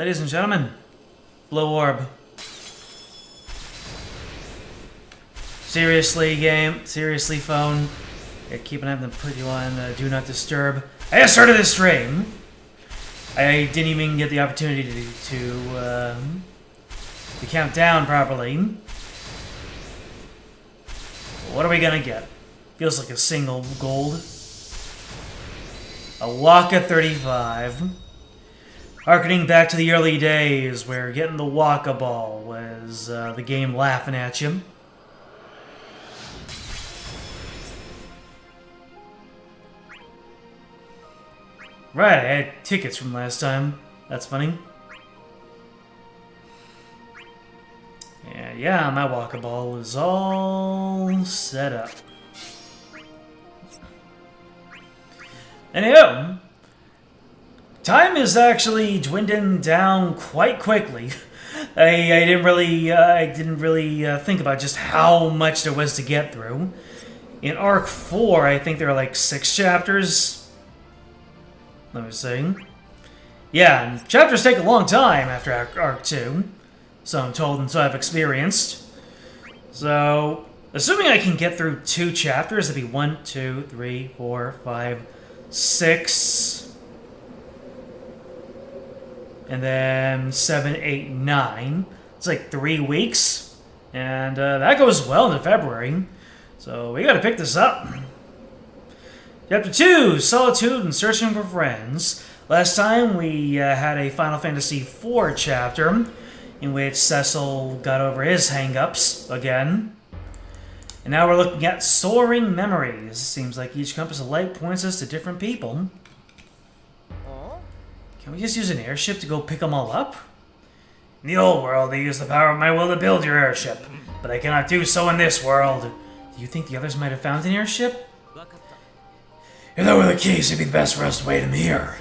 Ladies and gentlemen, Blue Orb. Seriously, game. Seriously, phone. Yeah, keep an eye on them, put you on Do Not Disturb. I just started this stream. I didn't even get the opportunity to count down properly. What are we gonna get? Feels like a single gold. A Waka 35. Harkening back to the early days where getting the Waka Ball was the game laughing at you. Right, I had tickets from last time. That's funny. Yeah, my Waka Ball is all set up. Anywho, time is actually dwindling down quite quickly. I didn't really think about just how much there was to get through. In Arc 4, I think there are like 6 chapters. Let me see. Yeah, and chapters take a long time after Arc 2. So I'm told and so I've experienced. So, assuming I can get through 2 chapters, it'd be 1, 2, 3, 4, 5, 6. And then 7, 8, 9. It's like 3 weeks. And that goes well into February. So we gotta pick this up. Chapter 2, Solitude and Searching for Friends. Last time we had a Final Fantasy IV chapter in which Cecil got over his hang-ups again. And now we're looking at Soaring Memories. Seems like each compass of light points us to different people. Can we just use an airship to go pick them all up? In the old world, I used the power of my will to build your airship, but I cannot do so in this world. Do you think the others might have found an airship? If that were the case, it'd be the best for us to wait in here.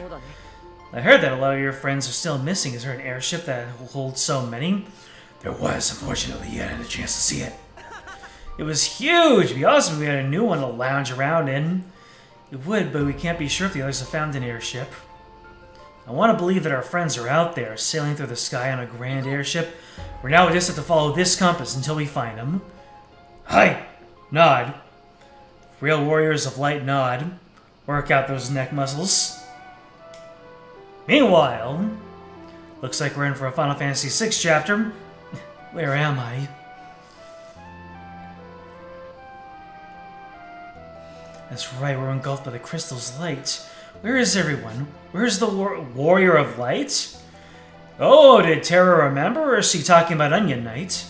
I heard that a lot of your friends are still missing. Is there an airship that holds so many? There was. Unfortunately, you hadn't had a chance to see it. It was huge. It'd be awesome if we had a new one to lounge around in. It would, but we can't be sure if the others have found an airship. I want to believe that our friends are out there, sailing through the sky on a grand airship. We're now just have to follow this compass until we find them. Hi! Nod. Real warriors of light nod. Work out those neck muscles. Meanwhile, looks like we're in for a Final Fantasy VI chapter. Where am I? That's right, we're engulfed by the crystal's light. Where is everyone? Where's the warrior of light? Oh, did Terra remember, or is she talking about Onion Knight?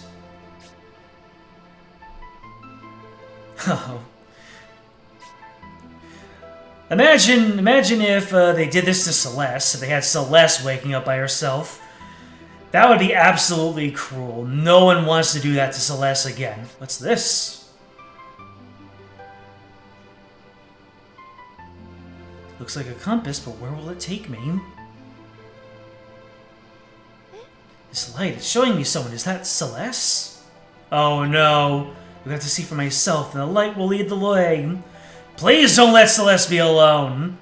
Oh. Imagine if they did this to Celeste, if they had Celeste waking up by herself. That would be absolutely cruel. No one wants to do that to Celeste again. What's this? Looks like a compass, but where will it take me? This light, it's showing me someone. Is that Celeste? Oh no. We have to see for myself, and the light will lead the way. Please don't let Celeste be alone.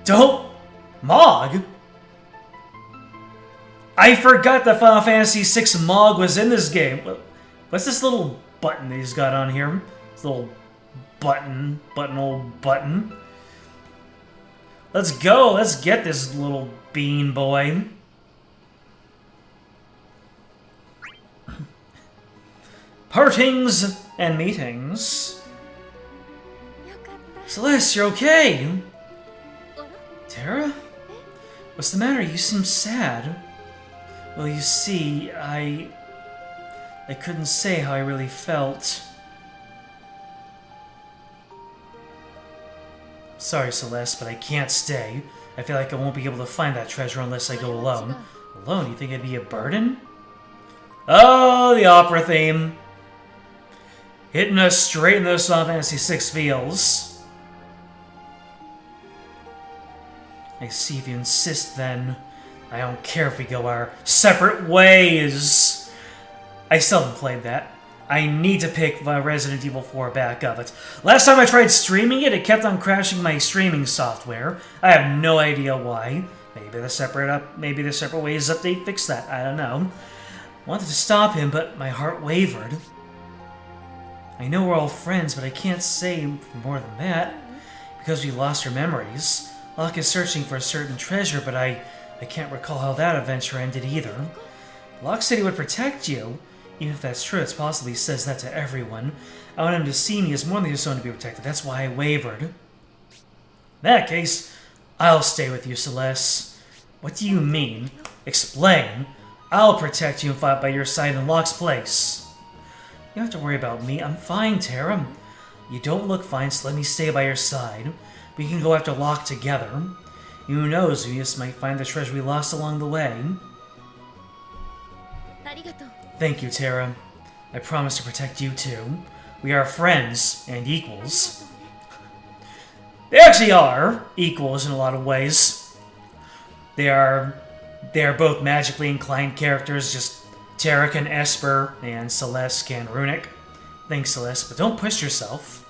Don't... Mog? I forgot that Final Fantasy VI Mog was in this game. What's this little button that he's got on here? This little button. Button. Let's go. Let's get this little bean boy. Partings and meetings. Celeste, you're okay! Terra? What's the matter? You seem sad. Well, you see, I couldn't say how I really felt. Sorry, Celeste, but I can't stay. I feel like I won't be able to find that treasure unless I go alone. Alone? You think it'd be a burden? Oh, the opera theme. Hitting us straight in those Final Fantasy VI feels. I see, if you insist, then. I don't care if we go our separate ways. I still haven't played that. I need to pick Resident Evil 4 back up. Last time I tried streaming it, it kept on crashing my streaming software. I have no idea why. Maybe there's separate ways they fix that. I don't know. I wanted to stop him, but my heart wavered. I know we're all friends, but I can't say more than that. Because we lost our memories. Locke is searching for a certain treasure, but I can't recall how that adventure ended either. Locke said he would protect you. Even if that's true, it's possible he says that to everyone. I want him to see me as more than just someone to be protected. That's why I wavered. In that case, I'll stay with you, Celeste. What do you mean? Explain. I'll protect you and fight by your side in Locke's place. You don't have to worry about me. I'm fine, Tara. You don't look fine, so let me stay by your side. We can go after Locke together. Who knows, we just might find the treasure we lost along the way. Thank you, Tara. I promise to protect you too. We are friends and equals. They actually are equals in a lot of ways. They are both magically inclined characters, just Tara can Esper and Celeste can Runic. Thanks, Celeste, but don't push yourself.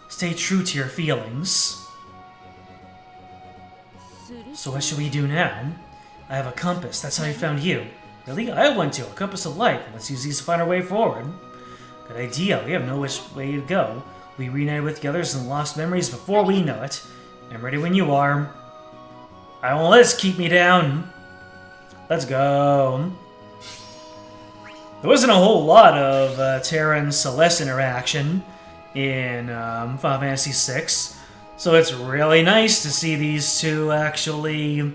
Stay true to your feelings. So what should we do now? I have a compass. That's how I found you. Really? I have one too. A compass of life. Let's use these to find our way forward. Good idea. We have no which way to go. We reunited with the others and lost memories before we know it. I'm ready when you are. I won't let this keep me down. Let's go. There wasn't a whole lot of Tara and Celeste interaction in Final Fantasy VI, so it's really nice to see these two actually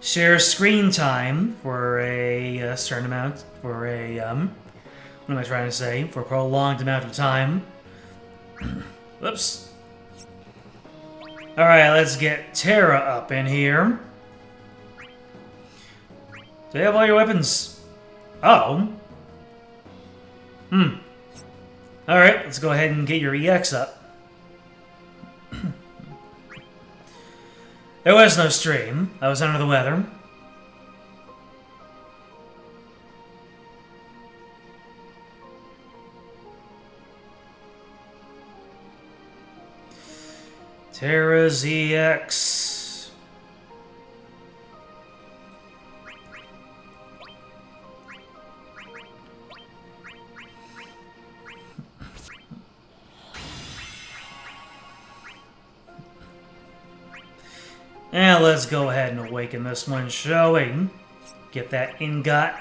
share screen time for a certain amount, for a, what am I trying to say, for a prolonged amount of time. Whoops. Alright, let's get Tara up in here. Do you have all your weapons? Oh. Alright, let's go ahead and get your EX up. There was no stream. I was under the weather. Tara's EX. And let's go ahead and awaken this one, shall we? Get that ingot.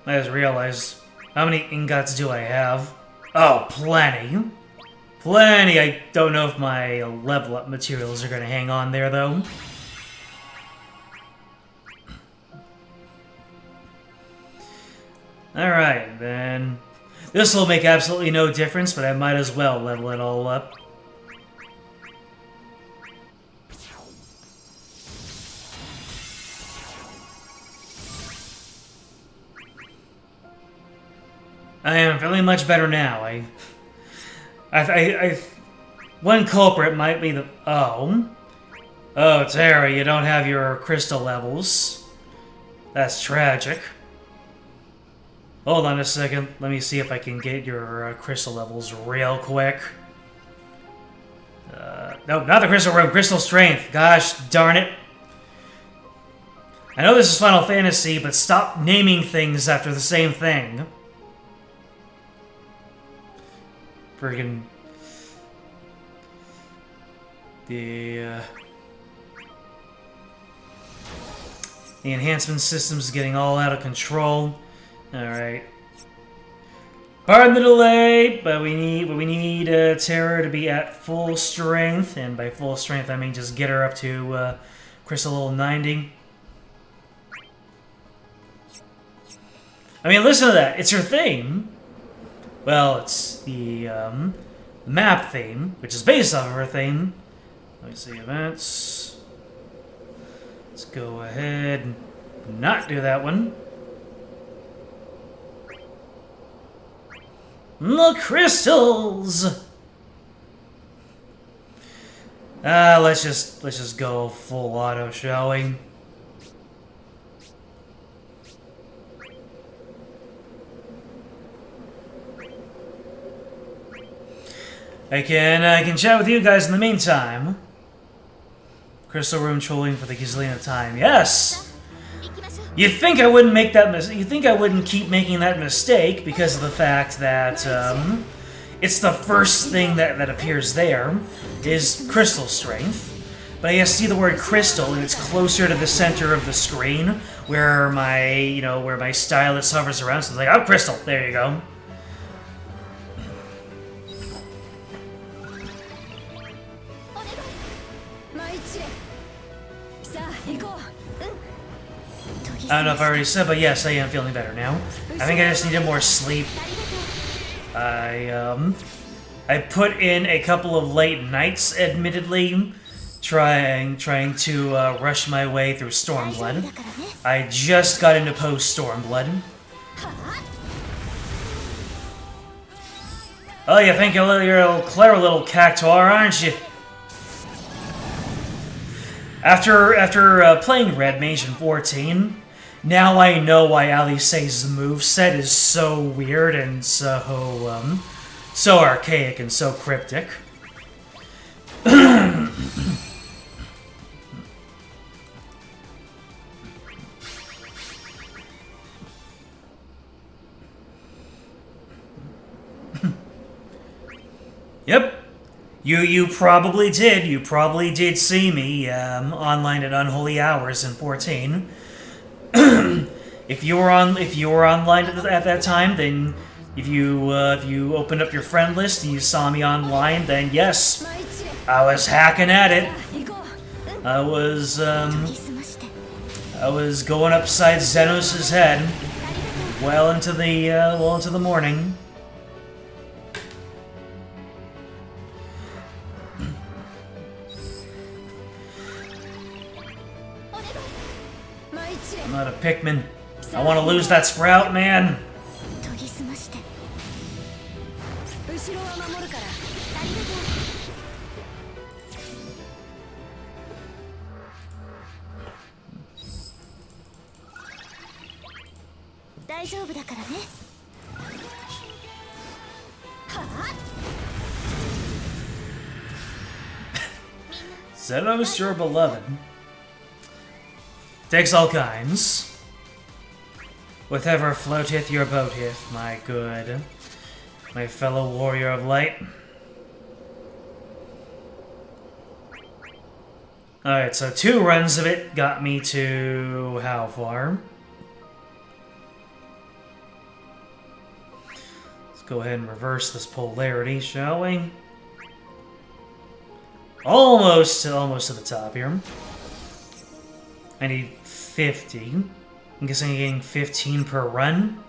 I just realized, how many ingots do I have? Oh, plenty. Plenty! I don't know if my level up materials are going to hang on there, though. Alright, then. This will make absolutely no difference, but I might as well level it all up. I am feeling much better now. One culprit might be the... Oh, Tara, you don't have your crystal levels. That's tragic. Hold on a second. Let me see if I can get your crystal levels real quick. No, not the crystal room. Crystal strength. Gosh darn it. I know this is Final Fantasy, but stop naming things after the same thing. Friggin... The enhancement system's getting all out of control. Alright. Pardon the delay, but we need Tara to be at full strength, and by full strength I mean just get her up to crystal level 90. I mean, listen to that. It's her theme. Well, it's the map theme, which is based off of her theme. Let me see, events. Let's go ahead and not do that one. The crystals. Let's just go full auto, shall we? I can chat with you guys in the meantime. Crystal room trolling for the gazillionth time. Yes! You'd think I wouldn't make that you'd think I wouldn't keep making that mistake because of the fact that, it's the first thing that appears there, is crystal strength. But I see the word crystal, and it's closer to the center of the screen, where my, where my stylus hovers around, so it's like, oh, crystal, there you go. I don't know if I already said, but yes, I am feeling better now. I think I just needed more sleep. I put in a couple of late nights, admittedly, trying to rush my way through Stormblood. I just got into post-Stormblood. Oh, you think you're a clever little cactuar, aren't you? After playing Red Mage in 14, now I know why Alice's moveset is so weird and so archaic and so cryptic. Yep. You probably did. You probably did see me online at Unholy Hours in 14. If you were online at that time, then if you opened up your friend list and you saw me online, then yes, I was hacking at it. I was going upside Xenos' head well into the morning. I'm not a Pikmin. I want to lose that sprout, man. Xenos, your beloved. Takes all kinds. Whatever floateth your boateth, my good, my fellow warrior of light. Alright, so 2 runs of it got me to how far? Let's go ahead and reverse this polarity, shall we? Almost to the top here. I need 50. I'm guessing I'm getting 15 per run.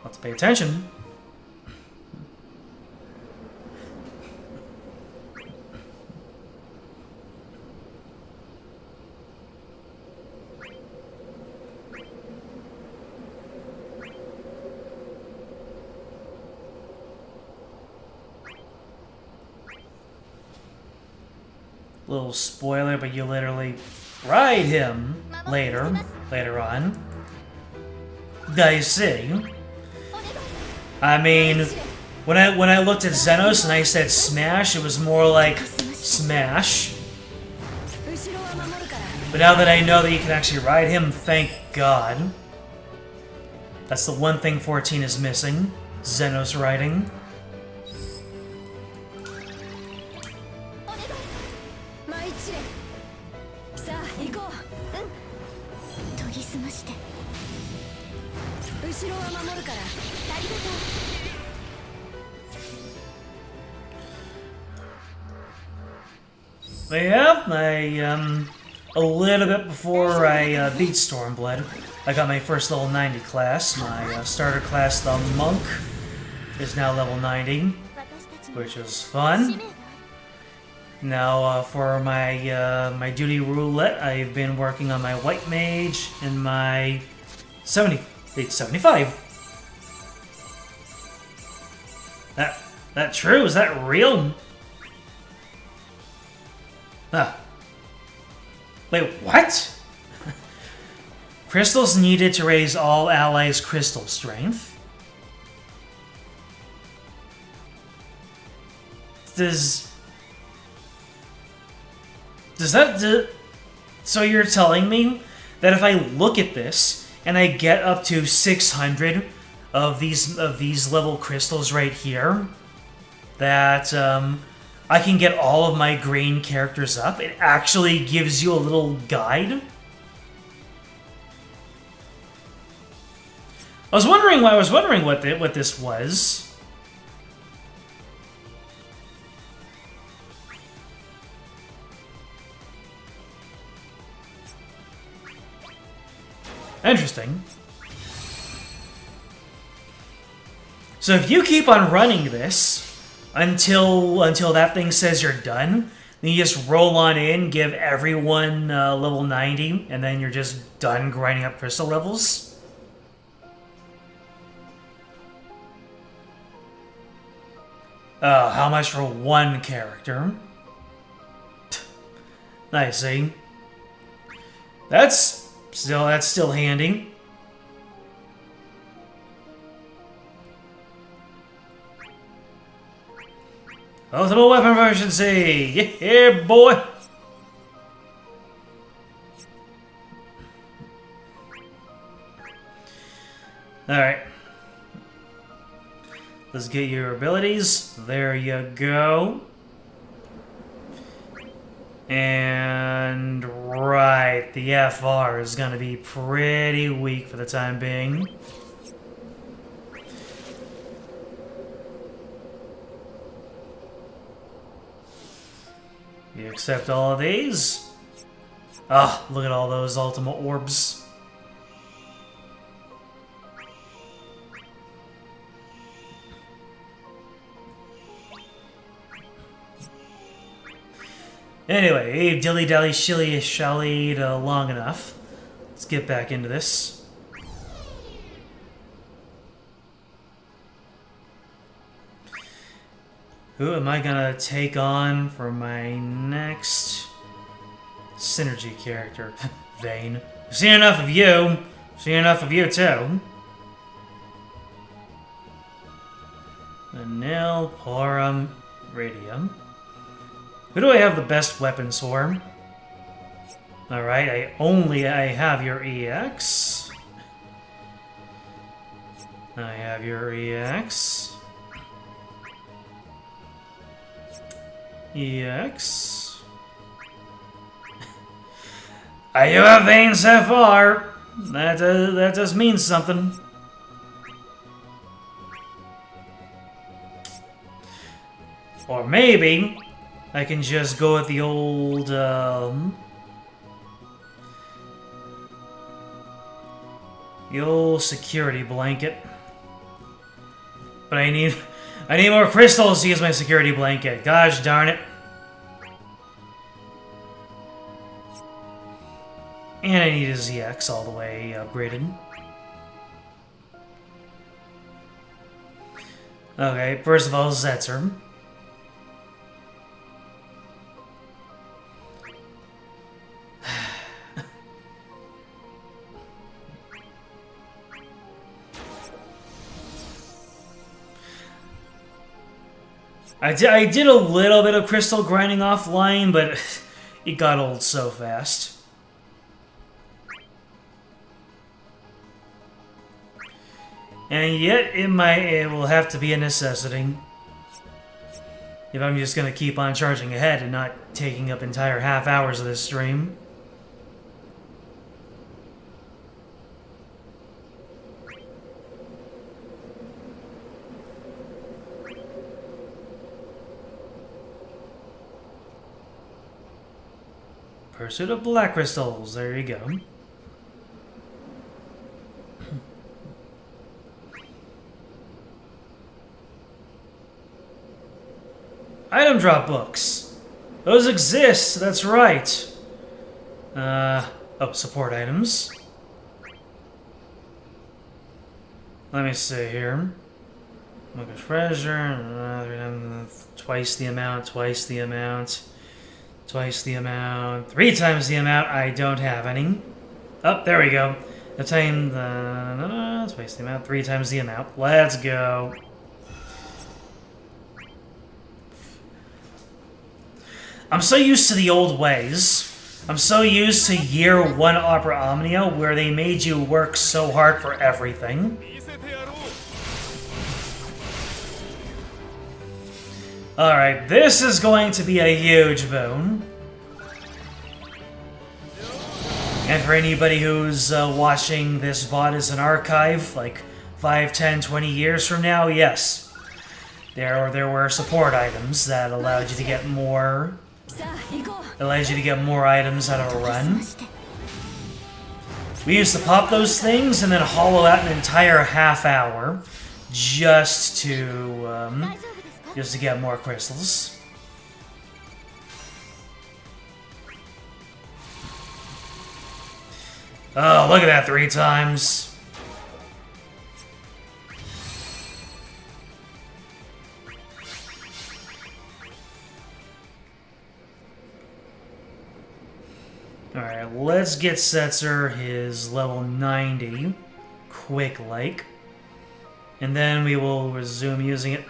Let's pay attention. Little spoiler, but you literally ride him later on. I see. I mean, when I looked at Xenos and I said smash, it was more like smash. But now that I know that you can actually ride him, thank God. That's the one thing 14 is missing. Xenos riding. Yeah, a little bit before I beat Stormblood, I got my first level 90 class. My starter class, the Monk, is now level 90, which is fun. Now, for my my duty roulette, I've been working on my White Mage and my 75. That true? Is that real? Huh. Wait, what? Crystals needed to raise all allies' crystal strength. So you're telling me that if I look at this and I get up to 600 of these level crystals right here, that I can get all of my green characters up? It actually gives you a little guide. I was wondering what this was. Interesting. So if you keep on running this until that thing says you're done, then you just roll on in, give everyone level 90, and then you're just done grinding up crystal levels. How much for one character? I see. That's still handy. Ultimate weapon proficiency! Yeah, boy! Alright. Let's get your abilities. There you go. And right, the FR is going to be pretty weak for the time being. You accept all of these. Ah, look at all those ultimate orbs. Anyway, dilly-dally, shilly-shallied long enough. Let's get back into this. Who am I gonna take on for my next synergy character? Vayne. I've seen enough of you. I've seen enough of you too. Anil, Porum, Radium. Who do I have the best weapons for? Alright, I have your EX. I have your EX. EX. I do have Vayne so far. That does mean something. Or maybe I can just go with the old, the old security blanket. But I need more crystals to use my security blanket. Gosh darn it. And I need a ZX all the way upgraded. Okay, first of all, Zetzer. I did a little bit of crystal grinding offline, but it got old so fast. And yet, it will have to be a necessity. If I'm just gonna keep on charging ahead and not taking up entire half hours of this stream. Pursuit of black crystals, there you go. Item drop books. Those exist, that's right. Oh, support items. Let me see here. Look at treasure. Twice the amount, twice the amount. Twice the amount, 3 times the amount. I don't have any. Oh, there we go. Twice the amount, 3 times the amount. Let's go. I'm so used to the old ways. I'm so used to year 1 Opera Omnia, where they made you work so hard for everything. Alright, this is going to be a huge boon. And for anybody who's watching this VOD as an archive, like 5, 10, 20 years from now, yes. There were support items that allowed you to get more... items out of a run. We used to pop those things and then hollow out an entire half hour just to get more crystals. Oh, look at that 3 times. Alright, let's get Setzer his level 90 quick-like. And then we will resume using it.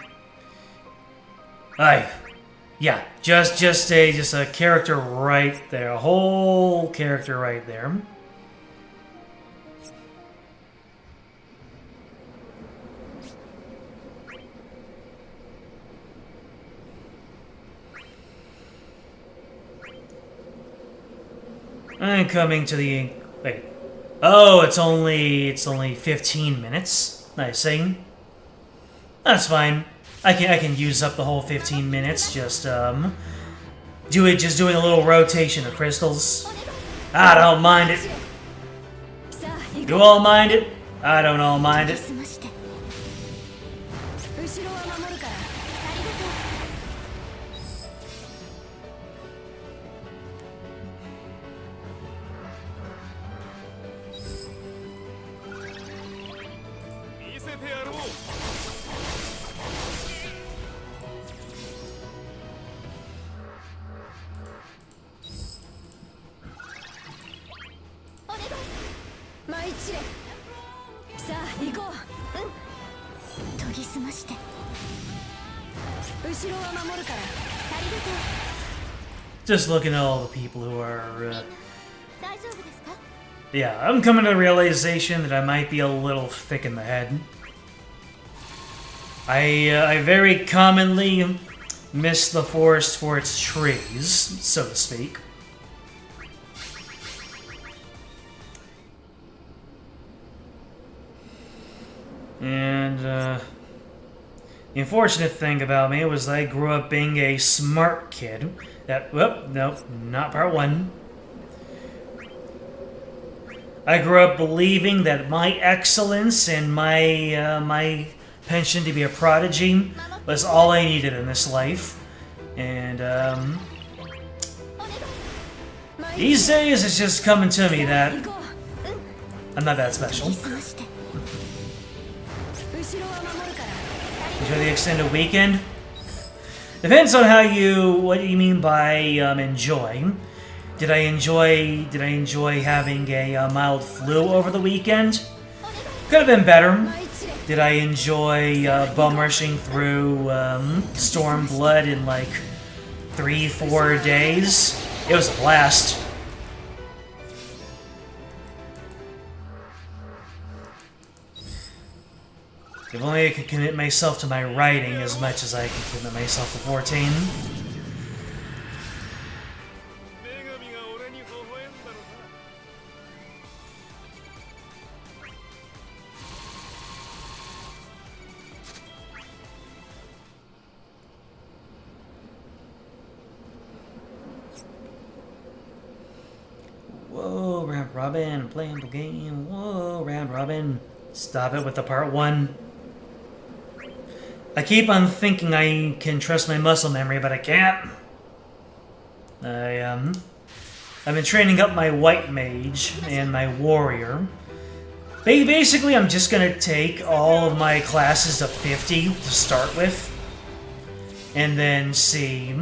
Yeah, just a character right there. A whole character right there. I'm coming to the... Wait. Oh, it's only 15 minutes. Nice thing. That's fine. I can use up the whole 15 minutes. Just doing a little rotation of crystals. I don't mind it. You all mind it? I don't all mind it. Just looking at all the people who are... Yeah, I'm coming to the realization that I might be a little thick in the head. I very commonly miss the forest for its trees, so to speak. And, the unfortunate thing about me was I grew up being a smart kid. No, not part 1. I grew up believing that my excellence and my penchant to be a prodigy was all I needed in this life. And, these days it's just coming to me that I'm not that special. Enjoy the extended weekend? Depends on what you mean by enjoy. Did I enjoy having a mild flu over the weekend? Could have been better. Did I enjoy bum rushing through Stormblood in like 3-4 days? It was a blast. If only I could commit myself to my writing as much as I could commit myself to 14. Whoa, round robin, playing the game. Whoa, round robin. Stop it with the part 1. I keep on thinking I can trust my muscle memory, but I can't. I've been training up my white mage and my warrior. Basically, I'm just gonna take all of my classes to 50 to start with, and then see,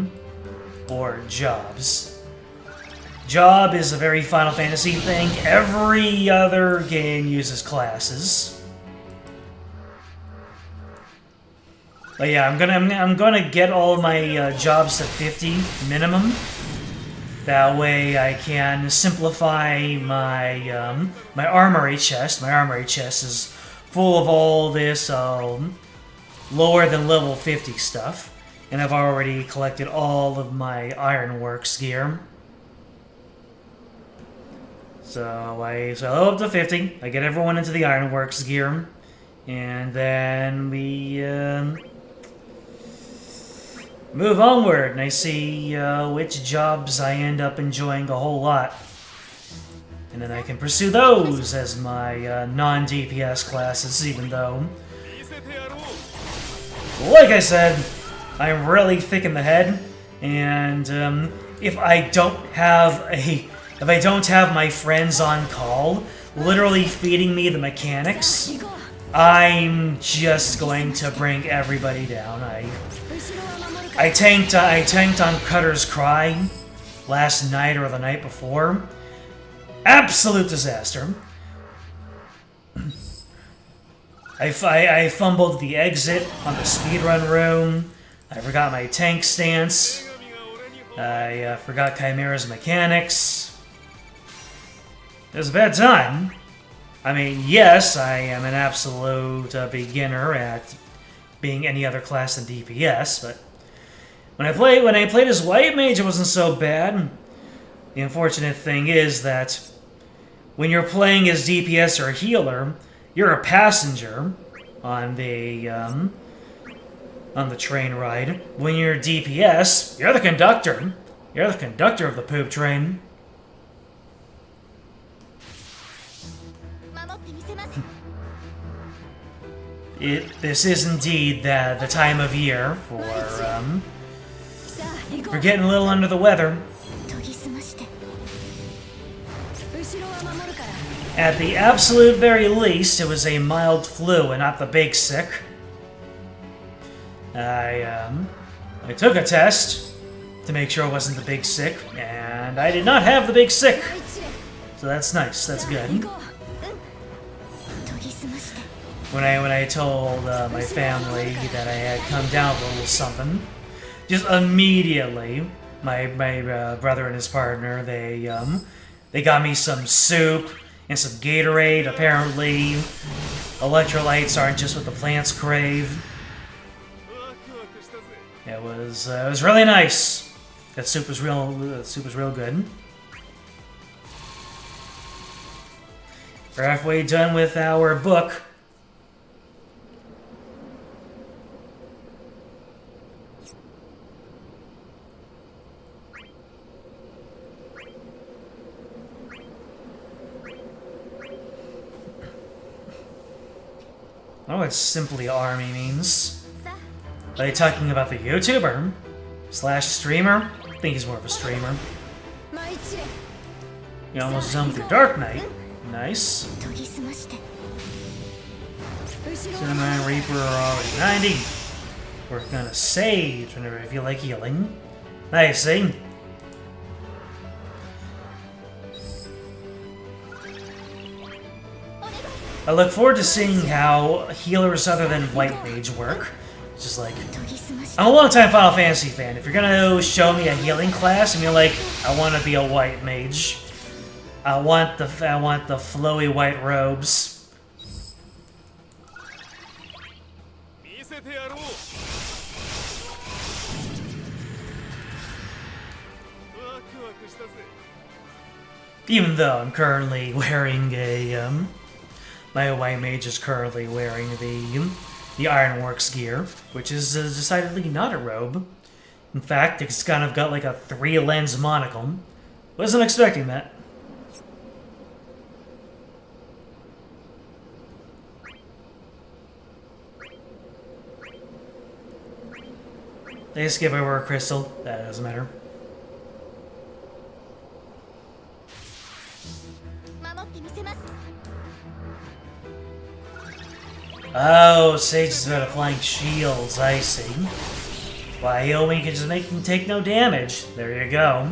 or jobs. Job is a very Final Fantasy thing. Every other game uses classes. But yeah, I'm gonna get all my jobs to 50 minimum. That way I can simplify my my armory chest. My armory chest is full of all this lower than level 50 stuff. And I've already collected all of my ironworks gear. So I level up to 50. I get everyone into the ironworks gear. And then we move onward, and I see which jobs I end up enjoying a whole lot. And then I can pursue those as my non-DPS classes, even though, like I said, I'm really thick in the head, and if I don't have my friends on call, literally feeding me the mechanics, I'm just going to bring everybody down. I tanked on Cutter's Cry last night or the night before. Absolute disaster. I fumbled the exit on the speedrun room. I forgot my tank stance. I forgot Chimera's mechanics. It was a bad time. I mean, yes, I am an absolute beginner at being any other class than DPS, but when I played as White Mage, it wasn't so bad. The unfortunate thing is that when you're playing as DPS or healer, you're a passenger on the train ride. When you're DPS, you're the conductor. You're the conductor of the poop train. This is indeed the time of year for getting a little under the weather. At the absolute very least, it was a mild flu and not the big sick. I took a test to make sure it wasn't the big sick, and I did not have the big sick. So that's nice. That's good. When I told my family that I had come down with a little something, just immediately, my brother and his partner, they got me some soup and some Gatorade. Apparently, electrolytes aren't just what the plants crave. It was really nice. That soup was real good. We're halfway done with our book. Oh, it's simply army means. Are they talking about the YouTuber? / streamer? I think he's more of a streamer. You're almost done with your Dark Knight. Nice. Cinnamon Reaper are already 90. Working on a Sage whenever I feel like healing. Nice, see? I look forward to seeing how healers other than White Mage work. It's just like, I'm a long-time Final Fantasy fan. If you're gonna show me a healing class and you're like, I want to be a White Mage, I want the flowy white robes. Even though I'm currently wearing a my White Mage is currently wearing the Ironworks gear, which is decidedly not a robe. In fact, it's kind of got like a 3-lens monocle. Wasn't expecting that. They skip over a crystal. That doesn't matter. Oh, Sage is about applying shields, I see. Why, Yomi can just make him take no damage. There you go.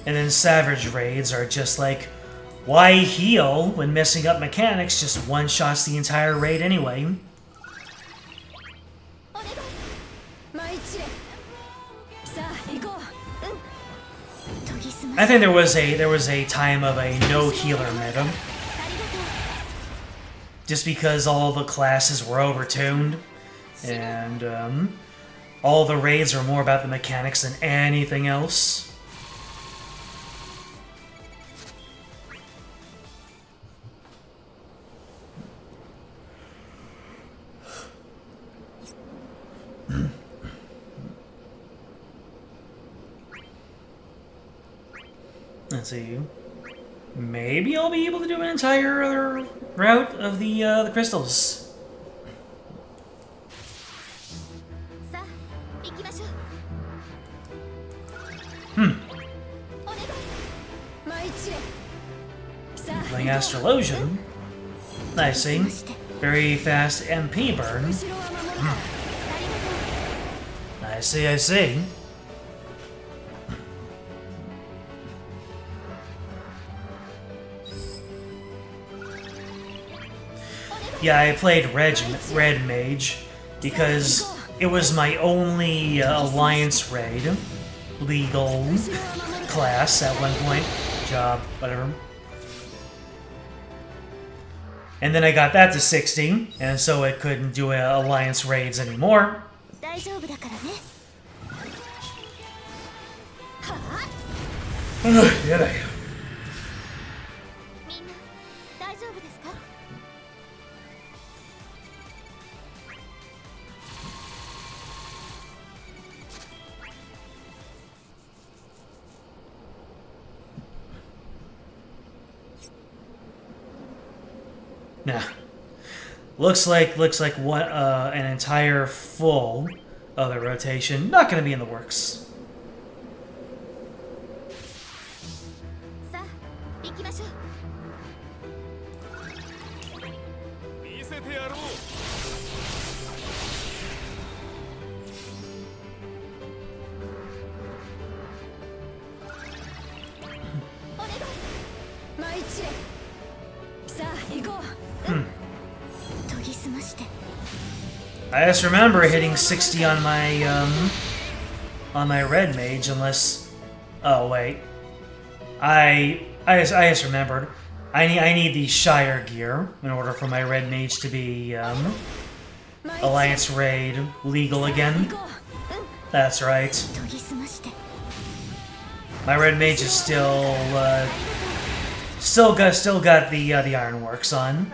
And then savage raids are just like, why heal when messing up mechanics just one-shots the entire raid anyway? I think there was a time of a no healer meta, just because all the classes were overtuned, and all the raids are more about the mechanics than anything else. Let's see. Maybe I'll be able to do an entire other route of the crystals. Playing Astrologian. I see. Very fast MP burn. I see, I see. Yeah, I played Red Mage because it was my only Alliance raid, legal class at one point, job, whatever. And then I got that to 60, and so it couldn't do Alliance raids anymore. Yeah. Nah. Looks like what an entire full other rotation. Not gonna be in the works. I just remember hitting 60 on my red mage, unless. Oh wait, I just remembered. I need the Shire gear in order for my red mage to be Alliance raid legal again. That's right. My red mage is still got the Ironworks on.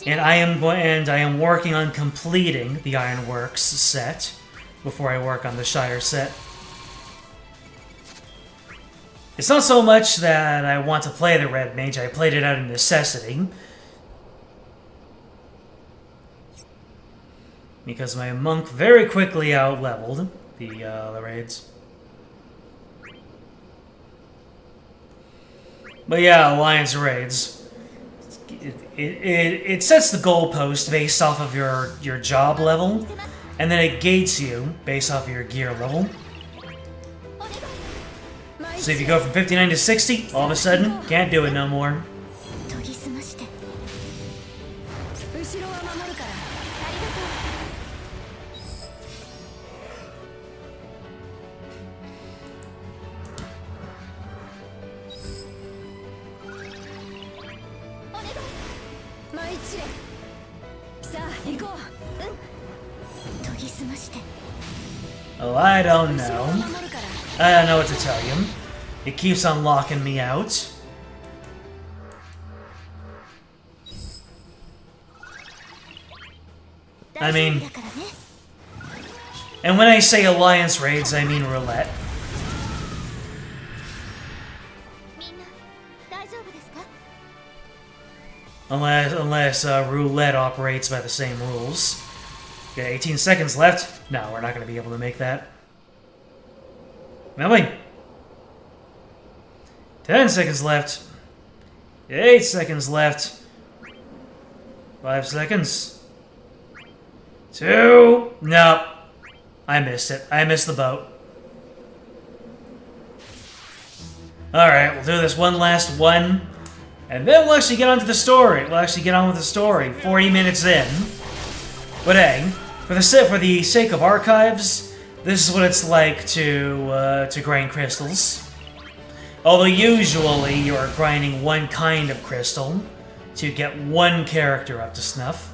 And I am working on completing the Ironworks set before I work on the Shire set. It's not so much that I want to play the Red Mage, I played it out of necessity. Because my monk very quickly out-leveled the raids. But yeah, Alliance raids. It sets the goalpost based off of your job level, and then it gates you based off of your gear level. So if you go from 59 to 60, all of a sudden, can't do it no more. Oh, I don't know. I don't know what to tell you. It keeps on locking me out. I mean... And when I say Alliance raids, I mean roulette. Unless roulette operates by the same rules. Yeah, 18 seconds left. No, we're not going to be able to make that. Really? 10 seconds left. 8 seconds left. 5 seconds. 2. No. I missed it. I missed the boat. Alright, we'll do this one last one. And then we'll actually get on to the story. We'll actually get on with the story. 40 minutes in. But hey, for the sake of archives, this is what it's like to grind crystals. Although usually you're grinding one kind of crystal to get one character up to snuff.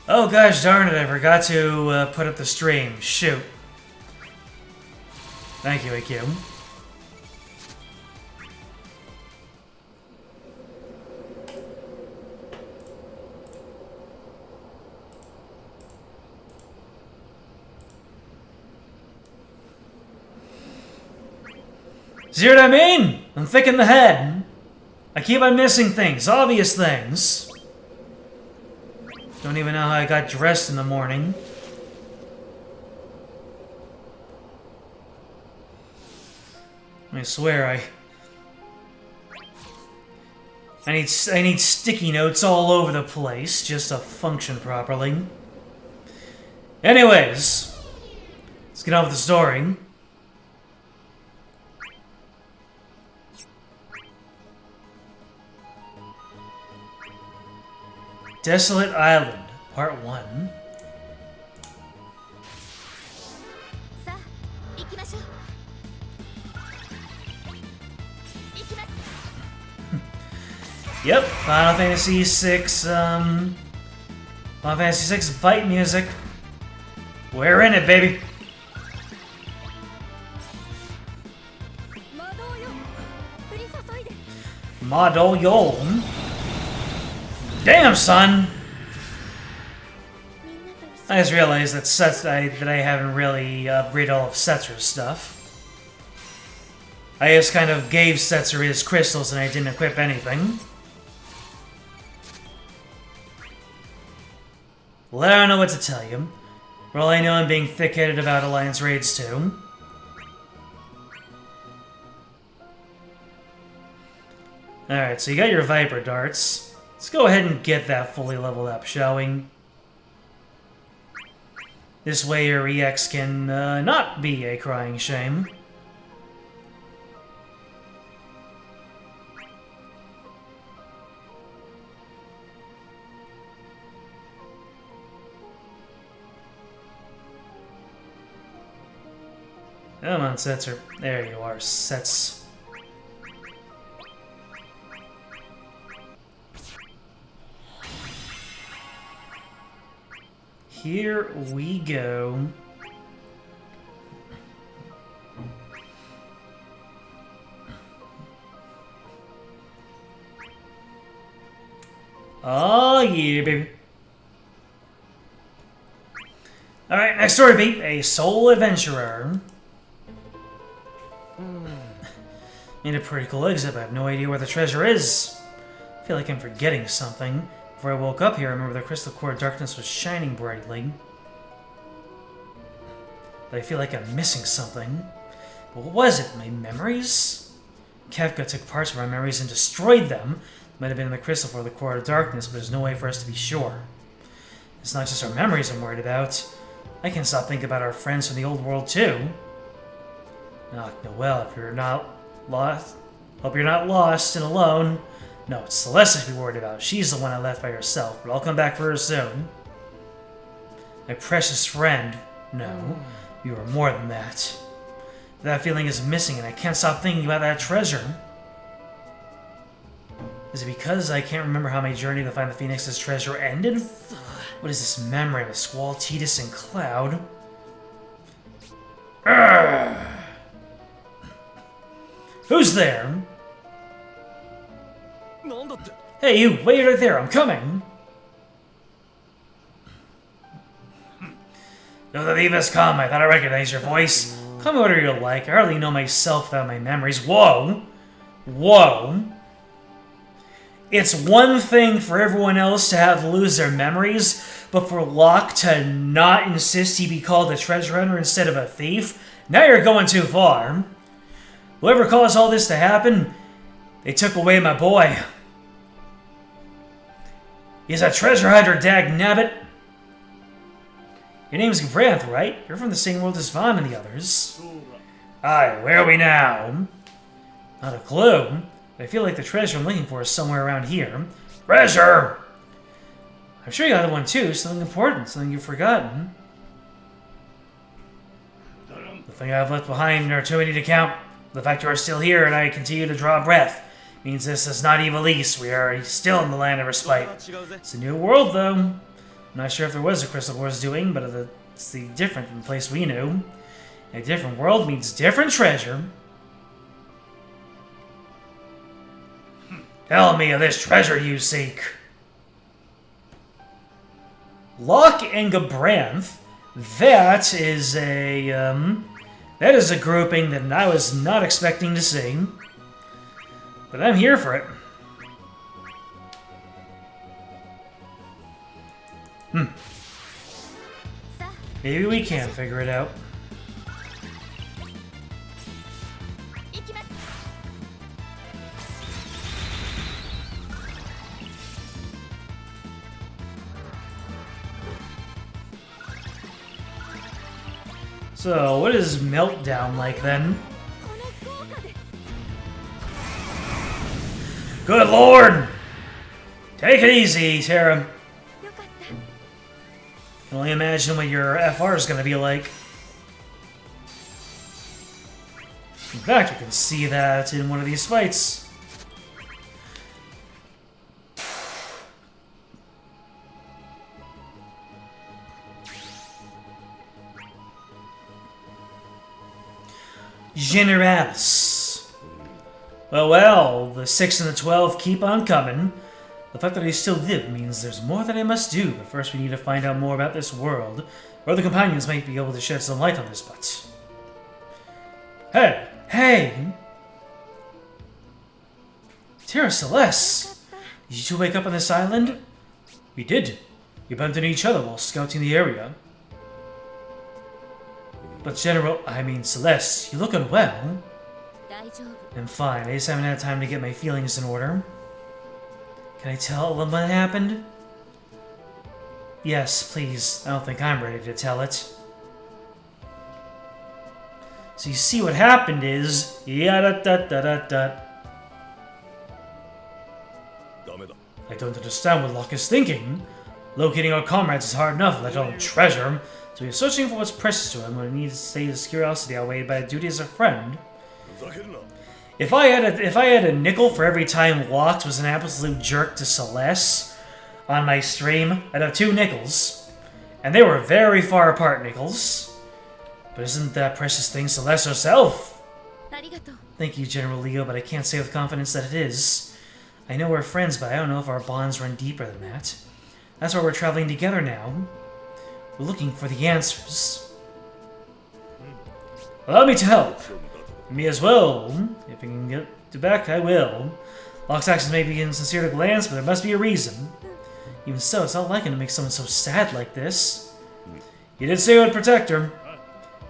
Oh gosh darn it, I forgot to put up the stream. Shoot. Thank you, AQ. See what I mean? I'm thick in the head. I keep on missing things, obvious things. Don't even know how I got dressed in the morning. I swear, I need sticky notes all over the place just to function properly. Anyways, let's get on with the story. Desolate Island, Part 1. Yep, Final Fantasy VI, Final Fantasy VI fight music. We're in it, baby. Model Yolm. Damn, son! I just realized that I haven't really read all of Setzer's stuff. I just kind of gave Setzer his crystals and I didn't equip anything. Well, I don't know what to tell you. For all I know, I'm being thick-headed about Alliance raids too. Alright, so you got your Viper darts. Let's go ahead and get that fully leveled up, shall we? This way your EX can not be a crying shame. Come on, Setzer. There you are, Sets. Here we go. Oh yeah, baby. Alright, next story beat. A soul adventurer. Made a pretty cool exit, but I have no idea where the treasure is. I feel like I'm forgetting something. Before I woke up here, I remember the crystal core darkness was shining brightly. But I feel like I'm missing something. But what was it? My memories? Kefka took parts of my memories and destroyed them. Might have been in the crystal for the core of darkness, but there's no way for us to be sure. It's not just our memories I'm worried about. I can't stop thinking about our friends from the old world, too. Oh, Noelle, if you're not lost... Hope you're not lost and alone. No, it's Celeste to be worried about. She's the one I left by herself, but I'll come back for her soon. My precious friend. No, you are more than that. That feeling is missing, and I can't stop thinking about that treasure. Is it because I can't remember how my journey to find the Phoenix's treasure ended? What is this memory of a Squall, Tidus, and Cloud? Urgh. Who's there? Hey, you! Wait right there! I'm coming! Though the thief has come, I thought I recognized your voice. Call me whatever you like. I hardly know myself without my memories. Whoa! Whoa! It's one thing for everyone else to have lose their memories, but for Locke to not insist he be called a treasure hunter instead of a thief? Now you're going too far. Whoever caused all this to happen, they took away my boy. He's a treasure hunter, dagnabbit. Your name's Gavranth, right? You're from the same world as Vaughn and the others. Aye, where are we now? Not a clue. But I feel like the treasure I'm looking for is somewhere around here. Treasure! I'm sure you got one too, something important, something you've forgotten. The thing I've left behind are too many to count. The fact you are still here and I continue to draw breath means this is not Evilise. We are still in the land of respite. It's a new world, though. I'm not sure if there was a Crystal Wars doing, but it's different from the place we knew. A different world means different treasure. Tell me of this treasure you seek. Locke and Gavranth. That is a grouping that I was not expecting to see. But I'm here for it. Maybe we can figure it out. So, what is Meltdown like then? Good lord! Take it easy, Terra. I can only imagine what your FR is going to be like. In fact, we can see that in one of these fights. Generalis. Well, the 6 and the 12 keep on coming. The fact that I still live means there's more that I must do, but first we need to find out more about this world, or other companions might be able to shed some light on this, but... Hey! Terra Celeste! Did you two wake up on this island? We did. We bumped into each other while scouting the area. But Celeste, you look unwell. I'm fine, I just haven't had time to get my feelings in order. Can I tell them what happened? Yes, please. I don't think I'm ready to tell it. So you see what happened is... I don't understand what Locke is thinking. Locating our comrades is hard enough, let alone treasure. So he's searching for what's precious to him when he needs to stay his curiosity outweighed by a duty as a friend. If I had a nickel for every time Locke was an absolute jerk to Celeste on my stream, I'd have 2 nickels. And they were very far apart nickels. But isn't that precious thing Celeste herself? Thank you, General Leo, but I can't say with confidence that it is. I know we're friends, but I don't know if our bonds run deeper than that. That's why we're traveling together now. We're looking for the answers. Allow me to help. Me as well. If I can get to back, I will. Locke's actions may be insincere to glance, but there must be a reason. Even so, it's not like him to make someone so sad like this. He did say he would protect her.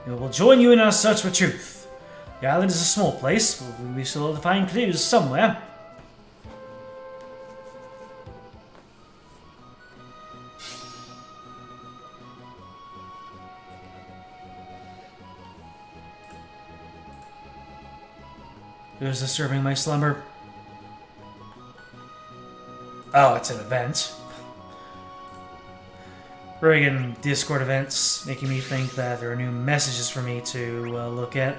And we'll join you in our search for truth. The island is a small place, but we still have to find clues somewhere. Who's disturbing my slumber? Oh, it's an event. Friggin' Discord events, making me think that there are new messages for me to look at.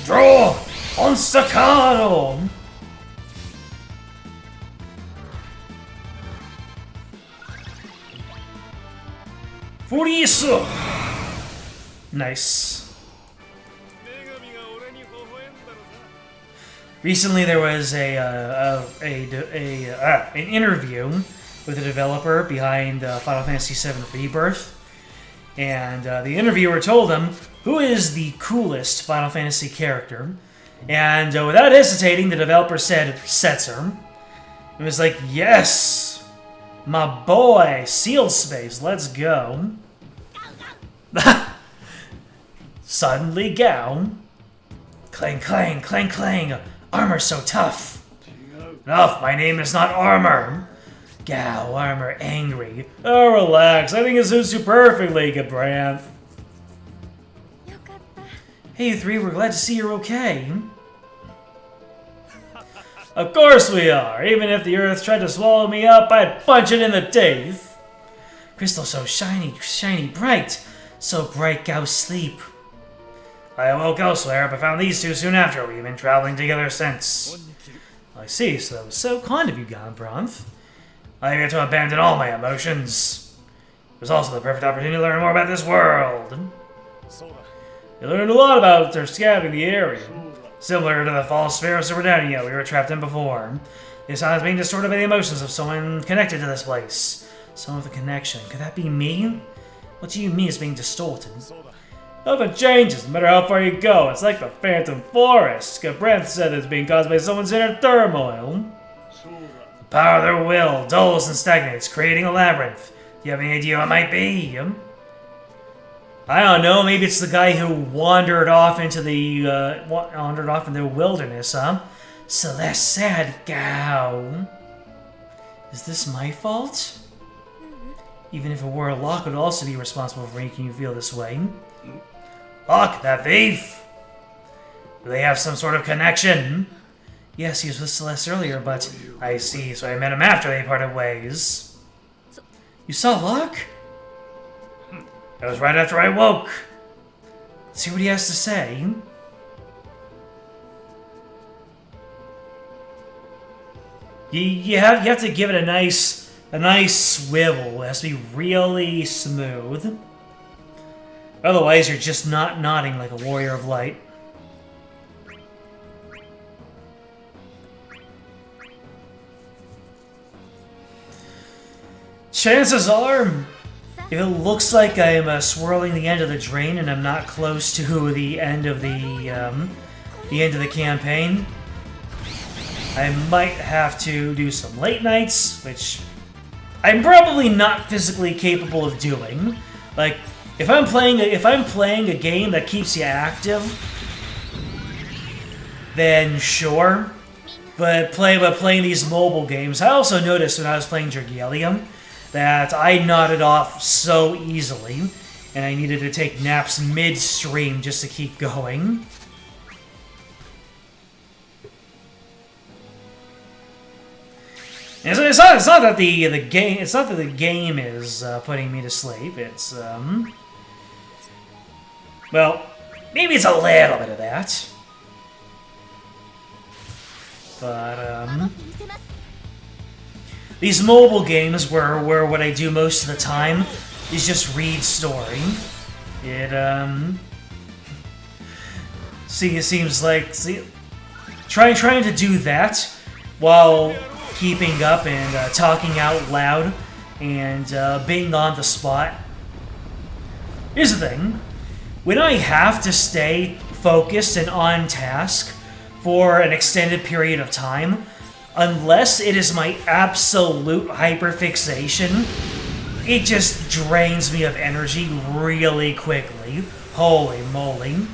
Draw! On staccato! Furioso! Nice. Recently there was an interview with the developer behind Final Fantasy VII Rebirth, and the interviewer told him who is the coolest Final Fantasy character, And without hesitating, the developer said, Setzer. It was like, yes! My boy! Sealed space, let's go. Suddenly, Gao. Clang, clang, clang, clang. Armor so tough. Enough, my name is not Armor. Gao, Armor, angry. Oh, relax. I think it suits you perfectly, Gabranth. Hey, you three, we're glad to see you're okay. Of course we are. Even if the earth tried to swallow me up, I'd punch it in the teeth. Crystal so shiny, shiny bright. So bright, Gao sleep. I awoke elsewhere, but found these two soon after. We've been traveling together since. I see, so that was so kind of you, Gabranth. I get to abandon all my emotions. It was also the perfect opportunity to learn more about this world. You learned a lot about their scabbing the area. Similar to the false sphere of Superdonia we were trapped in before. This sound is being distorted by the emotions of someone connected to this place. Someone with a connection. Could that be me? What do you mean it's being distorted? Nothing changes, no matter how far you go. It's like the Phantom Forest. Gabranth said it's being caused by someone's inner turmoil. The power of their will dulls and stagnates, creating a labyrinth. Do you have any idea what it might be? I don't know. Maybe it's the guy who wandered off into the wilderness, huh? Celeste sad Gao. Is this my fault? Even if it were, Locke would also be responsible for making you feel this way. Locke, that thief! Do they have some sort of connection? Yes, he was with Celeste earlier, but I see, so I met him after they parted ways. You saw Locke? That was right after I woke. Let's see what he has to say. You have to give it a nice swivel. It has to be really smooth. Otherwise, you're just not nodding like a warrior of light. Chances are, if it looks like I'm swirling the end of the drain and I'm not close to the end of the end of the campaign, I might have to do some late nights, which I'm probably not physically capable of doing. Like, if I'm playing a game that keeps you active, then sure. But playing these mobile games, I also noticed when I was playing Dragalia that I nodded off so easily, and I needed to take naps midstream just to keep going. And it's not that the game is putting me to sleep. It's well, maybe it's a little bit of that. But these mobile games where what I do most of the time is just read story. It it seems like trying to do that while keeping up and talking out loud and being on the spot. Here's the thing. When I have to stay focused and on task for an extended period of time, unless it is my absolute hyperfixation, it just drains me of energy really quickly. Holy moly.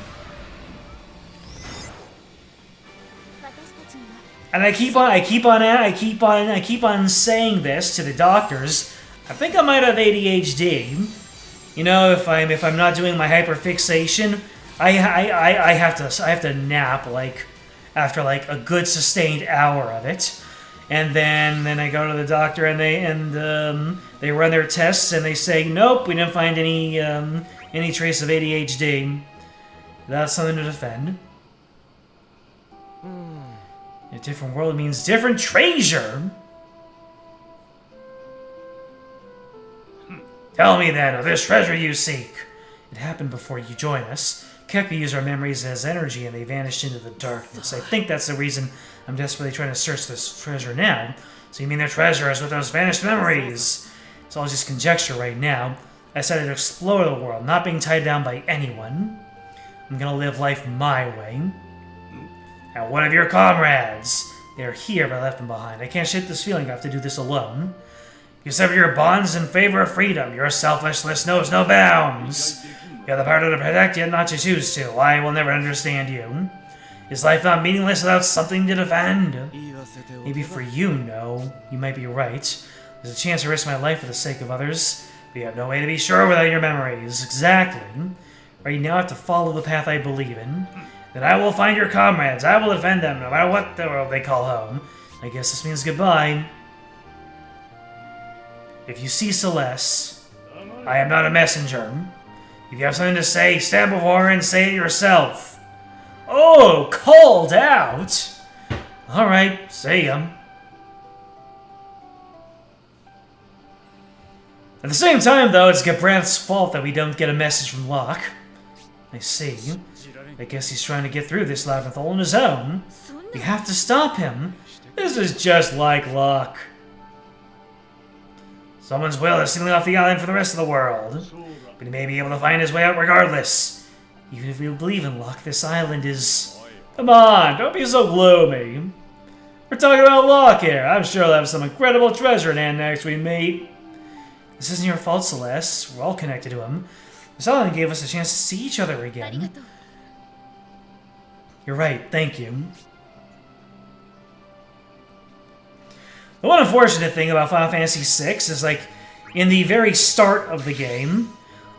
And I keep on saying this to the doctors. I think I might have ADHD. You know, if I'm not doing my hyperfixation, I have to nap like after like a good sustained hour of it, and then I go to the doctor and they run their tests and they say nope, we didn't find any trace of ADHD. That's something to defend. A different world means different treasure. Tell me then of this treasure you seek. It happened before you join us. Keka used our memories as energy and they vanished into the darkness. I think that's the reason I'm desperately trying to search this treasure now. So you mean the treasure is with those vanished memories? It's all just conjecture right now. I decided to explore the world, not being tied down by anyone. I'm gonna live life my way. And one of your comrades. They're here, but I left them behind. I can't shake this feeling I have to do this alone. You sever your bonds in favor of freedom. Your selfishness knows no bounds. You have the power to protect, yet not to choose to. I will never understand you. Is life not meaningless without something to defend? Maybe for you, no. You might be right. There's a chance to risk my life for the sake of others, but you have no way to be sure without your memories. Exactly. Right now I have to follow the path I believe in. Then I will find your comrades. I will defend them, no matter what the world they call home. I guess this means goodbye. If you see Celeste, I am not a messenger. If you have something to say, stand before her and say it yourself. Oh, called out! Alright, say ya. At the same time, though, it's Gabrant's fault that we don't get a message from Locke. I see. I guess he's trying to get through this labyrinth all on his own. We have to stop him. This is just like Locke. Someone's will is sealing off the island for the rest of the world. But he may be able to find his way out regardless. Even if we believe in Locke, this island is... Come on, don't be so gloomy. We're talking about Locke here. I'm sure he'll have some incredible treasure in hand next we meet. This isn't your fault, Celeste. We're all connected to him. This island gave us a chance to see each other again. You're right, thank you. The one unfortunate thing about Final Fantasy VI is, like, in the very start of the game,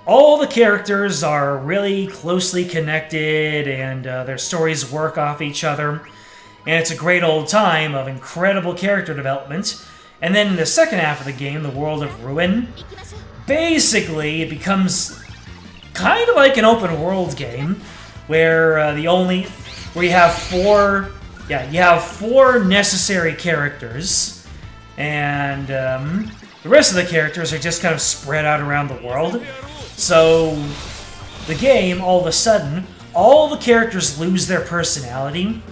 all the characters are really closely connected and their stories work off each other. And it's a great old time of incredible character development. And then in the second half of the game, the world of Ruin, basically it becomes kind of like an open world game where you have four necessary characters, and the rest of the characters are just kind of spread out around the world. So the game, all of a sudden, all the characters lose their personality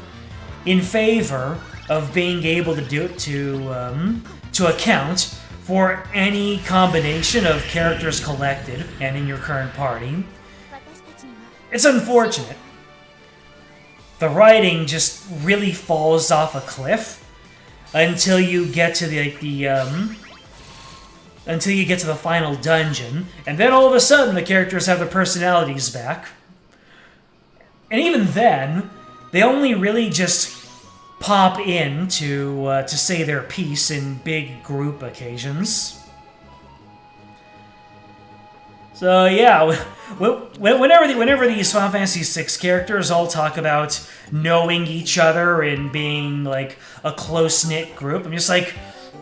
in favor of being able to do it to account for any combination of characters collected and in your current party. It's unfortunate. The writing just really falls off a cliff until you get to until you get to the final dungeon, and then all of a sudden the characters have their personalities back. And even then, they only really just pop in to say their piece in big group occasions. So yeah, whenever these Final Fantasy VI characters all talk about knowing each other and being like a close-knit group, I'm just like,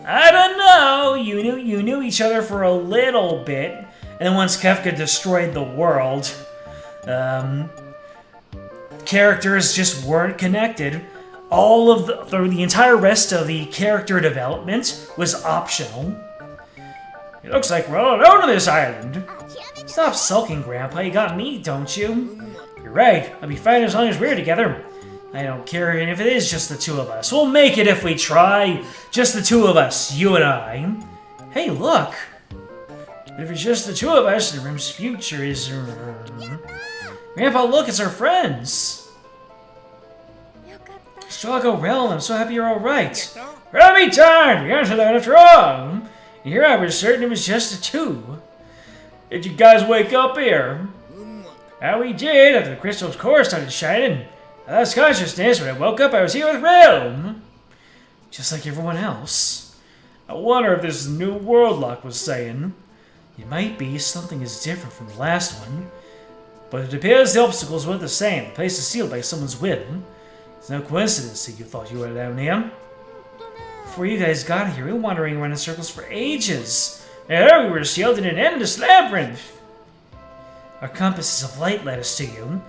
I don't know, you knew each other for a little bit, and then once Kefka destroyed the world, characters just weren't connected. All of the entire rest of the character development was optional. It looks like we're all alone on this island. Stop sulking, Grandpa. You got me, don't you? You're right. I'll be fine as long as we're together. I don't care if it is just the two of us. We'll make it if we try. Just the two of us, you and I. Hey, look. If it's just the two of us, the room's future is... Grandpa, look, it's our friends. Strago Realm, I'm so happy you're alright. Rabbi time! We got to learn after all. And here I was certain it was just the two. Did you guys wake up here? We did, after the crystal's core started shining. I lost consciousness. When I woke up, I was here with Realm. Just like everyone else. I wonder if this new world Locke was saying. It might be something is different from the last one. But it appears the obstacles weren't the same. The place is sealed by someone's will. It's no coincidence that you thought you were down here. Before you guys got here, we were wandering around in circles for ages. There we were sealed in an endless labyrinth. Our compasses of light led us to you.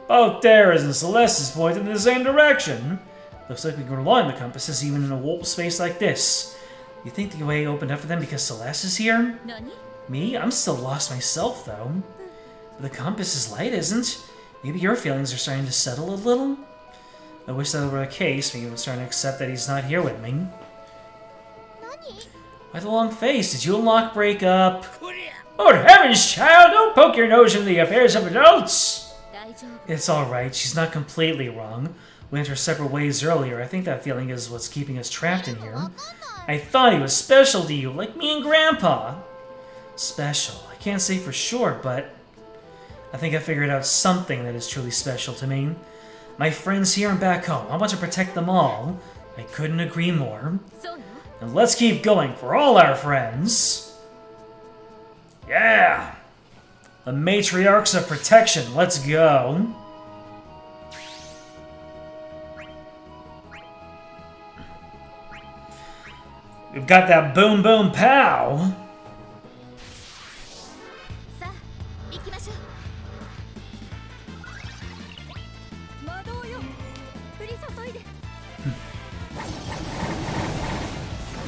Both Dara's and Celeste's pointed in the same direction. Looks like we can rely on the compasses even in a warped space like this. You think the way opened up for them because Celeste is here? Me? I'm still lost myself, though. But the compass's light isn't. Maybe your feelings are starting to settle a little? I wish that were the case. Maybe I'm starting to accept that he's not here with me. Why the long face? Did you and Locke break up? Oh, heavens, child! Don't poke your nose into the affairs of adults! It's alright, she's not completely wrong. We went our separate ways earlier. I think that feeling is what's keeping us trapped in here. I thought he was special to you, like me and Grandpa. Special. I can't say for sure, but I think I figured out something that is truly special to me. My friends here and back home. I want to protect them all. I couldn't agree more. And let's keep going for all our friends. Yeah! The matriarchs of protection. Let's go. We've got that boom boom pow.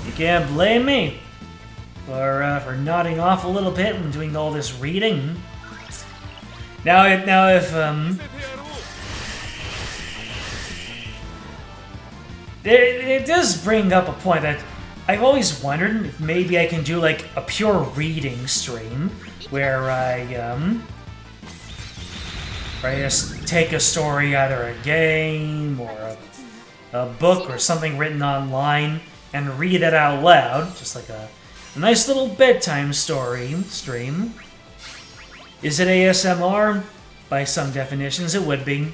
You can't blame me for nodding off a little bit and doing all this reading. Now if it does bring up a point that I've always wondered if maybe I can do like a pure reading stream where I just take a story, either a game or a book or something written online, and read it out loud, just like a nice little bedtime story stream. Is it ASMR? By some definitions, it would be.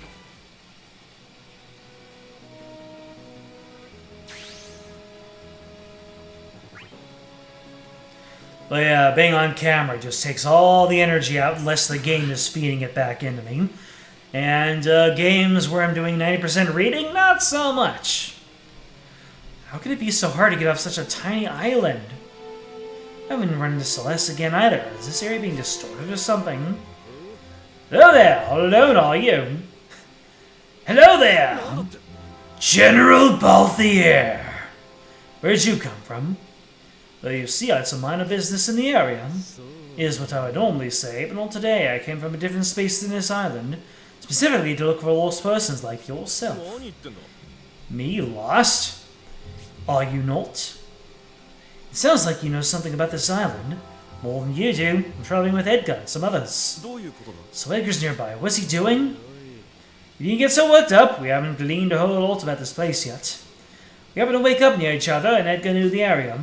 But yeah, being on camera just takes all the energy out unless the game is feeding it back into me. And games where I'm doing 90% reading, not so much. How could it be so hard to get off such a tiny island? I haven't run into Celeste again either. Is this area being distorted or something? Hello there, all alone are you? Hello there! General Balthier! Where'd you come from? Well, you see, I had some minor business in the area. Is what I would normally say, but not today. I came from a different space than this island, specifically to look for lost persons like yourself. Me lost? Are you not? It sounds like you know something about this island. More than you do. I'm traveling with Edgar and some others. So Edgar's nearby. What's he doing? You didn't get so worked up. We haven't gleaned a whole lot about this place yet. We happened to wake up near each other, and Edgar knew the area.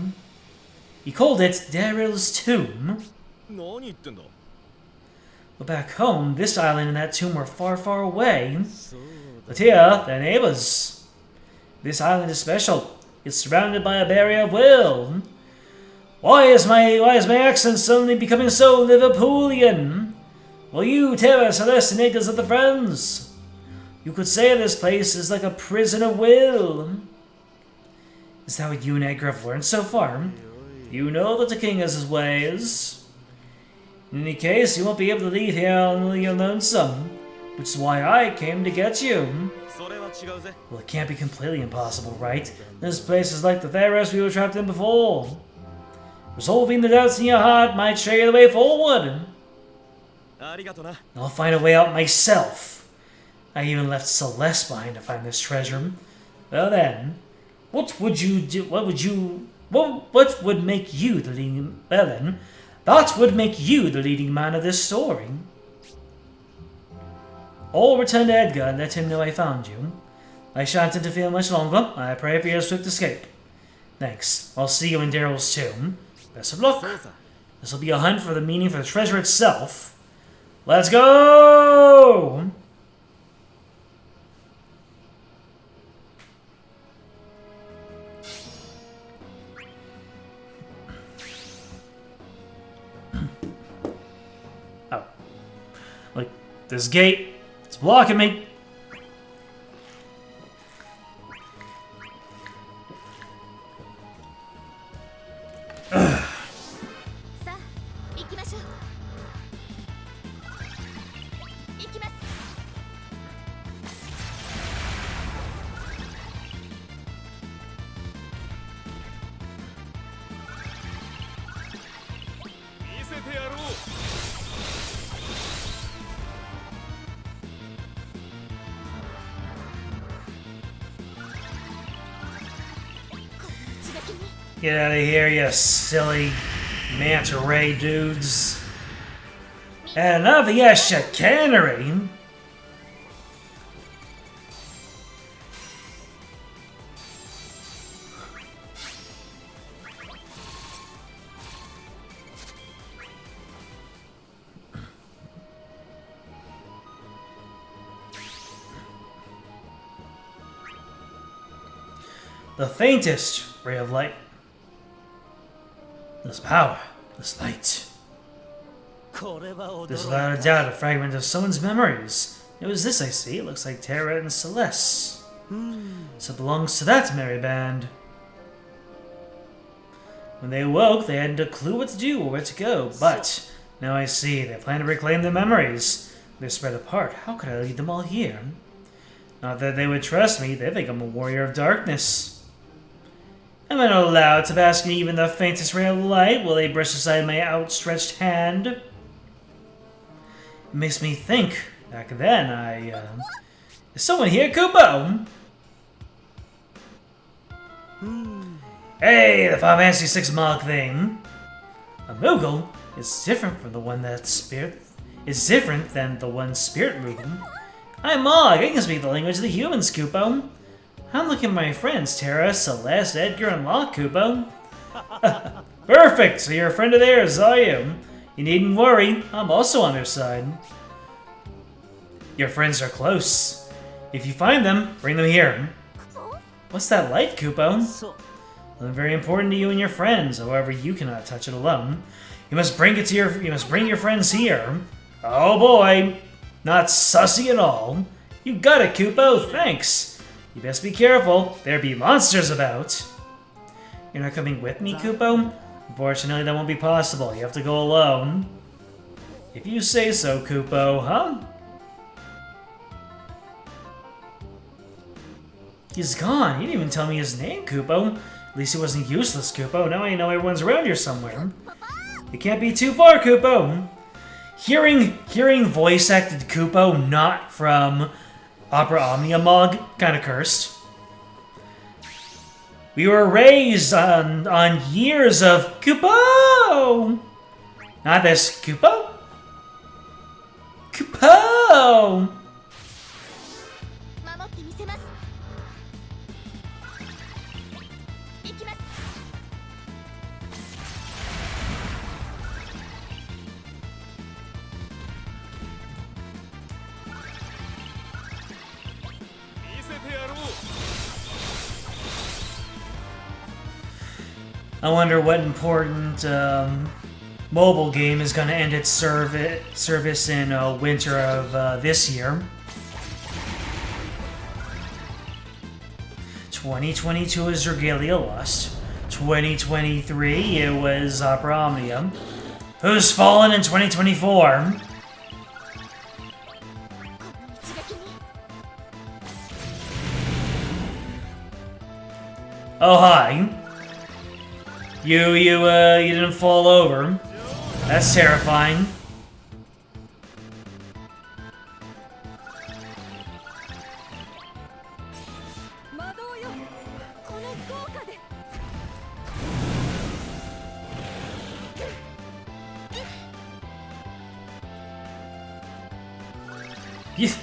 He called it Daryl's Tomb. But back home, this island and that tomb were far, far away. But here, they're neighbors. This island is special. It's surrounded by a barrier of will. Why is my accent suddenly becoming so Liverpoolian? Well, you, Terra, Celeste, and Edgar's are the friends. You could say this place is like a prison of will. Is that what you and Edgar have learned so far? You know that the king has his ways. In any case, you won't be able to leave here until you're lonesome, which is why I came to get you. Well, it can't be completely impossible, right? This place is like the Theros we were trapped in before. Resolving the doubts in your heart might show you the way forward. I'll find a way out myself. I even left Celeste behind to find this treasure. Well then, what would you do? What would make you the leading? Well then, that would make you the leading man of this story. I'll return to Edgar and let him know I found you. I shan't interfere much longer. I pray for your swift escape. Thanks. I'll see you in Daryl's tomb. Best of luck. This will be a hunt for the meaning for the treasure itself. Let's go! Oh. Like, this gate, it's blocking me. Get out of here, you silly manta ray dudes. And enough of your chicanery. The faintest ray of light. This power, this light. There's without a doubt a fragment of someone's memories. It was this I see. It looks like Terra and Celeste. So it belongs to that merry band. When they awoke, they hadn't a clue what to do or where to go, but now I see they plan to reclaim their memories. They're spread apart. How could I lead them all here? Not that they would trust me. They think I'm a warrior of darkness. Am I not allowed to bask in even the faintest ray of light? Will they brush aside my outstretched hand? It makes me think. Back then, Is someone here, Kupo? Hey, the Final Fantasy VI Mog thing. A Moogle is different from the one that Spirit... It's different than the one Spirit moving. I'm Mog. I can speak the language of the humans, Kupo. I'm looking at my friends, Terra, Celeste, Edgar, and Locke, Kupo. Perfect! So you're a friend of theirs, are you? You needn't worry. I'm also on their side. Your friends are close. If you find them, bring them here. What's that light, Kupo? Well, very important to you and your friends. However, you cannot touch it alone. You must bring your friends here. Oh boy, not sussy at all. You got it, Kupo. Thanks. You best be careful. There be monsters about. You're not coming with me, Kupo? Unfortunately, that won't be possible. You have to go alone. If you say so, Kupo, huh? He's gone. He didn't even tell me his name, Kupo. At least he wasn't useless, Kupo. Now I know everyone's around here somewhere. It can't be too far, Kupo. Hearing voice-acted Kupo not from Opera Omnia Mog, kind of cursed. We were raised on years of Kupo! Not this. Kupo? Kupo! I wonder what important mobile game is going to end its service in winter of this year. 2022 is Regalia Lost. 2023 it was Opera Omnia. Who's fallen in 2024? Oh hi. You didn't fall over. That's terrifying. Wait,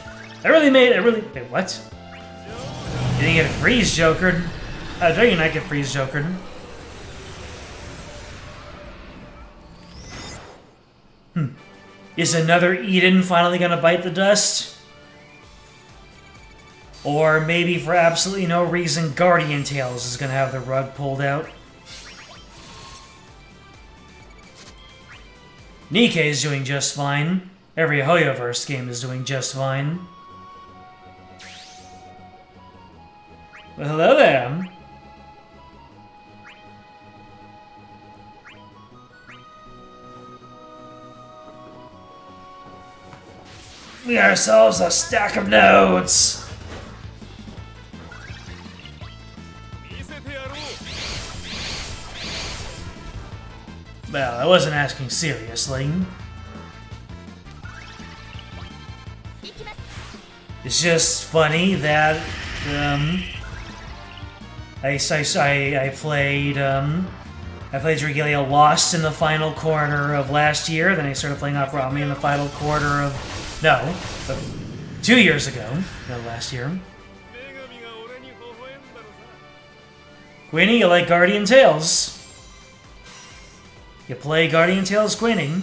what? You didn't get freeze jokered. How dare you not get freeze jokered? Is another Eden finally gonna bite the dust? Or maybe for absolutely no reason, Guardian Tales is gonna have the rug pulled out. Nikkei is doing just fine. Every Hoyoverse game is doing just fine. Well, hello there. We got ourselves a stack of notes. Well, I wasn't asking seriously. It's just funny that I played Regalia Lost in the final quarter of last year. Then I started playing Opera Omnia in the final quarter of 2 years ago. No, last year. Queenie, you like Guardian Tales? You play Guardian Tales, Queenie?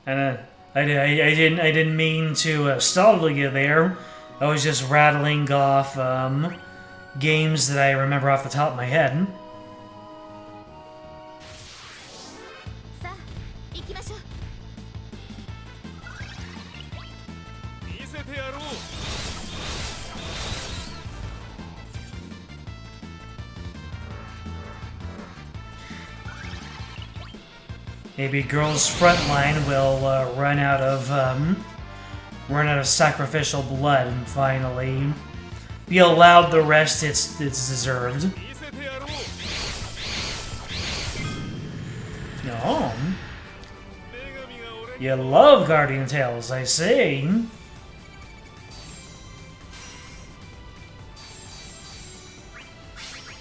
And I didn't mean to startle you there. I was just rattling off games that I remember off the top of my head. Maybe Girls Frontline will run out of sacrificial blood and finally be allowed the rest it's deserved. No, you love Guardian Tales, I see.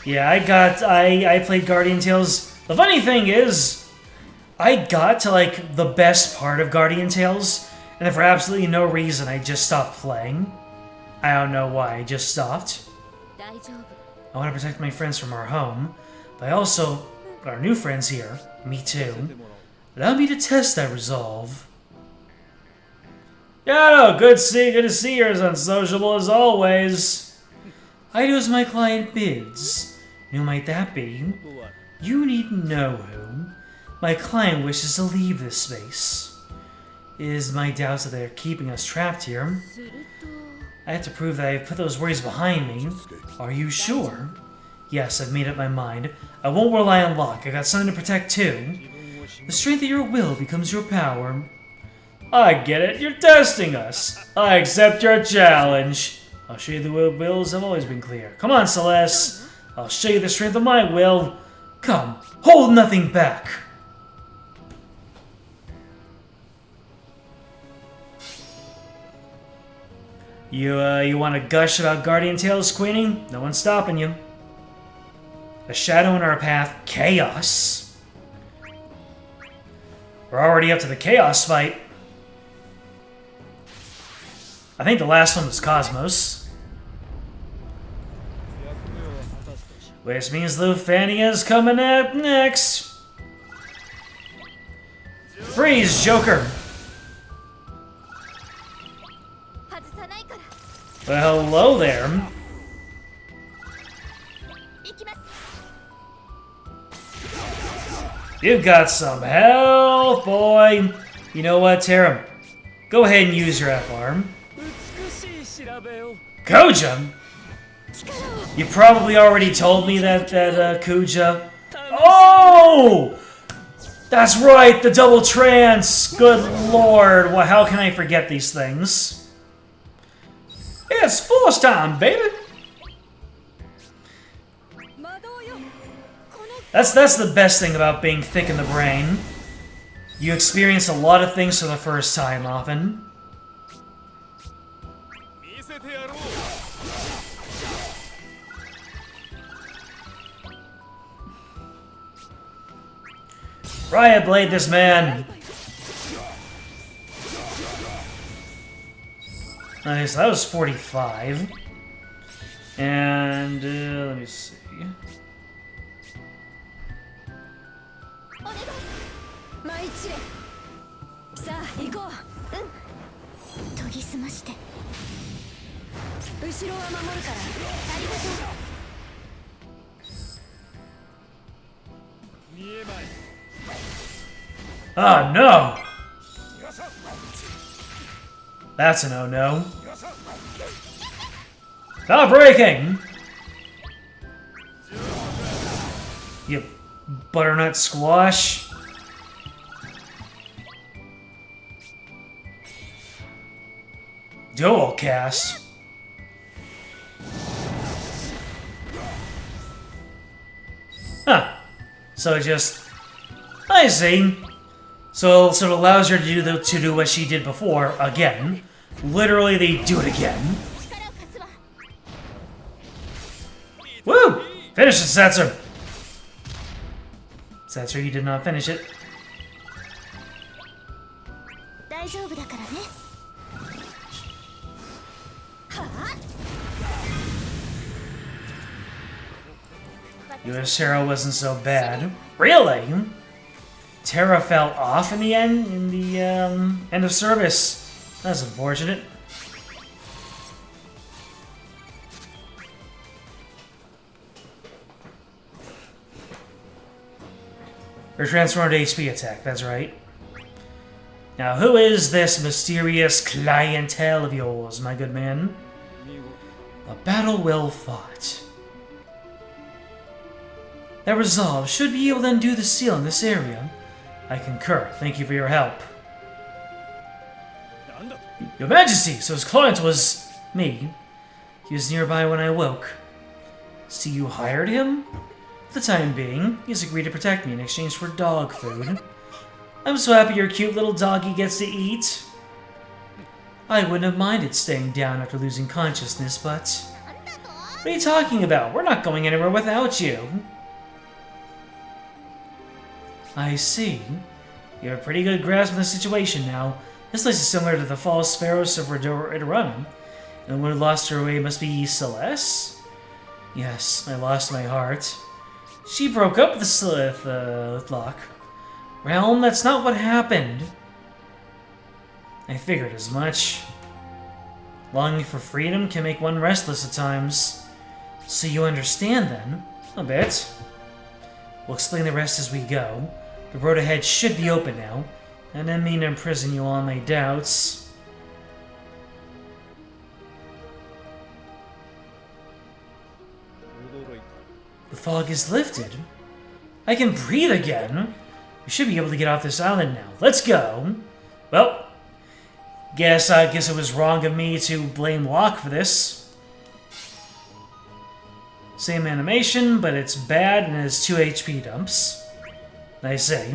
Yeah, I played Guardian Tales. The funny thing is, I got to, like, the best part of Guardian Tales, and then for absolutely no reason, I just stopped playing. I don't know why, I just stopped. I want to protect my friends from our home, but I also got our new friends here. Me too. Allow me to test that resolve. Yeah, no, good to see you're as unsociable as always. I do as my client bids. Who might that be? You needn't know who. My client wishes to leave this space. It is my doubts that they are keeping us trapped here. I have to prove that I've put those worries behind me. Are you sure? Yes, I've made up my mind. I won't rely on luck. I got something to protect too. The strength of your will becomes your power. I get it. You're testing us. I accept your challenge. I'll show you the wills have always been clear. Come on, Celeste. I'll show you the strength of my will. Come, hold nothing back. You want to gush about Guardian Tales, Queenie? No one's stopping you. A shadow in our path, chaos. We're already up to the chaos fight. I think the last one was Cosmos. Which means Lufania's coming up next. Freeze, Joker! Well, hello there. You've got some health, boy. You know what, Tara? Go ahead and use your F-arm. Koja! You probably already told me that Kuja... Oh! That's right, the double trance! Good lord, well, how can I forget these things? It's force time, baby! That's the best thing about being thick in the brain. You experience a lot of things for the first time, often. Riot Blade this man! Nice, that was 45. And, let me see. Oh no! That's a no-no. Stop breaking! You butternut squash. Dual cast. Huh. So it just... I see. So it allows her to do what she did before, again. Literally, they do it again. Woo! Finish it, Setzer! Setzer, you did not finish it. Terra wasn't so bad. Really? Terra fell off in the end? In the, End of service. That's unfortunate. Or transformed HP attack, that's right. Now, who is this mysterious clientele of yours, my good man? A battle well fought. That resolve should be able to undo the seal in this area. I concur. Thank you for your help. Your Majesty, so his client was me. He was nearby when I woke. So you hired him? For the time being, he's agreed to protect me in exchange for dog food. I'm so happy your cute little doggy gets to eat. I wouldn't have minded staying down after losing consciousness, but... What are you talking about? We're not going anywhere without you. I see. You have a pretty good grasp of the situation now. This place is similar to the false pharaohs of Idorana. And the one who lost her way must be Celeste? Yes, I lost my heart. She broke up with the Locke. Realm, that's not what happened. I figured as much. Longing for freedom can make one restless at times. So you understand then? A bit. We'll explain the rest as we go. The road ahead should be open now. I didn't mean to imprison you on my doubts. The fog is lifted. I can breathe again. We should be able to get off this island now. Let's go. Well, guess it was wrong of me to blame Locke for this. Same animation, but it's bad and has 2 HP dumps. I say.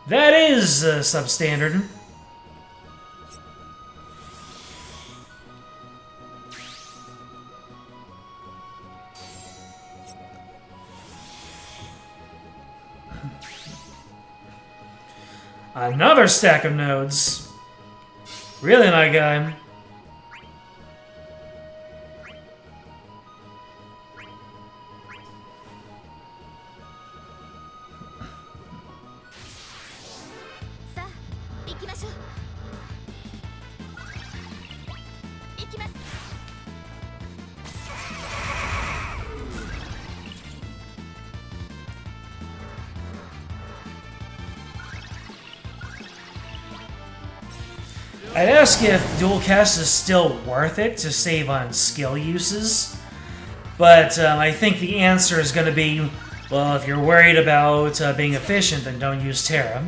That is substandard. Another stack of nodes. Really, my guy? I'd ask if dual cast is still worth it to save on skill uses, but I think the answer is going to be, well, if you're worried about being efficient, then don't use Terra.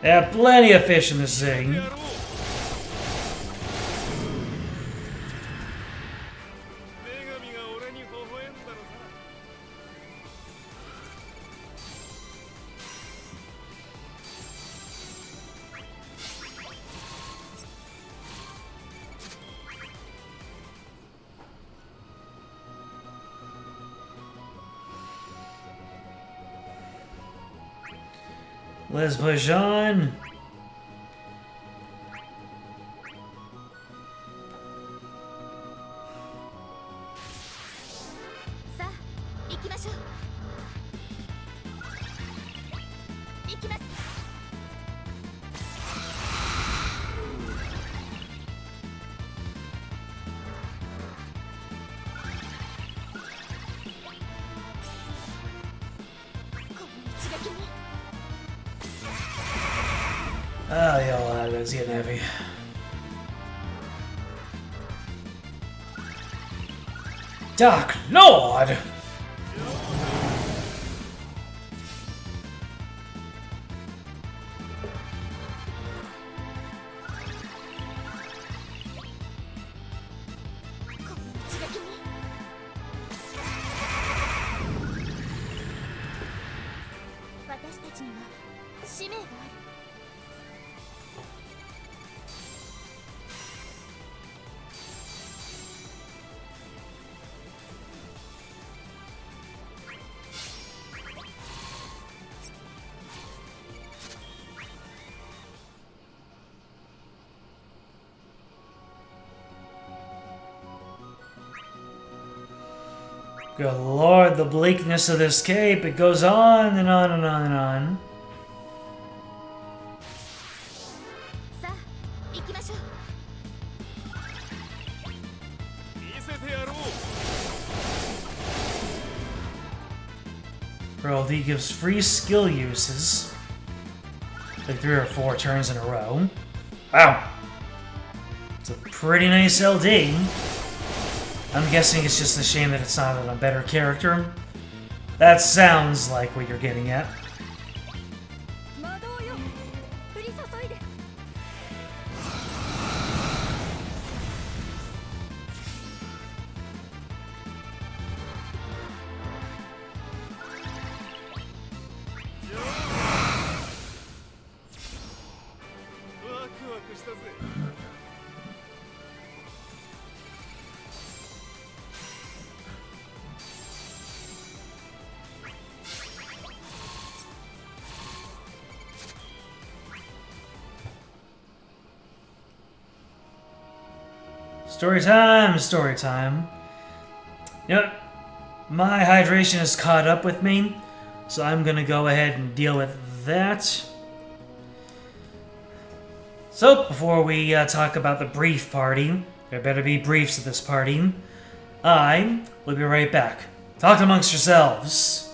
They have plenty of fish in this thing. Let's push on. Oh, yeah, that's getting heavy. Dark Lord! Good lord, the bleakness of this cape, it goes on and on and on and on. Royalty gives free skill uses. Like 3 or 4 turns in a row. Wow! It's a pretty nice LD. I'm guessing it's just a shame that it's not on a better character. That sounds like what you're getting at. Story time, story time. Yep, my hydration is caught up with me, so I'm gonna go ahead and deal with that. So, before we talk about the brief party, there better be briefs at this party, I will be right back. Talk amongst yourselves.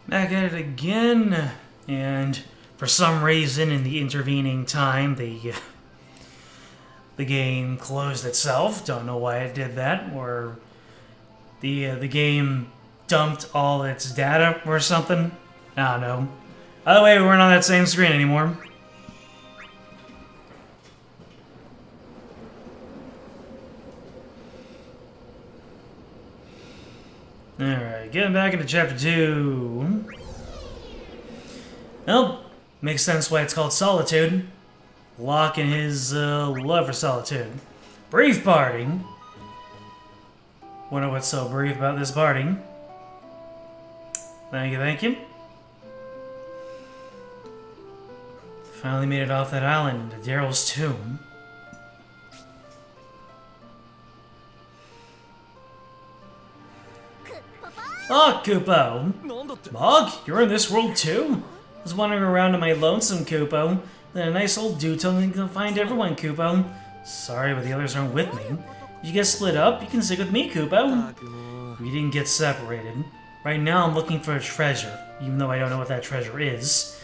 Back at it again, and for some reason in the intervening time, the game closed itself. Don't know why it did that, or the game dumped all its data or something. I don't know. By the way, we weren't on that same screen anymore. Alright, getting back into chapter 2. Well, makes sense why it's called Solitude. Locke and his love for solitude. Brief party. Wonder what's so brief about this party. Thank you, thank you. Finally made it off that island into Daryl's tomb. Oh, Kupo! Mog, you're in this world too? I was wandering around on my lonesome, Kupo. Then a nice old dude told me to find everyone, Kupo. Sorry, but the others aren't with me. If you get split up, you can stick with me, Kupo. We didn't get separated. Right now, I'm looking for a treasure, even though I don't know what that treasure is.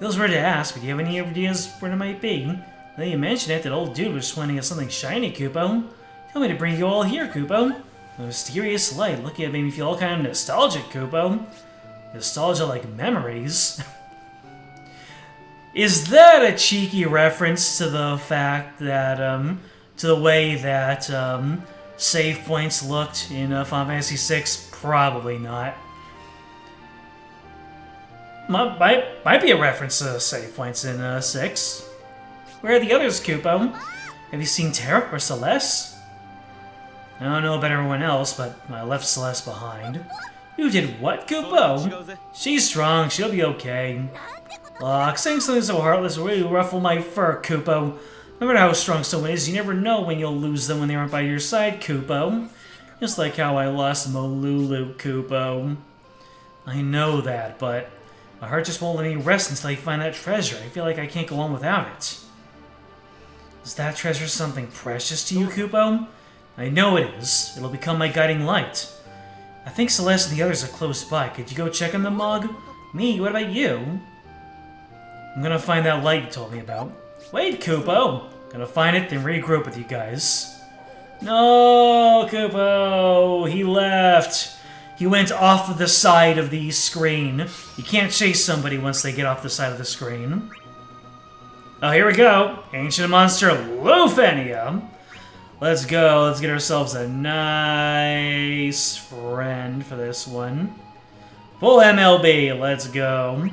Feels weird to ask, but do you have any ideas where it might be? Now you mention it, that old dude was pointing at something shiny, Kupo. Tell me to bring you all here, Kupo. A mysterious light looking at made me feel all kind of nostalgic, Kupo. Nostalgia like memories. Is that a cheeky reference to the fact that, to the way that, save points looked in Final Fantasy VI? Probably not. Might be a reference to save points in 6. Where are the others, Kupo? Have you seen Terra or Celeste? I don't know about everyone else, but I left Celeste behind. You did what, Kupo? She's strong, she'll be okay. Locke, saying something so heartless will really ruffle my fur, Kupo. No matter how strong someone is, you never know when you'll lose them when they aren't by your side, Kupo. Just like how I lost Molulu, Kupo. I know that, but my heart just won't let me rest until I find that treasure. I feel like I can't go on without it. Is that treasure something precious to you, Kupo? I know it is. It'll become my guiding light. I think Celeste and the others are close by. Could you go check on the Mug? Me? What about you? I'm gonna find that light you told me about. Wait, Kupo! Gonna find it, then regroup with you guys. No, Kupo! He left! He went off of the side of the screen. You can't chase somebody once they get off the side of the screen. Oh, here we go! Ancient monster Lufenia! Let's go, let's get ourselves a nice friend for this one. Full MLB, let's go.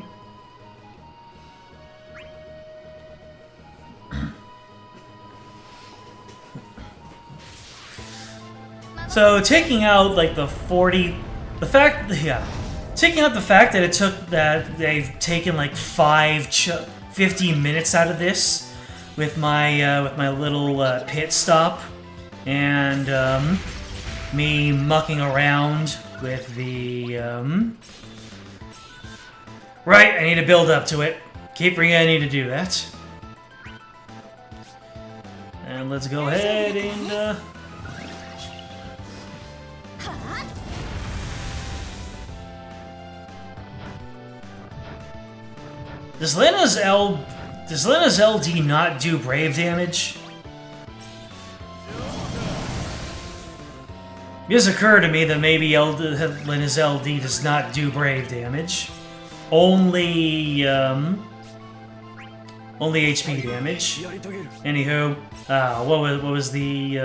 So taking out like the 40, taking out the fact that it took that they've taken like 50 minutes out of this with my little pit stop and me mucking around with the right. I need to build up to it. Keep forgetting I need to do that. And let's go ahead and Does Lena's LD not do brave damage? It just occurred to me that maybe Lena's LD does not do brave damage. Only HP damage. Anywho, what was the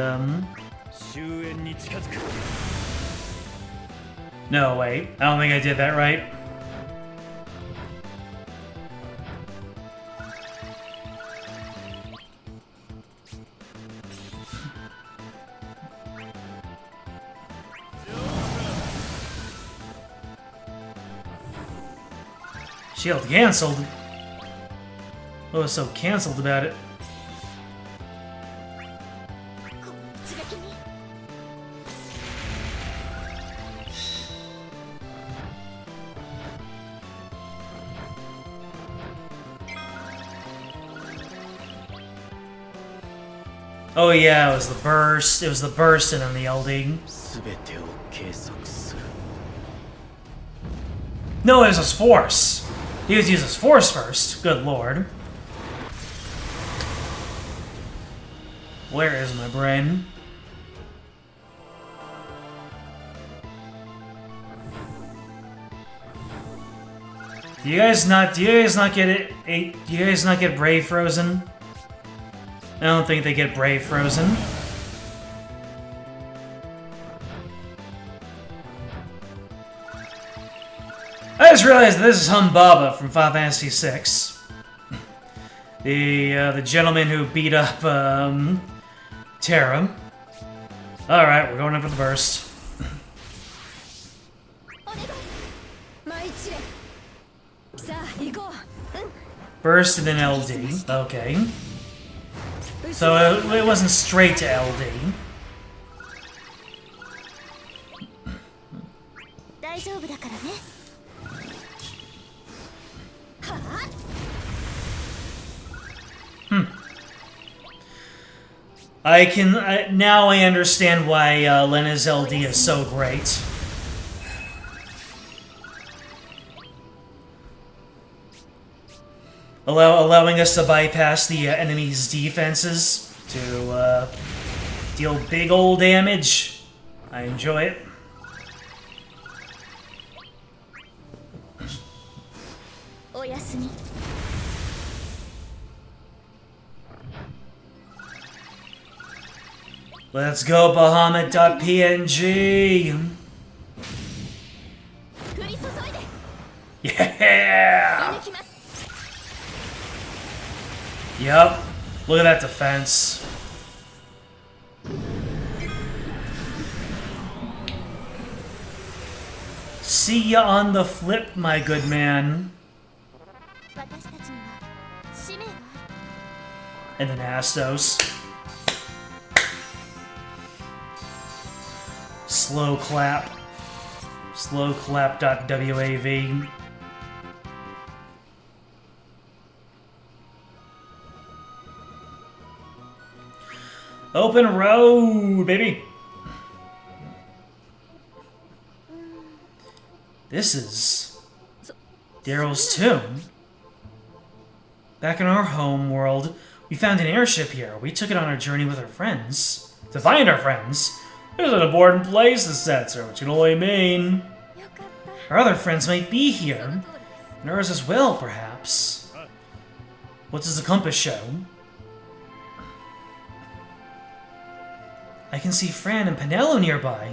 No, wait. I don't think I did that right. Shield cancelled? What was so cancelled about it? Oh yeah, it was the burst. It was the burst and then the LD. No, it was his force. He was using his force first. Good lord. Where is my brain? Do you guys not get it? Do you guys not get Brave Frozen? I don't think they get Brave Frozen. I just realized that this is Humbaba from Final Fantasy VI. The gentleman who beat up Terra. All right, we're going in for the burst. Burst and then LD. Okay. So it wasn't straight to LD. Now I understand why Lena's LD is so great. Allowing us to bypass the enemy's defenses to deal big ol' damage. I enjoy it. Let's go, Bahamut.png! Yeah! Yep. Look at that defense. See ya on the flip, my good man. And then Astos. Slow clap. Slowclap.wav. Open road, baby! This is Daryl's tomb. Back in our home world, we found an airship here. We took it on our journey with our friends. To find our friends. There's an important place, the Setzer, which can only mean our other friends might be here. And ours as well, perhaps. What does the compass show? I can see Fran and Penelo nearby.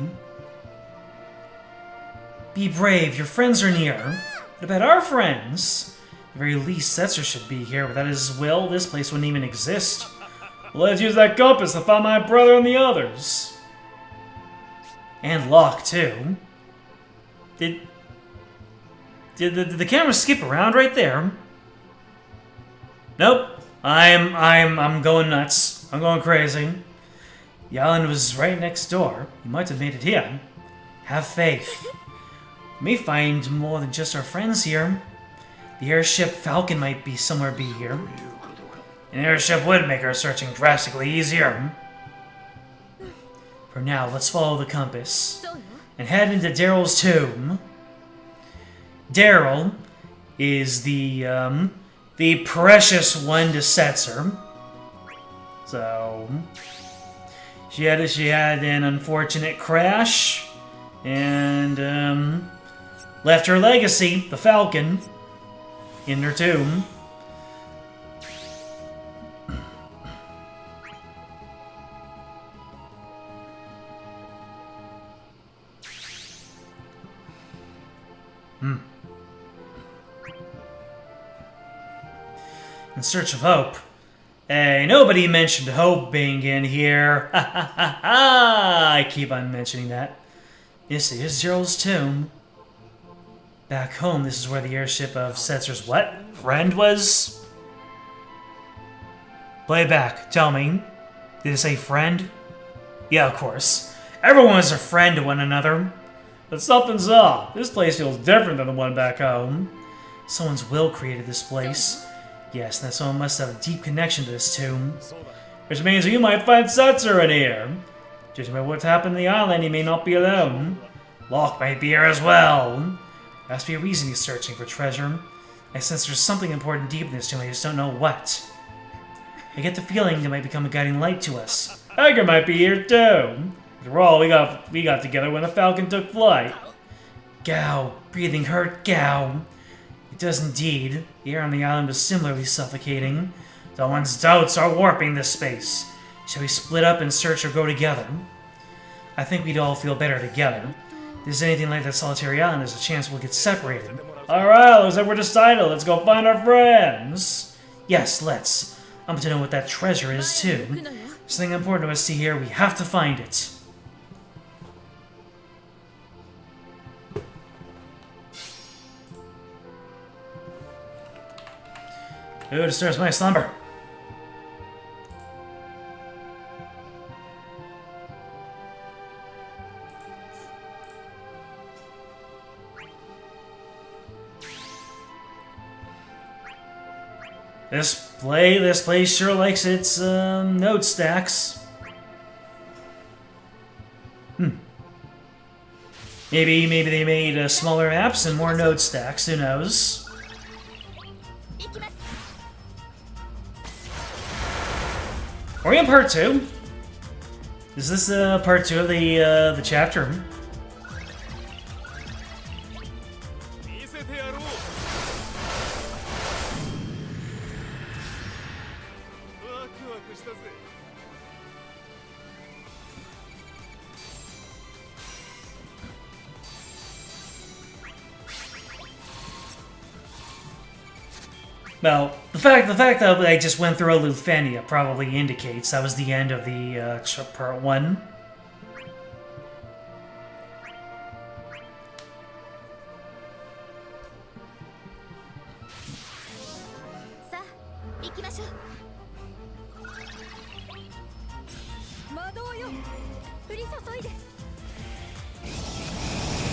Be brave, your friends are near. What about our friends? At the very least, Setzer should be here. Without his will, this place wouldn't even exist. Well, let's use that compass to find my brother and the others. And Locke, too. Did the camera skip around right there? Nope. I'm going nuts. I'm going crazy. The island was right next door. You might have made it here. Have faith. We may find more than just our friends here. The airship Falcon might be somewhere here. An airship would make our searching drastically easier. For now, let's follow the compass and head into Daryl's tomb. Daryl is the precious one to Setzer. So she had an unfortunate crash and left her legacy, the Falcon, in her tomb. In search of hope. Hey, nobody mentioned hope being in here. Ha ha ha ha! I keep on mentioning that. This is Daryl's tomb. Back home, this is where the airship of Setzer's what? Friend was? Play back. Tell me. Did it say friend? Yeah, of course. Everyone is a friend to one another. But something's off. This place feels different than the one back home. Someone's will created this place. Yes, that someone must have a deep connection to this tomb. Which means you might find Setzer in here. Judging by what's happened to the island, he may not be alone. Locke might be here as well. There has to be a reason he's searching for treasure. I sense there's something important deep in this tomb, I just don't know what. I get the feeling it might become a guiding light to us. Edgar might be here too. After all, we got together when the Falcon took flight. Gao, breathing hurt, Gao. It does indeed. The air on the island was similarly suffocating. Someone's doubts are warping this space. Shall we split up and search or go together? I think we'd all feel better together. If there's anything like that solitary island, there's a chance we'll get separated. Alright, looks like we're decided. Let's go find our friends. Yes, let's. I'm to know what that treasure is too. There's something important to us to hear. We have to find it. Who disturbs my slumber? This place sure likes its node stacks. Maybe they made smaller maps and more node stacks. Who knows? Are we in part 2? Is this part 2 of the chapter? Well, the fact that I just went through Luthania probably indicates that was the end of the part 1.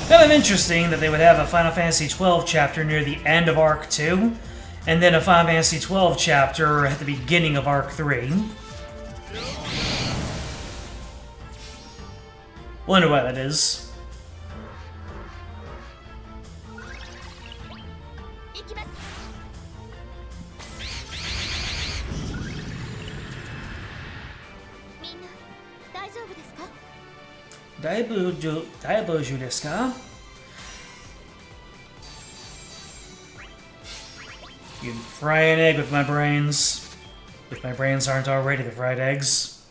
Kind of interesting that they would have a Final Fantasy XII chapter near the end of Arc 2. And then a Final Fantasy XII chapter at the beginning of Arc 3. Wonder what that is. Daibouju desu ka? You can fry an egg with my brains. If my brains aren't already the fried eggs.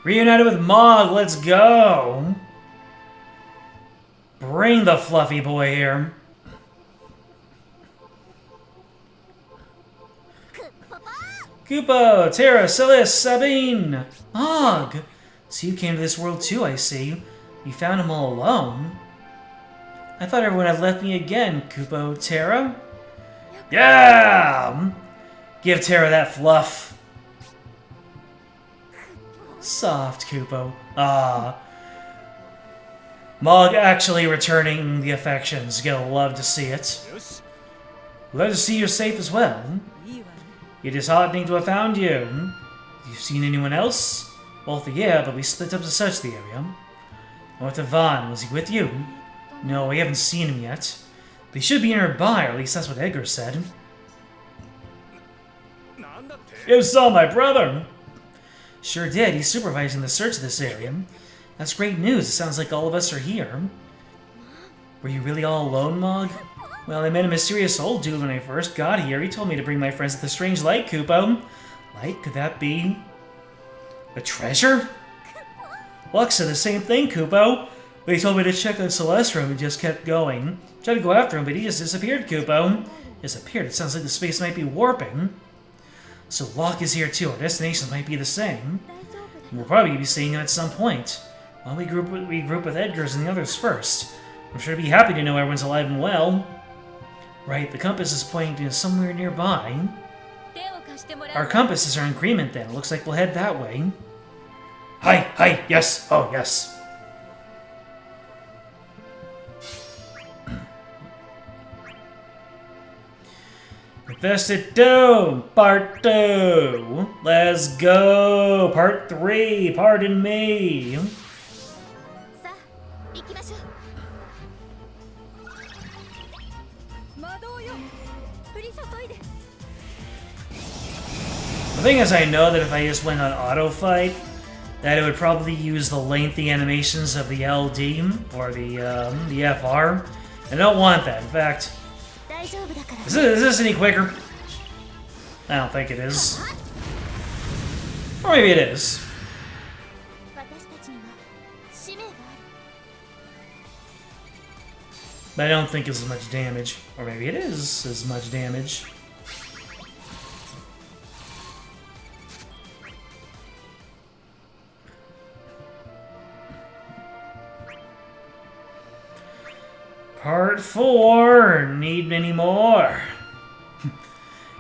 Reunited with Mog, let's go! Bring the fluffy boy here. Kupo, Terra, Celis, Sabine! Mog! So you came to this world too, I see. You found him all alone. I thought everyone had left me again, Kupo. Terra? Yeah! Give Terra that fluff. Soft, Kupo. Ah. Mog actually returning the affections. Gonna love to see it. Glad to see you're safe as well. It is heartening to have found you. Have you seen anyone else? Both yeah, but we split up to search the area. I went to Vaughn. Was he with you? No, we haven't seen him yet. But he should be nearby, or at least that's what Edgar said. You saw my brother! Sure did. He's supervising the search of this area. That's great news. It sounds like all of us are here. Were you really all alone, Mog? Well, I met a mysterious old dude when I first got here. He told me to bring my friends to the strange light, Kupo. Light? Could that be... a treasure? Lux said the same thing, Kupo. But he told me to check on Celeste's room and just kept going. Tried to go after him, but he just disappeared, Kupo. Disappeared? It sounds like the space might be warping. So Locke is here too. Our destinations might be the same. And we'll probably be seeing him at some point. Well, we group with Edgar's and the others first. I'm sure to be happy to know everyone's alive and well. Right, the compass is pointing to somewhere nearby. Our compasses are in agreement then. It looks like we'll head that way. Hi, yes, oh, yes. Infested Dome, Part 2. Let's go. Part 3, pardon me. The thing is, I know that if I just went on auto fight, that it would probably use the lengthy animations of the LD or the FR. I don't want that. In fact, is this any quicker? I don't think it is. Or maybe it is. But I don't think it's as much damage. Or maybe it is as much damage. Part 4. Need any more?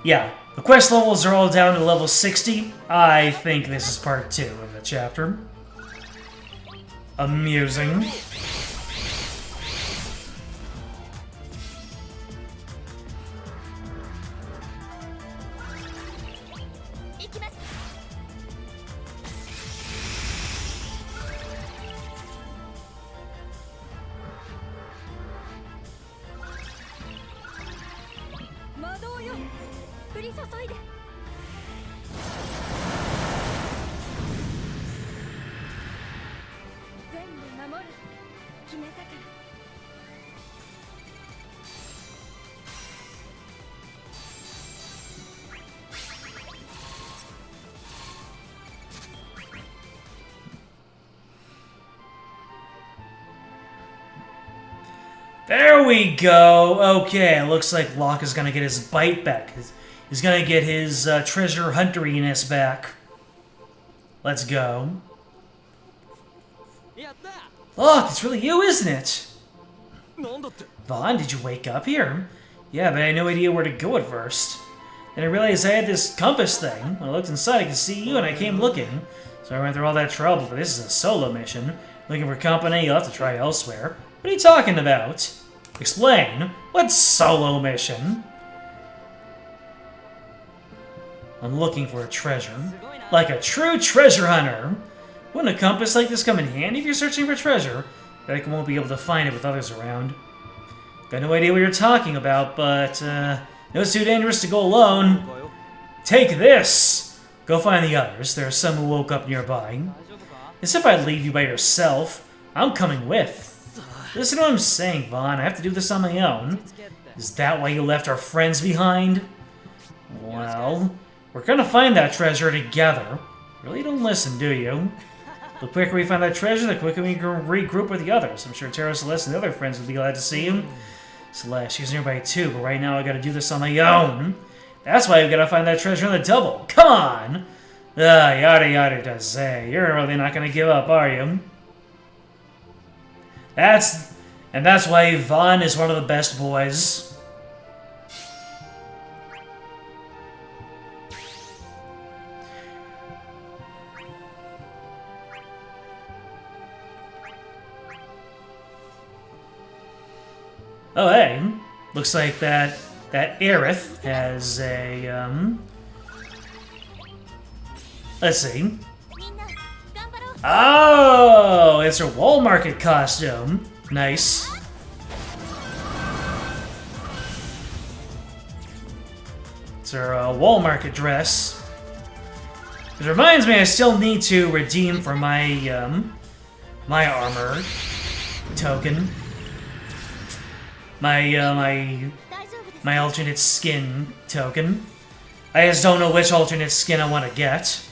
Yeah, the quest levels are all down to level 60. I think this is part 2 of the chapter. Amusing. There we go! Okay, it looks like Locke is gonna get his bite back. He's gonna get his treasure hunteriness back. Let's go. Locke, it's really you, isn't it? Vaughn, did you wake up here? Yeah, but I had no idea where to go at first. Then I realized I had this compass thing. When I looked inside, I could see you, and I came looking. So I went through all that trouble, but this is a solo mission. Looking for company, you'll have to try elsewhere. What are you talking about? Explain. What solo mission? I'm looking for a treasure. Like a true treasure hunter. Wouldn't a compass like this come in handy if you're searching for treasure? But I won't be able to find it with others around. Got no idea what you're talking about, but no, it's too dangerous to go alone. Take this! Go find the others. There are some who woke up nearby. As if I'd leave you by yourself. I'm coming with. Listen to what I'm saying, Vaughn. I have to do this on my own. Is that why you left our friends behind? Well, we're gonna find that treasure together. Really don't listen, do you? The quicker we find that treasure, the quicker we can regroup with the others. I'm sure Tara, Celeste, and the other friends would be glad to see you. Celeste, she's nearby too, but right now I gotta do this on my own. That's why we gotta find that treasure on the double. Come on! Yada yada does say. You're really not gonna give up, are you? That's why Vaughn is one of the best boys. Oh hey, looks like that Aerith has a let's see. Oh, it's her wall market costume. Nice. It's her wall market dress. It reminds me, I still need to redeem for my my armor token. My alternate skin token. I just don't know which alternate skin I want to get.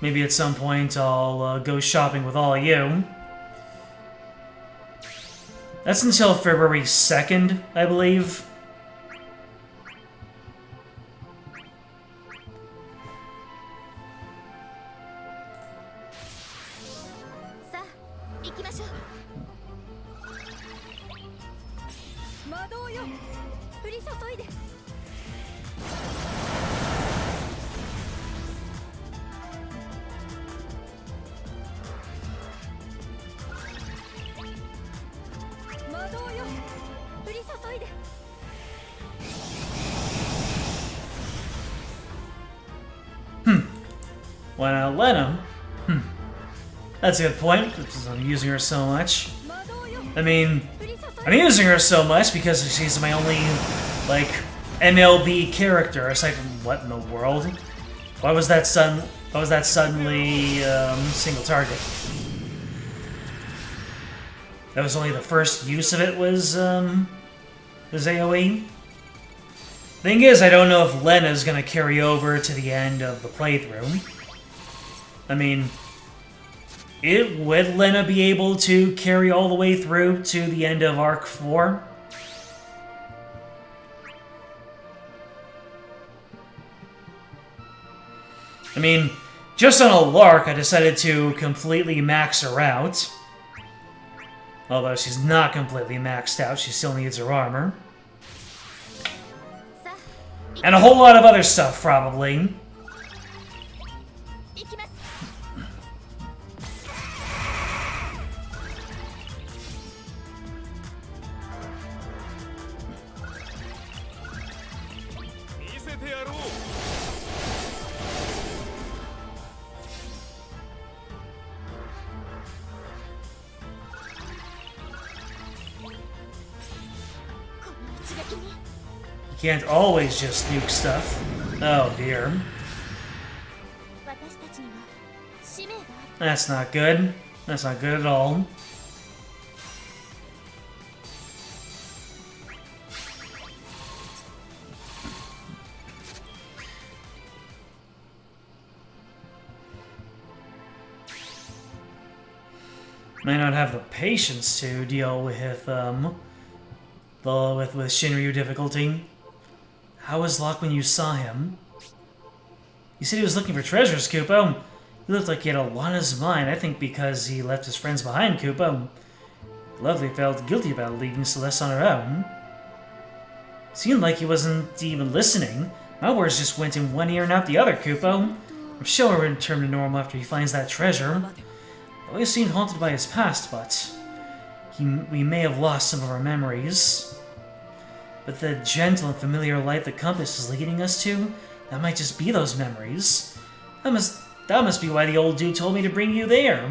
Maybe at some point I'll go shopping with all of you. That's until February 2nd, I believe. Why not Lena? That's a good point, because I'm using her so much. I mean, I'm using her so much because she's my only, like, MLB character, aside from what in the world? Why was that suddenly, single target? That was only the first use of it was AoE? Thing is, I don't know if Lena's gonna carry over to the end of the playthrough. I mean, would Lena be able to carry all the way through to the end of Arc 4? I mean, just on a lark, I decided to completely max her out. Although she's not completely maxed out, she still needs her armor. And a whole lot of other stuff, probably. You can't always just nuke stuff. Oh dear. That's not good. That's not good at all. May not have the patience to deal with with Shinryu difficulty. How was Locke when you saw him? You said he was looking for treasures, Kupo. He looked like he had a lot on his mind, I think because he left his friends behind, Kupo. Lovely felt guilty about leaving Celeste on her own. Seemed like he wasn't even listening. My words just went in one ear and out the other, Kupo. I'm sure he'll return to normal after he finds that treasure. He always seemed haunted by his past, but we may have lost some of our memories. But the gentle and familiar light the compass is leading us to, that might just be those memories. That must be why the old dude told me to bring you there.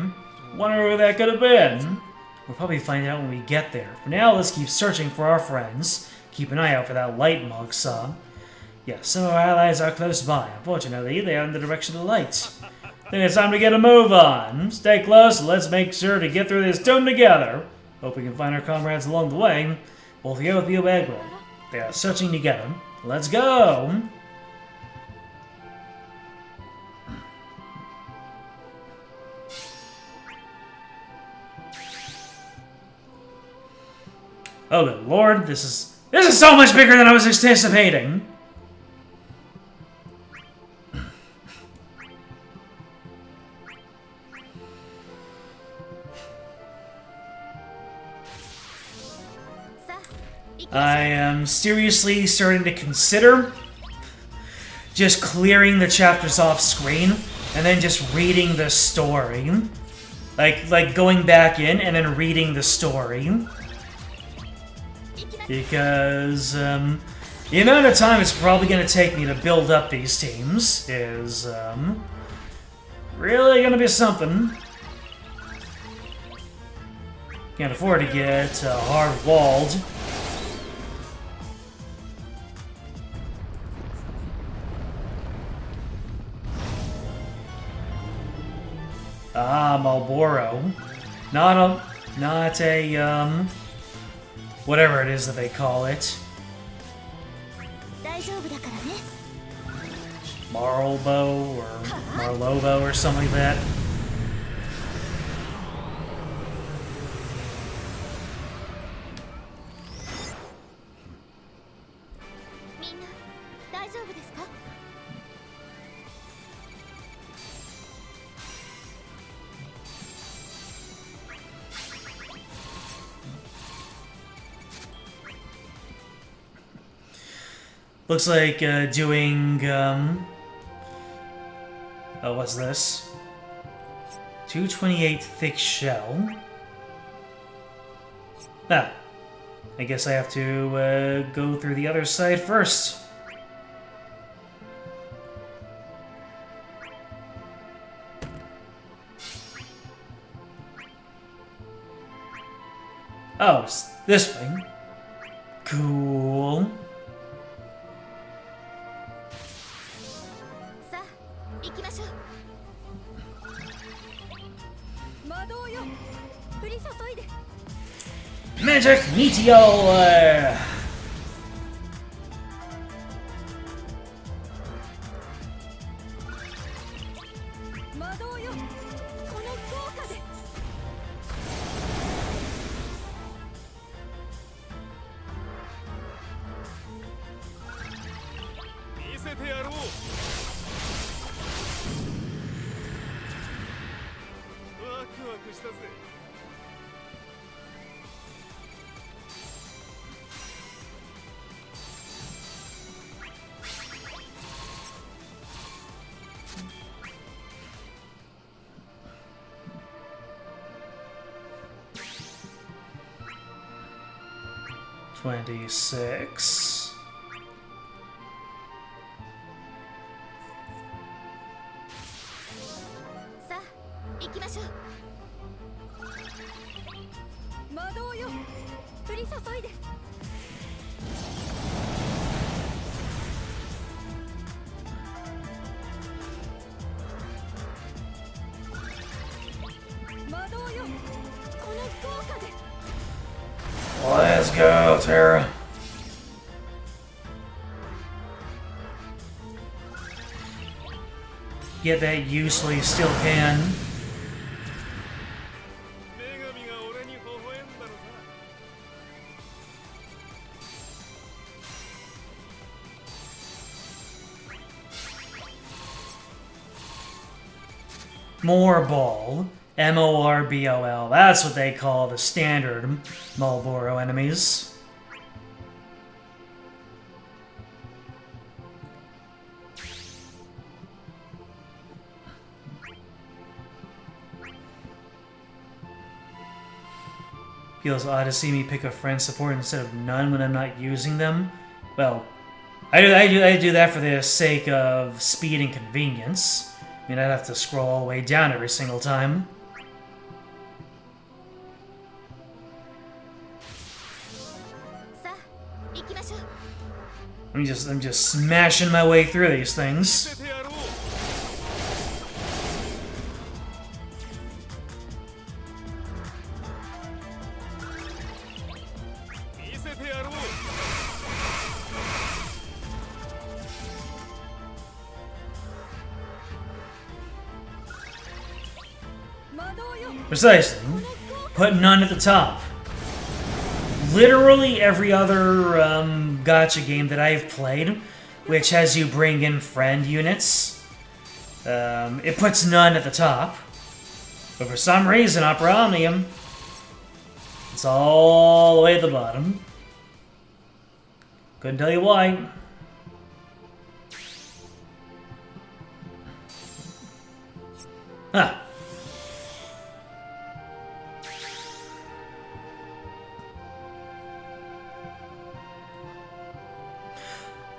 Wonder who that could have been. We'll probably find out when we get there. For now, let's keep searching for our friends. Keep an eye out for that light, Mogsaw. Yes, some of our allies are close by. Unfortunately, they are in the direction of the light. I think it's time to get a move on. Stay close, and let's make sure to get through this tomb together. Hope we can find our comrades along the way. Both you and Egwin. They are searching together. Let's go! Oh good lord, this is so much bigger than I was anticipating! I am seriously starting to consider just clearing the chapters off screen and then just reading the story. Like going back in and then reading the story. Because the amount of time it's probably going to take me to build up these teams is really going to be something. Can't afford to get hard-walled. Ah, Marlboro. Not a, whatever it is that they call it. Marlbo or Marlobo or something like that. Looks like doing, oh, what's this? 228 thick shell. Ah, I guess I have to go through the other side first. Oh, it's this way. Cool. Magic Meteor! $26. Let's go, Terra. Get that use while you still can. Morbol. M-O-R-B-O-L. That's what they call the standard Marlboro enemies. Feels odd to see me pick a friend support instead of none when I'm not using them. Well, I do that for the sake of speed and convenience. I mean, I'd have to scroll all the way down every single time. I'm just smashing my way through these things. Precisely. Put none at the top. Literally every other gacha game that I've played, which has you bring in friend units, it puts none at the top. But for some reason, Opera Omnium, it's all the way at the bottom. Couldn't tell you why. Huh.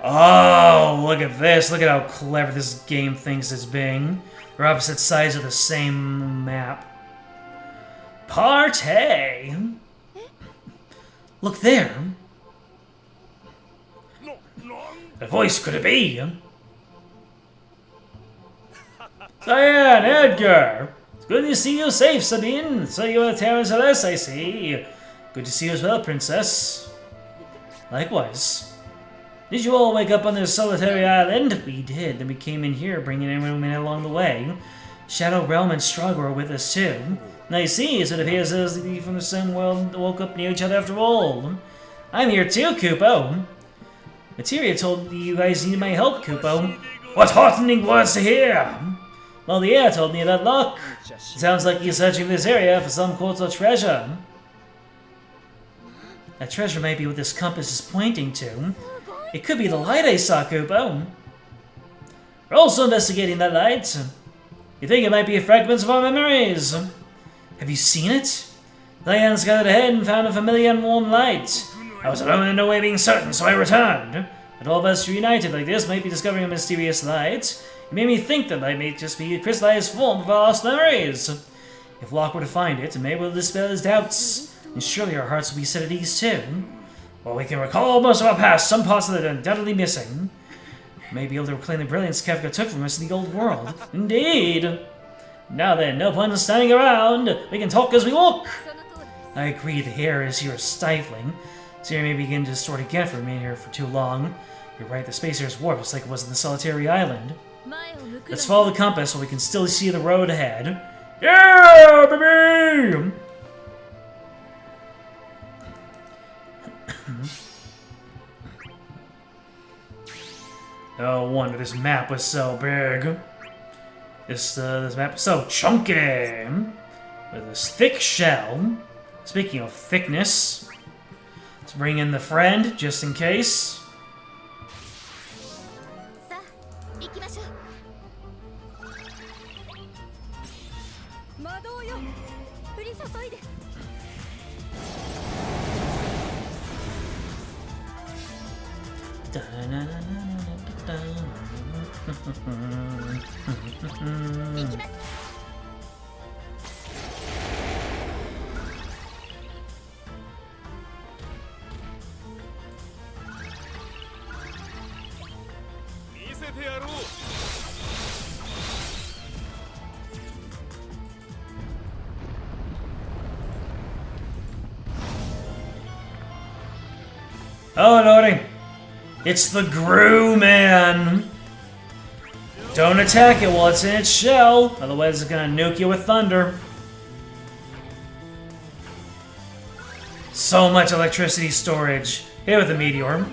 Oh, look at this. Look at how clever this game thinks it's being. They're opposite sides of the same map. Party! Look there. The voice could it be? Diane, Edgar! It's good to see you safe, Sabine. So you are Terra Celeste, I see. Good to see you as well, Princess. Likewise. Did you all wake up on this solitary island? We did. Then we came in here, bringing everyone in along the way. Shadow Realm and Strug were with us too. Now you see, so it appears as if we from the same world woke up near each other after all. I'm here too, Kupo. Materia told me you guys needed my help, Kupo. What heartening words to hear! Well, the air told me about luck. It sounds like you're searching this area for some quartz or treasure. That treasure might be what this compass is pointing to. It could be the light I saw, Kupo. We're also investigating that light. You think it might be fragments of our memories. Have you seen it? Diane scouted ahead and found a familiar and warm light. I was alone and no way being certain, so I returned. But all of us reunited like this might be discovering a mysterious light. It made me think that light may just be a crystallized form of our lost memories. If Locke were to find it, maybe we'll dispel his doubts. And surely our hearts will be set at ease too. While we can recall most of our past, some parts of it are undoubtedly missing. We may be able to reclaim the brilliance Kefka took from us in the old world. Indeed! Now then, no point in standing around. We can talk as we walk. I agree, the air is here stifling. So you may begin to distort again if we remain here for too long. You're right, the space here is warped, just like it was in the solitary island. Let's follow the compass so we can still see the road ahead. Yeah, baby! No wonder this map was so big. This map was so chunky. With this thick shell. Speaking of thickness, let's bring in the friend, just in case. Oh, lordy. It's the Groo Man. Don't attack it while it's in its shell, otherwise it's gonna nuke you with thunder. So much electricity storage. Hit it with a meteor.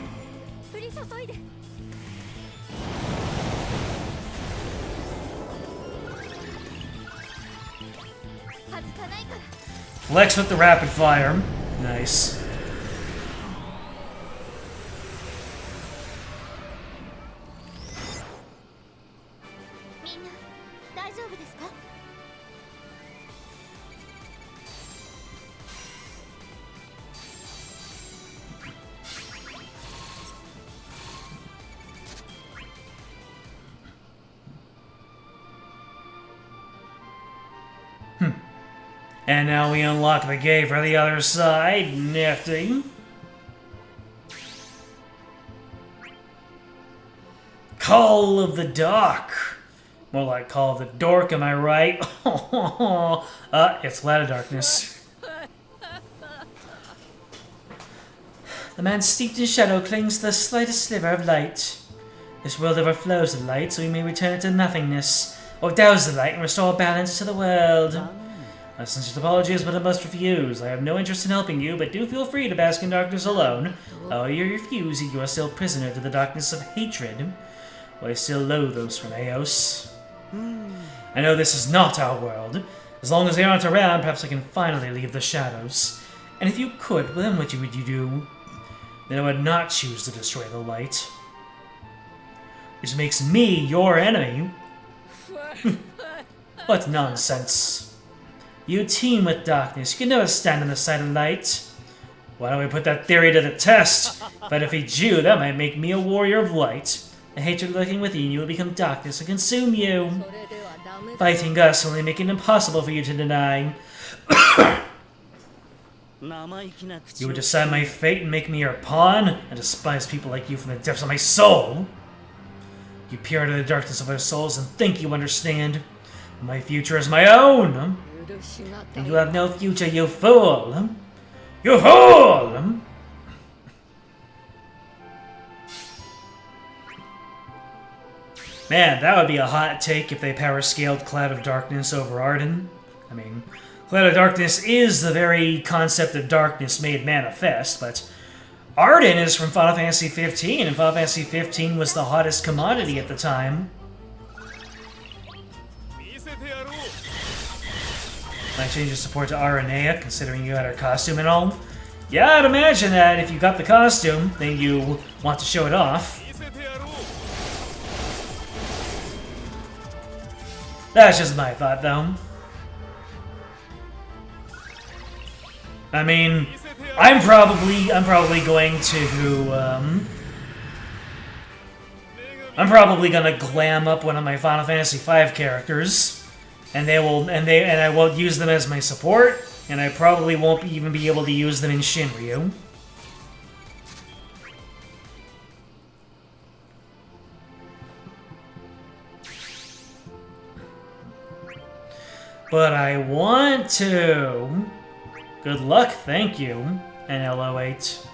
Flex with the rapid fire. Nice. And now we unlock the gate for the other side. Nifty. Call of the Dock. More like Call of the Dork, am I right? It's Light of Darkness. The man steeped in shadow clings to the slightest sliver of light. This world overflows with light, so we may return it to nothingness, or douse the light and restore balance to the world. My sincere apologies, but I must refuse. I have no interest in helping you, but do feel free to bask in darkness alone. Oh, you refuse, you are still prisoner to the darkness of hatred. Well, I still loathe those from Eos. I know this is not our world. As long as they aren't around, perhaps I can finally leave the shadows. And if you could, well, then what would you do? Then I would not choose to destroy the light. Which makes me your enemy. What nonsense. You team with darkness. You can never stand on the side of light. Why don't we put that theory to the test? If I defeat you, that might make me a warrior of light. The hatred lurking within you will become darkness and consume you. Fighting us will only make it impossible for you to deny. You would decide my fate and make me your pawn? I despise people like you from the depths of my soul. You peer into the darkness of our souls and think you understand. My future is my own. And you have no future, you fool! You fool! Man, that would be a hot take if they power-scaled Cloud of Darkness over Arden. I mean, Cloud of Darkness is the very concept of darkness made manifest, but Arden is from Final Fantasy 15, and Final Fantasy 15 was the hottest commodity at the time. Might change your support to Aranea, considering you got her costume and all. Yeah, I'd imagine that if you got the costume, then you want to show it off. That's just my thought, though. I mean, I'm probably going to, I'm probably gonna glam up one of my Final Fantasy V characters. And I won't use them as my support. And I probably won't even be able to use them in Shinryu. But I want to. Good luck, thank you, NLO8.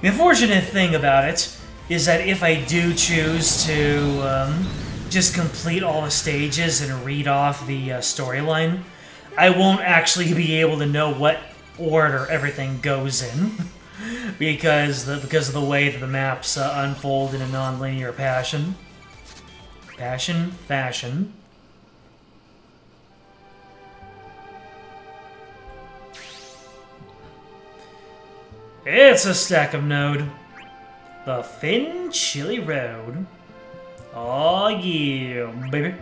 The unfortunate thing about it is that if I do choose to just complete all the stages and read off the storyline, I won't actually be able to know what order everything goes in because of the way that the maps unfold in a non-linear fashion. Fashion. It's a stack of node. The Thin Chili Road. Oh yeah, baby.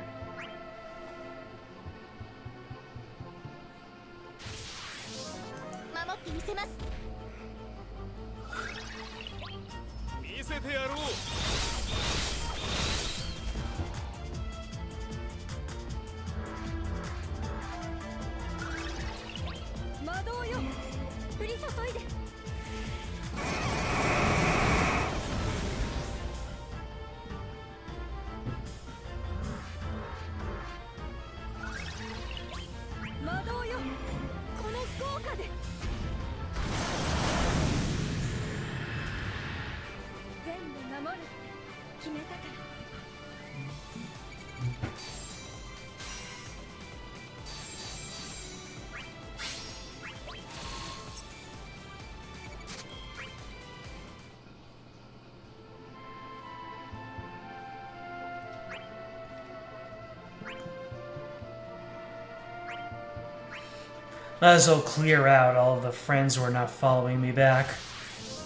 Might as well clear out all of the friends who are not following me back,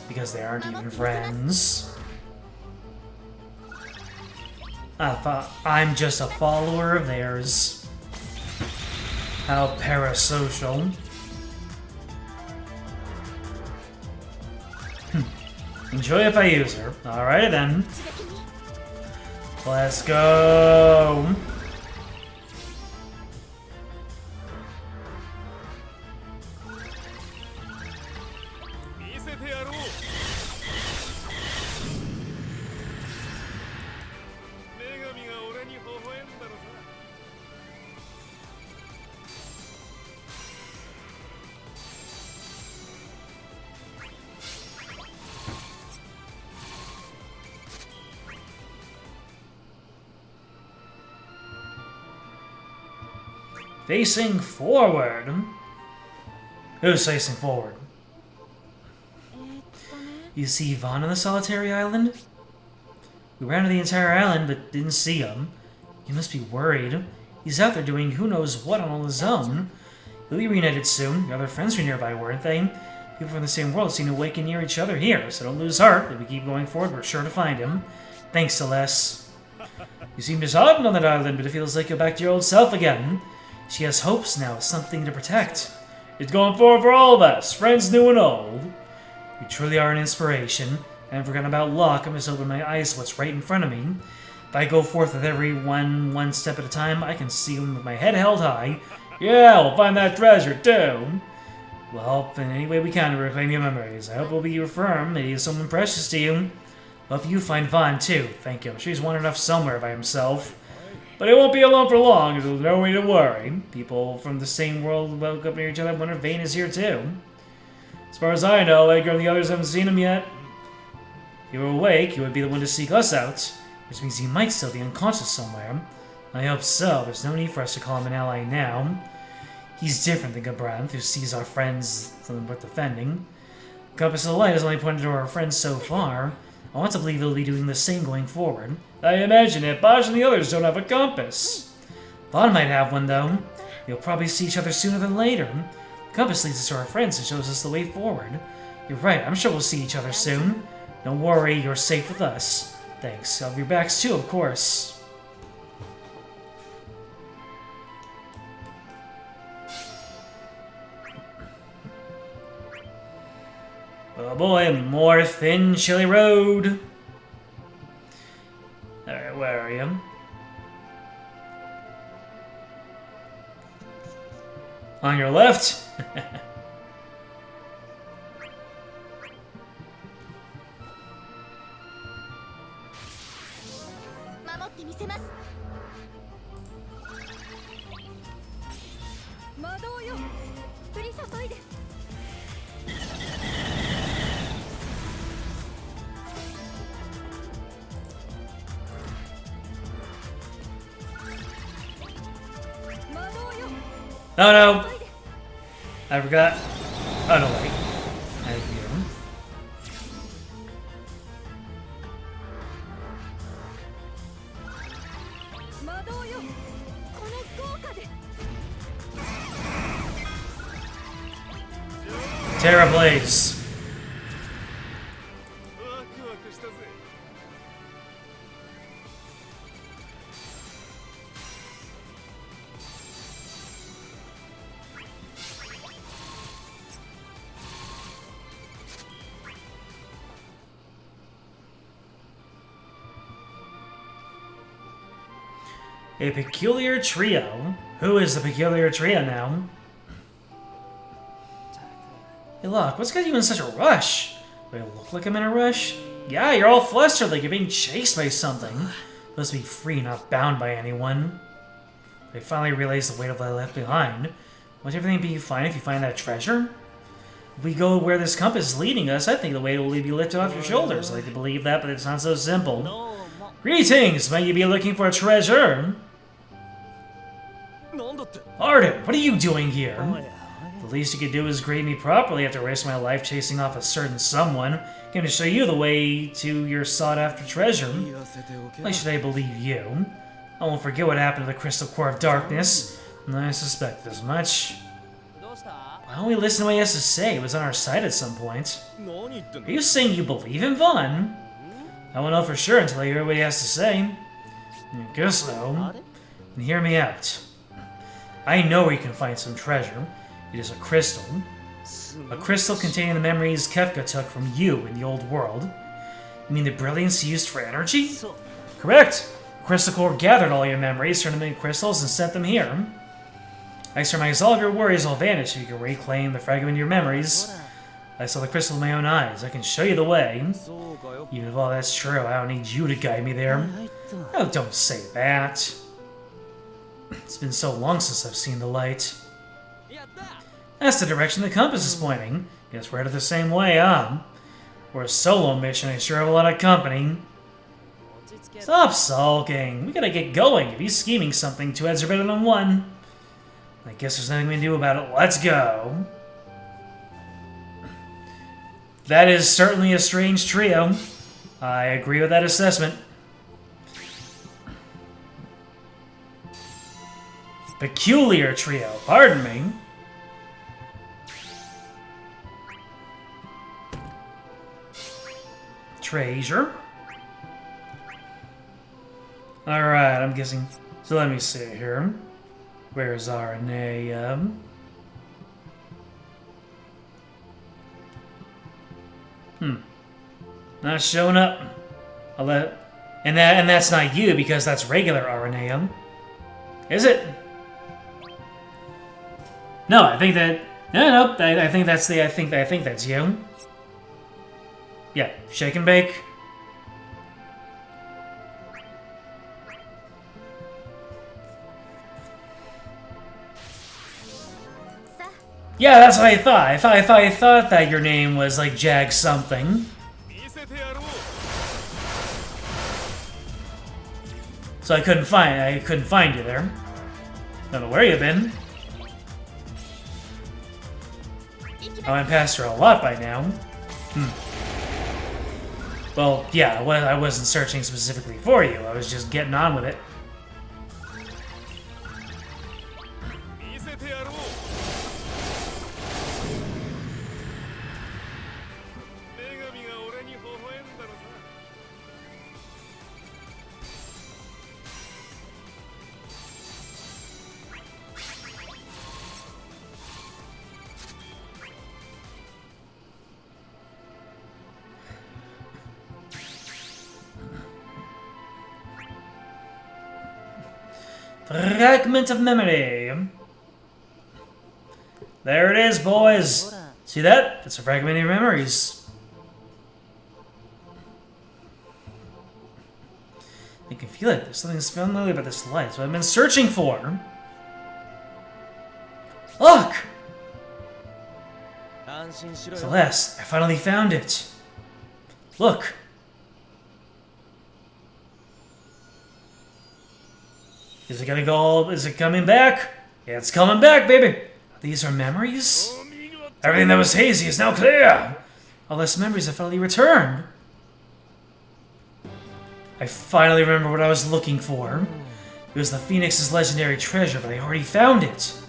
because they aren't even friends. I'm just a follower of theirs. How parasocial. Enjoy if I use her. Alright then. Let's go. Facing forward. Who's facing forward? You see Vaughn on the solitary island? We ran to the entire island, but didn't see him. You must be worried. He's out there doing who knows what on his own. We'll be reunited soon. Your other friends were nearby, weren't they? People from the same world seem to awaken near each other here, so don't lose heart. If we keep going forward, we're sure to find him. Thanks, Celeste. You seem disheartened on that island, but it feels like you're back to your old self again. She has hopes now, something to protect. It's going forward for all of us, friends new and old. You truly are an inspiration. I haven't forgotten about luck. I'm just opening my eyes to what's right in front of me. If I go forth with every one step at a time, I can see them with my head held high. Yeah, we'll find that treasure too. We'll help in any way we can to reclaim your memories. I hope we'll be firm. Maybe it's someone precious to you. Hope you find Vaughn too. Thank you. I'm sure he's wandering off somewhere by himself. But he won't be alone for long, so there's no way to worry. People from the same world woke up near each other. I wonder if Vane is here too. As far as I know, Edgar and the others haven't seen him yet. If he were awake, he would be the one to seek us out, which means he might still be unconscious somewhere. I hope so. There's no need for us to call him an ally now. He's different than Gabranth, who sees our friends worth defending. Compass of the Light has only pointed to our friends so far. I want to believe he'll be doing the same going forward. I imagine it. Bosch and the others don't have a compass. Vaughn might have one, though. We'll probably see each other sooner than later. The compass leads us to our friends and shows us the way forward. You're right, I'm sure we'll see each other soon. Don't worry, you're safe with us. Thanks. I'll have your backs too, of course. Oh boy, more thin, chilly road. Alright, where are you? On your left? Oh no! I forgot. Oh no, wait. I have you. Terra Blaze. A peculiar trio? Who is the peculiar trio now? Hey look, what's got you in such a rush? Do I look like I'm in a rush? Yeah, you're all flustered like you're being chased by something. Supposed to be free, not bound by anyone. I finally realized the weight of what I left behind. Won't everything be fine if you find that treasure? If we go where this compass is leading us, I think the weight will be lifted off your shoulders. I like to believe that, but it's not so simple. Greetings! Might you be looking for a treasure? Arden, what are you doing here? The least you could do is greet me properly after wasting my life chasing off a certain someone. Came to show you the way to your sought-after treasure. Why should I believe you? I won't forget what happened to the Crystal Core of Darkness. I suspect as much. Why don't we listen to what he has to say? It was on our side at some point. Are you saying you believe him, Vaughn? I won't know for sure until I hear what he has to say. I guess so. And hear me out. I know where you can find some treasure. It is a crystal. A crystal containing the memories Kefka took from you in the old world. You mean the brilliance used for energy? Correct! The Crystal Core gathered all your memories, turned them into crystals, and sent them here. I surmise all of your worries will vanish if you can reclaim the fragment of your memories. I saw the crystal with my own eyes. I can show you the way. Even if all that's true, I don't need you to guide me there. Oh, don't say that. It's been so long since I've seen the light. That's the direction the compass is pointing. Guess we're headed the same way, huh? We're a solo mission, I sure have a lot of company. Stop sulking. We gotta get going. If he's scheming something, two heads are better than one. I guess there's nothing we can do about it. Let's go. That is certainly a strange trio. I agree with that assessment. Peculiar trio, pardon me. Treasure. Alright, I'm guessing. So let me see here. Where's RNA? Not showing up. I'll let. And that's not you because that's regular RNA. Is it? No, I think that. No, I think that's the. I think that's you. Yeah, shake and bake. Yeah, that's what I thought. I thought that your name was like Jag something. So I couldn't find you there. Don't know where you've been. I went past her a lot by now. Well, yeah, I wasn't searching specifically for you. I was just getting on with it. Fragment of memory. There it is, boys. See that? It's a fragment of your memories. I can feel it. There's something familiar about this light. It's what I've been searching for. Look! Celeste, I finally found it. Look. Is it gonna go? Is it coming back? Yeah, it's coming back, baby. These are memories? Everything that was hazy is now clear. All those memories have finally returned. I finally remember what I was looking for. It was the Phoenix's legendary treasure, but I already found it.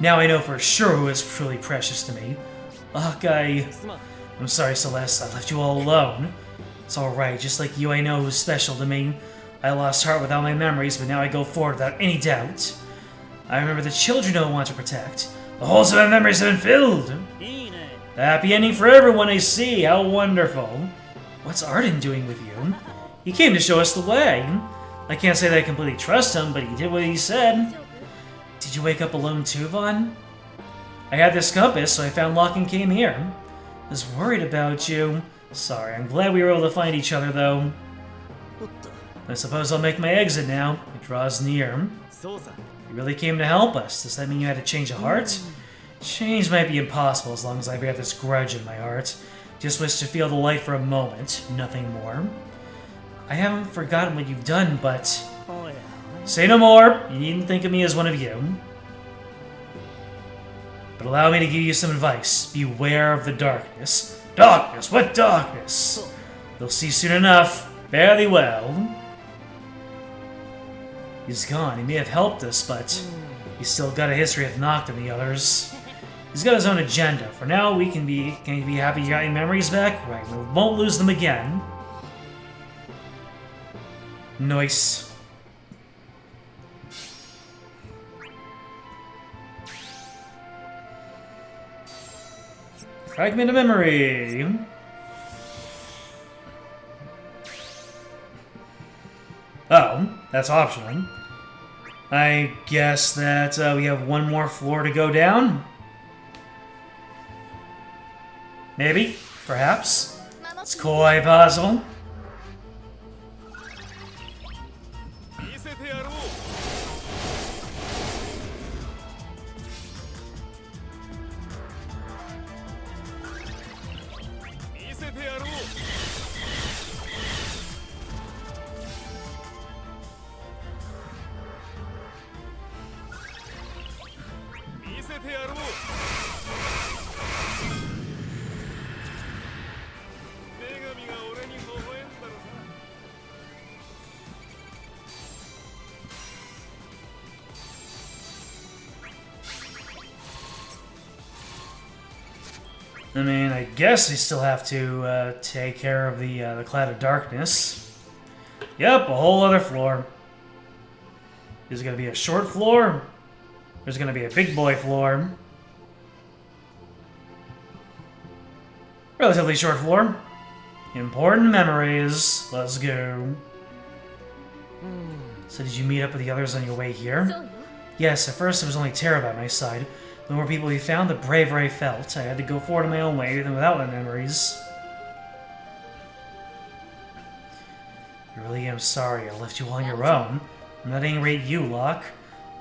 Now I know for sure who is truly precious to me. Look, I'm sorry, Celeste. I left you all alone. It's alright. Just like you, I know who's special to me. I lost heart without my memories, but now I go forward without any doubt. I remember the children I want to protect. The holes of my memories have been filled. A happy ending for everyone, I see. How wonderful. What's Arden doing with you? He came to show us the way. I can't say that I completely trust him, but he did what he said. Did you wake up alone too, Vaughn? I had this compass, so I found Locke and came here. I was worried about you. Sorry, I'm glad we were able to find each other, though. I suppose I'll make my exit now. It draws near. You really came to help us. Does that mean you had to change a heart? Change might be impossible as long as I bear this grudge in my heart. Just wish to feel the light for a moment, nothing more. I haven't forgotten what you've done, but... Say no more. You needn't think of me as one of you. But allow me to give you some advice. Beware of the darkness. Darkness? What darkness? You'll see soon enough. Fare thee well. He's gone. He may have helped us, but he's still got a history of Noct and the others. He's got his own agenda. For now, we can be happy you got your memories back. Right, we won't lose them again. Nice. Fragment of memory. Oh, that's optional. I guess that we have one more floor to go down. Maybe, perhaps. It's quite possible. I mean, I guess we still have to take care of the Cloud of Darkness. Yep, a whole other floor. Is it going to be a short floor? There's going to be a big boy floor. Relatively short floor. Important memories. Let's go. So did you meet up with the others on your way here? Yes, at first it was only Terra by my side. The more people we found, the braver I felt. I had to go forward on my own way, even without my memories. I really am sorry I left you all on your own. I'm not angry at you, Locke.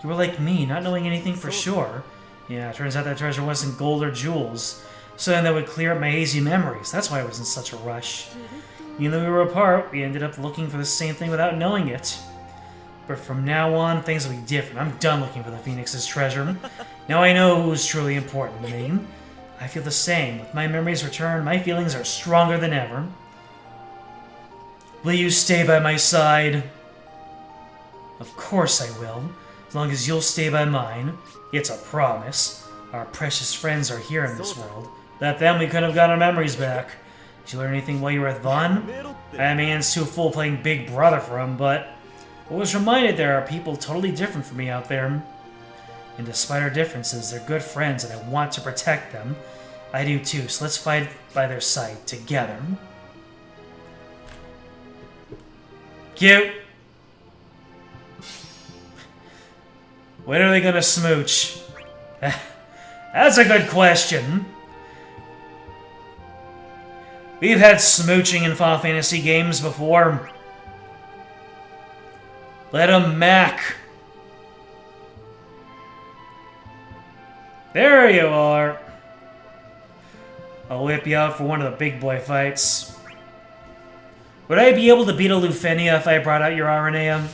You were like me, not knowing anything for sure. Yeah, it turns out that treasure wasn't gold or jewels. Something that would clear up my hazy memories. That's why I was in such a rush. Even though we were apart, we ended up looking for the same thing without knowing it. But from now on, things will be different. I'm done looking for the Phoenix's treasure. Now I know who's truly important to me. I feel the same. With my memories returned, my feelings are stronger than ever. Will you stay by my side? Of course I will. As long as you'll stay by mine, it's a promise. Our precious friends are here in this world. Without them, we couldn't have got our memories back. Did you learn anything while you were with Vaughn? That man's too full playing Big Brother for him, but I was reminded there are people totally different from me out there. And despite our differences, they're good friends and I want to protect them. I do too, so let's fight by their side together. Cute. When are they gonna smooch? That's a good question. We've had smooching in Final Fantasy games before. Let 'em mac. There you are. I'll whip you out for one of the big boy fights. Would I be able to beat a Lufenia if I brought out your Aranea?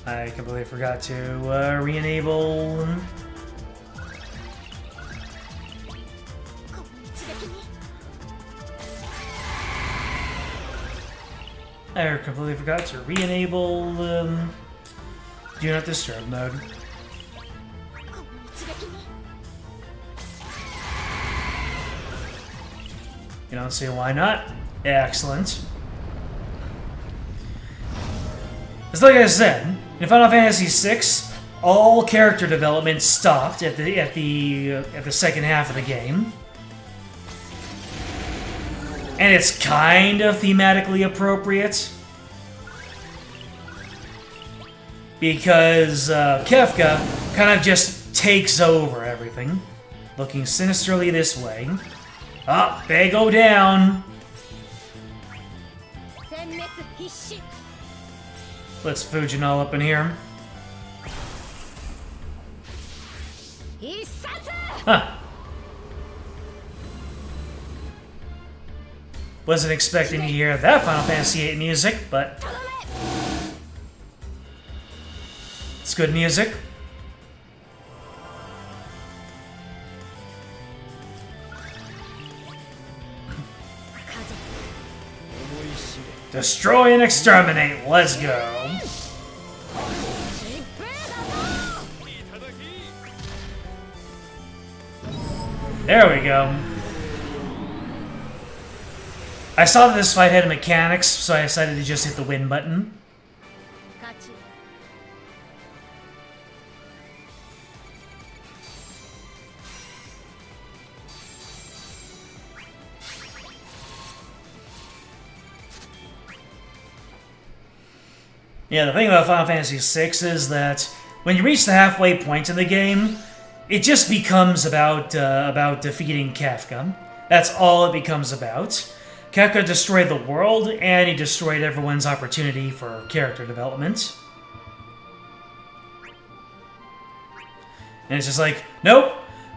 I completely forgot to re-enable. I completely forgot to re-enable Do Not Disturb mode. You don't see why not? Excellent. It's like I said, in Final Fantasy VI, all character development stopped at the second half of the game. And it's kind of thematically appropriate. Because Kefka kind of just takes over everything. Looking sinisterly this way. Up, they go down. Let's Fujinal up in here. Huh. Wasn't expecting to hear that Final Fantasy VIII music, but it's good music. Destroy and exterminate. Let's go. There we go. I saw that this fight had mechanics, so I decided to just hit the win button. Yeah, the thing about Final Fantasy VI is that when you reach the halfway point in the game, it just becomes about defeating Kefka. That's all it becomes about. Kefka destroyed the world, and he destroyed everyone's opportunity for character development. And it's just like, nope,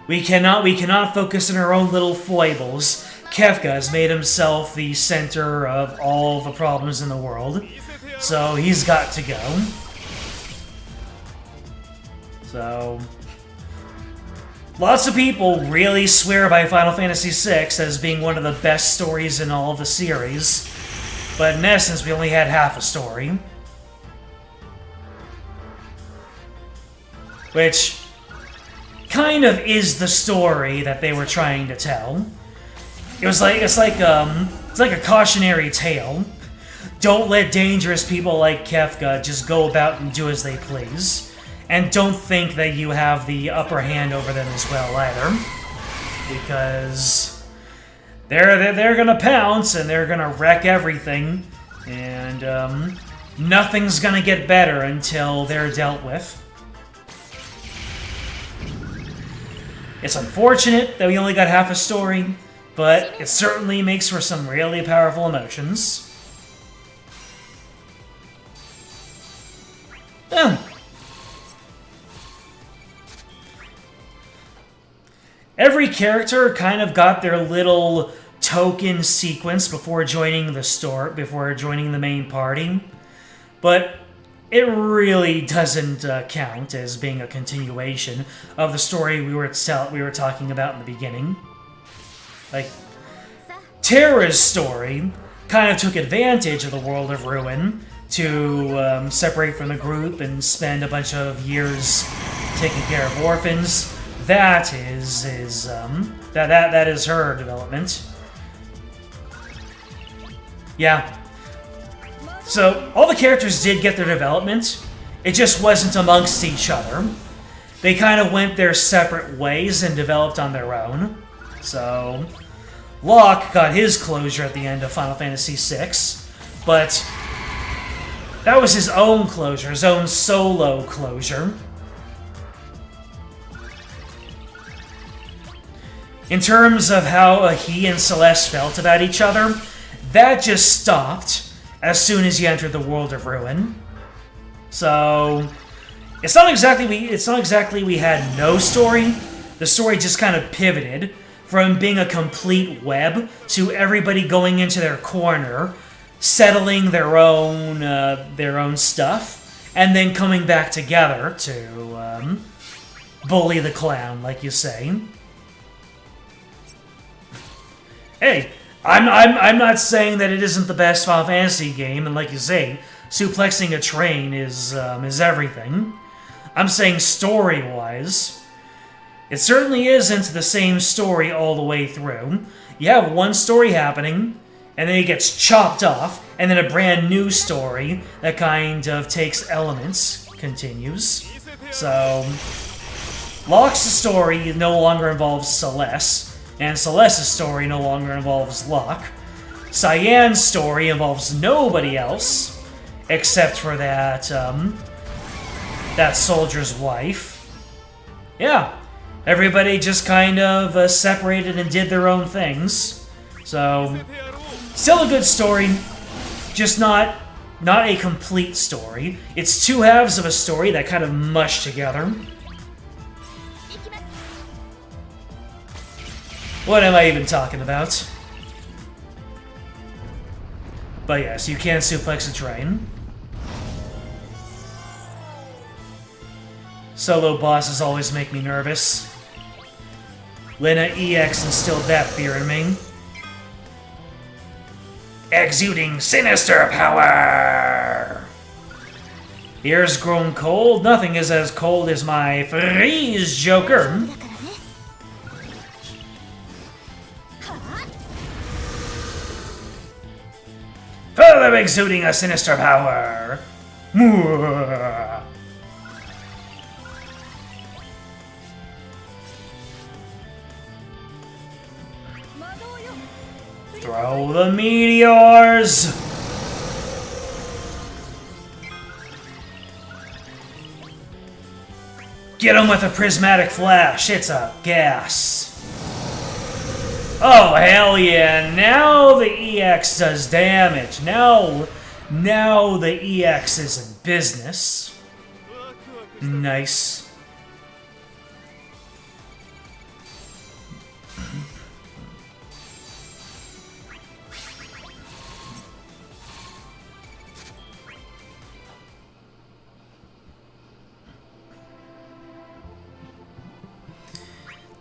we cannot focus on our own little foibles. Kefka has made himself the center of all the problems in the world, so he's got to go. So lots of people really swear by Final Fantasy VI as being one of the best stories in all of the series, but in essence, we only had half a story. Which kind of is the story that they were trying to tell. It's like a cautionary tale. Don't let dangerous people like Kefka just go about and do as they please. And don't think that you have the upper hand over them as well either. Because they're gonna pounce and they're gonna wreck everything. And nothing's gonna get better until they're dealt with. It's unfortunate that we only got half a story, but it certainly makes for some really powerful emotions. Every character kind of got their little token sequence before joining the main party, but it really doesn't count as being a continuation of the story we were talking about in the beginning. Like, Terra's story kind of took advantage of the World of Ruin to separate from the group and spend a bunch of years taking care of orphans. That is her development. Yeah. So all the characters did get their development. It just wasn't amongst each other. They kind of went their separate ways and developed on their own. So Locke got his closure at the end of Final Fantasy VI, but that was his own closure, his own solo closure. In terms of how he and Celeste felt about each other, that just stopped as soon as he entered the World of Ruin. So it's not exactly we had no story. The story just kind of pivoted from being a complete web to everybody going into their corner, settling their own stuff, and then coming back together to bully the clown, like you say. Hey, I'm not saying that it isn't the best Final Fantasy game, and like you say, suplexing a train is everything. I'm saying story-wise, it certainly isn't the same story all the way through. You have one story happening, and then it gets chopped off, and then a brand new story that kind of takes elements, continues. So, Locke's story no longer involves Celeste, and Celeste's story no longer involves Locke. Cyan's story involves nobody else, except for that soldier's wife. Yeah, everybody just kind of separated and did their own things. So, still a good story, just not a complete story. It's two halves of a story that kind of mush together. What am I even talking about? But yes, you can suplex a train. Solo bosses always make me nervous. Lena EX instilled that fear in me. Exuding sinister power! Ears grown cold, nothing is as cold as my freeze joker. Further exuding a sinister power. Throw the meteors! Get him with a prismatic flash, it's a gas. Oh, hell yeah, now the EX does damage. Now the EX is in business. Nice.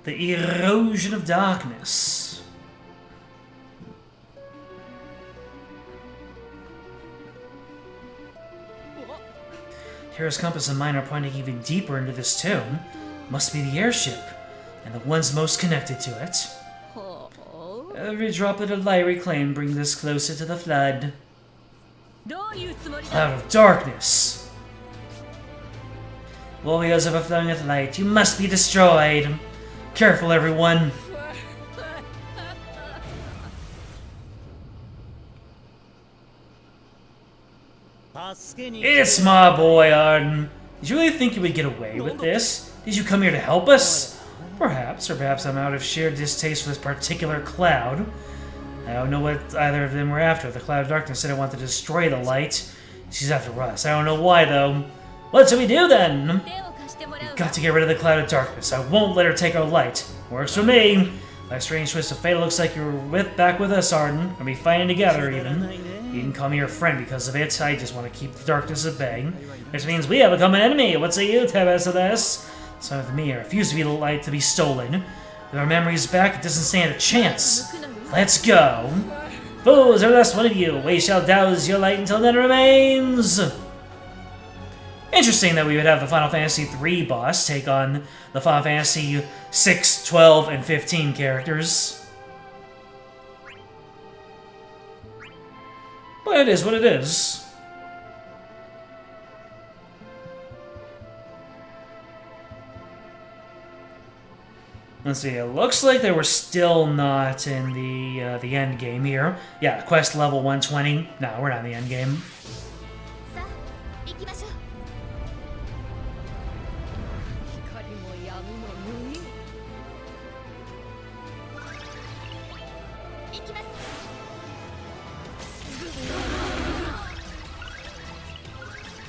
The erosion of darkness. Terra's compass and mine are pointing even deeper into this tomb. Must be the airship, and the ones most connected to it. Every droplet of light reclaimed brings us closer to the flood. Cloud of darkness. Warriors overflowing with light, you must be destroyed. Careful, everyone. It's my boy, Arden. Did you really think you would get away with this? Did you come here to help us? Perhaps, or perhaps I'm out of sheer distaste for this particular cloud. I don't know what either of them were after. The Cloud of Darkness said I want to destroy the light. She's after us. I don't know why, though. What should we do, then? We've got to get rid of the Cloud of Darkness. I won't let her take our light. Works for me. By a strange twist of fate, it looks like you're back with us, Arden. We'll be fighting together, even. You can call me your friend because of it. I just want to keep the darkness at bay. Which means we have become an enemy. What say you, Teves of this? Son of me, I refuse to be the light to be stolen. With our memories back, it doesn't stand a chance. Let's go. Fools, every last one of you. We shall douse your light until none remains. Interesting that we would have the Final Fantasy III boss take on the Final Fantasy 6, 12, and 15 characters. But it is what it is. Let's see, it looks like they were still not in the end game here. Yeah, quest level 120. No, we're not in the end game.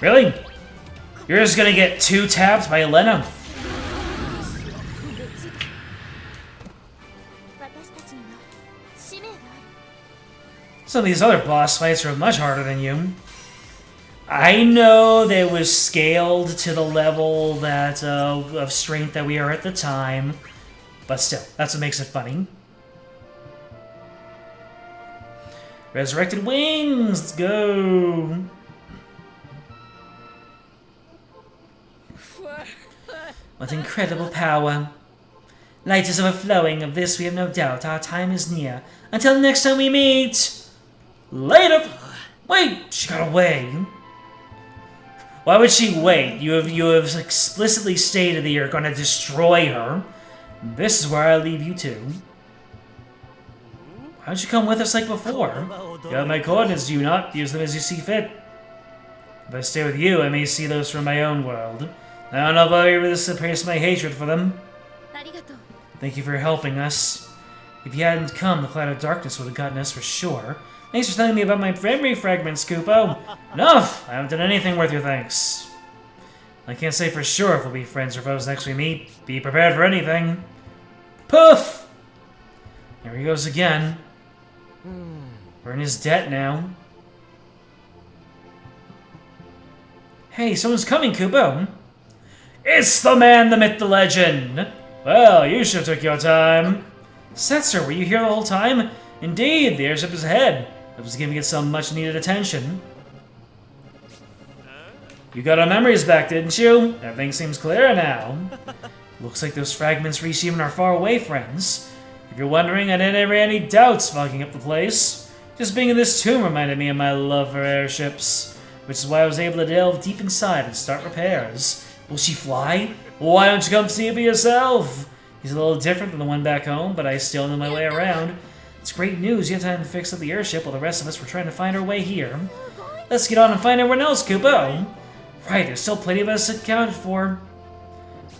Really? You're just gonna get 2-tapped by Elena? Some of these other boss fights are much harder than you. I know they was scaled to the level that of strength that we are at the time, but still, that's what makes it funny. Resurrected wings, let's go. What incredible power. Light is overflowing, of this we have no doubt. Our time is near. Until the next time we meet! Later! Wait! She got away. Why would she wait? You have explicitly stated that you're going to destroy her. This is where I leave you to. Why don't you come with us like before? You have my coordinates, do you not? Use them as you see fit. If I stay with you, I may see those from my own world. I don't know if I'll be able to suppress my hatred for them. Thank you for helping us. If you hadn't come, the cloud of darkness would have gotten us for sure. Thanks for telling me about my memory fragments, Kupo. Enough! I haven't done anything worth your thanks. I can't say for sure if we'll be friends or foes next we meet. Be prepared for anything. Poof! There he goes again. We're in his debt now. Hey, someone's coming, Kupo. It's the man, the myth, the legend! Well, you sure took your time. Setzer, were you here the whole time? Indeed, the airship is ahead. I was giving it some much-needed attention. You got our memories back, didn't you? Everything seems clearer now. Looks like those fragments reach even our far-away friends. If you're wondering, I didn't have any doubts fogging up the place. Just being in this tomb reminded me of my love for airships, which is why I was able to delve deep inside and start repairs. Will she fly? Why don't you come see it for yourself? He's a little different than the one back home, but I still know my way around. It's great news. You have time to fix up the airship while the rest of us were trying to find our way here. Let's get on and find everyone else, Kupo. Right, there's still plenty of us accounted for.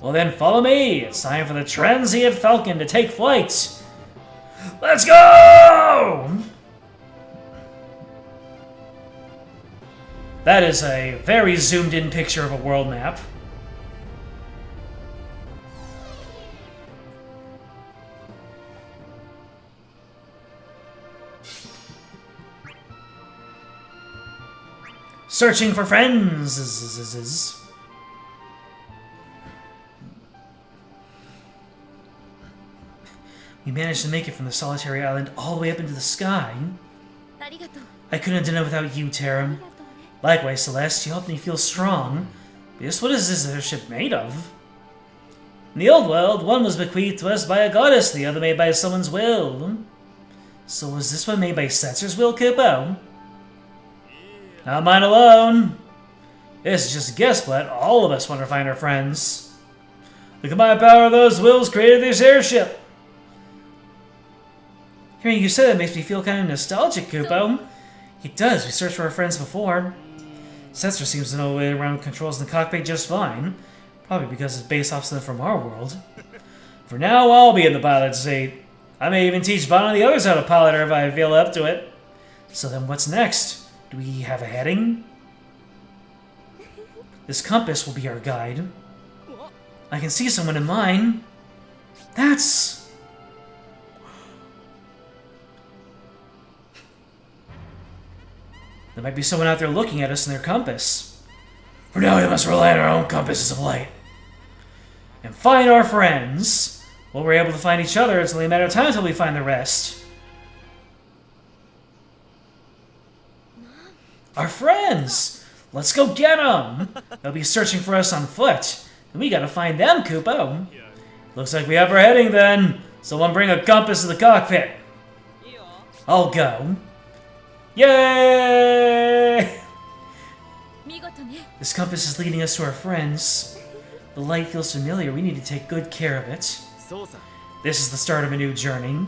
Well then, follow me. It's time for the transient falcon to take flight. Let's go! That is a very zoomed-in picture of a world map. Searching for friends. We managed to make it from the solitary island all the way up into the sky. I couldn't have done it without you, Terra. Likewise, Celeste, you helped me feel strong. But just what is this airship made of? In the old world, one was bequeathed to us by a goddess, the other made by someone's will. So was this one made by Setzer's will, Kupo? Not mine alone. This is just a guess, but all of us want to find our friends. The combined power of those wills created this airship. Hearing you say that makes me feel kind of nostalgic, Kupo. It does. We searched for our friends before. Setzer seems to know the way around controls in the cockpit just fine. Probably because it's based off something from our world. For now, I'll be in the pilot's seat. I may even teach Vaughn and the others how to pilot her if I feel up to it. So then what's next? Do we have a heading? This compass will be our guide. I can see someone in mine. That's... There might be someone out there looking at us in their compass. For now, we must rely on our own compasses of light. And find our friends. Well, we're able to find each other. It's only a matter of time until we find the rest. Our friends! Let's go get them! They'll be searching for us on foot. And we gotta find them, Kupo. Looks like we have our heading then. Someone bring a compass to the cockpit. I'll go. Yay! This compass is leading us to our friends. The light feels familiar. We need to take good care of it. This is the start of a new journey.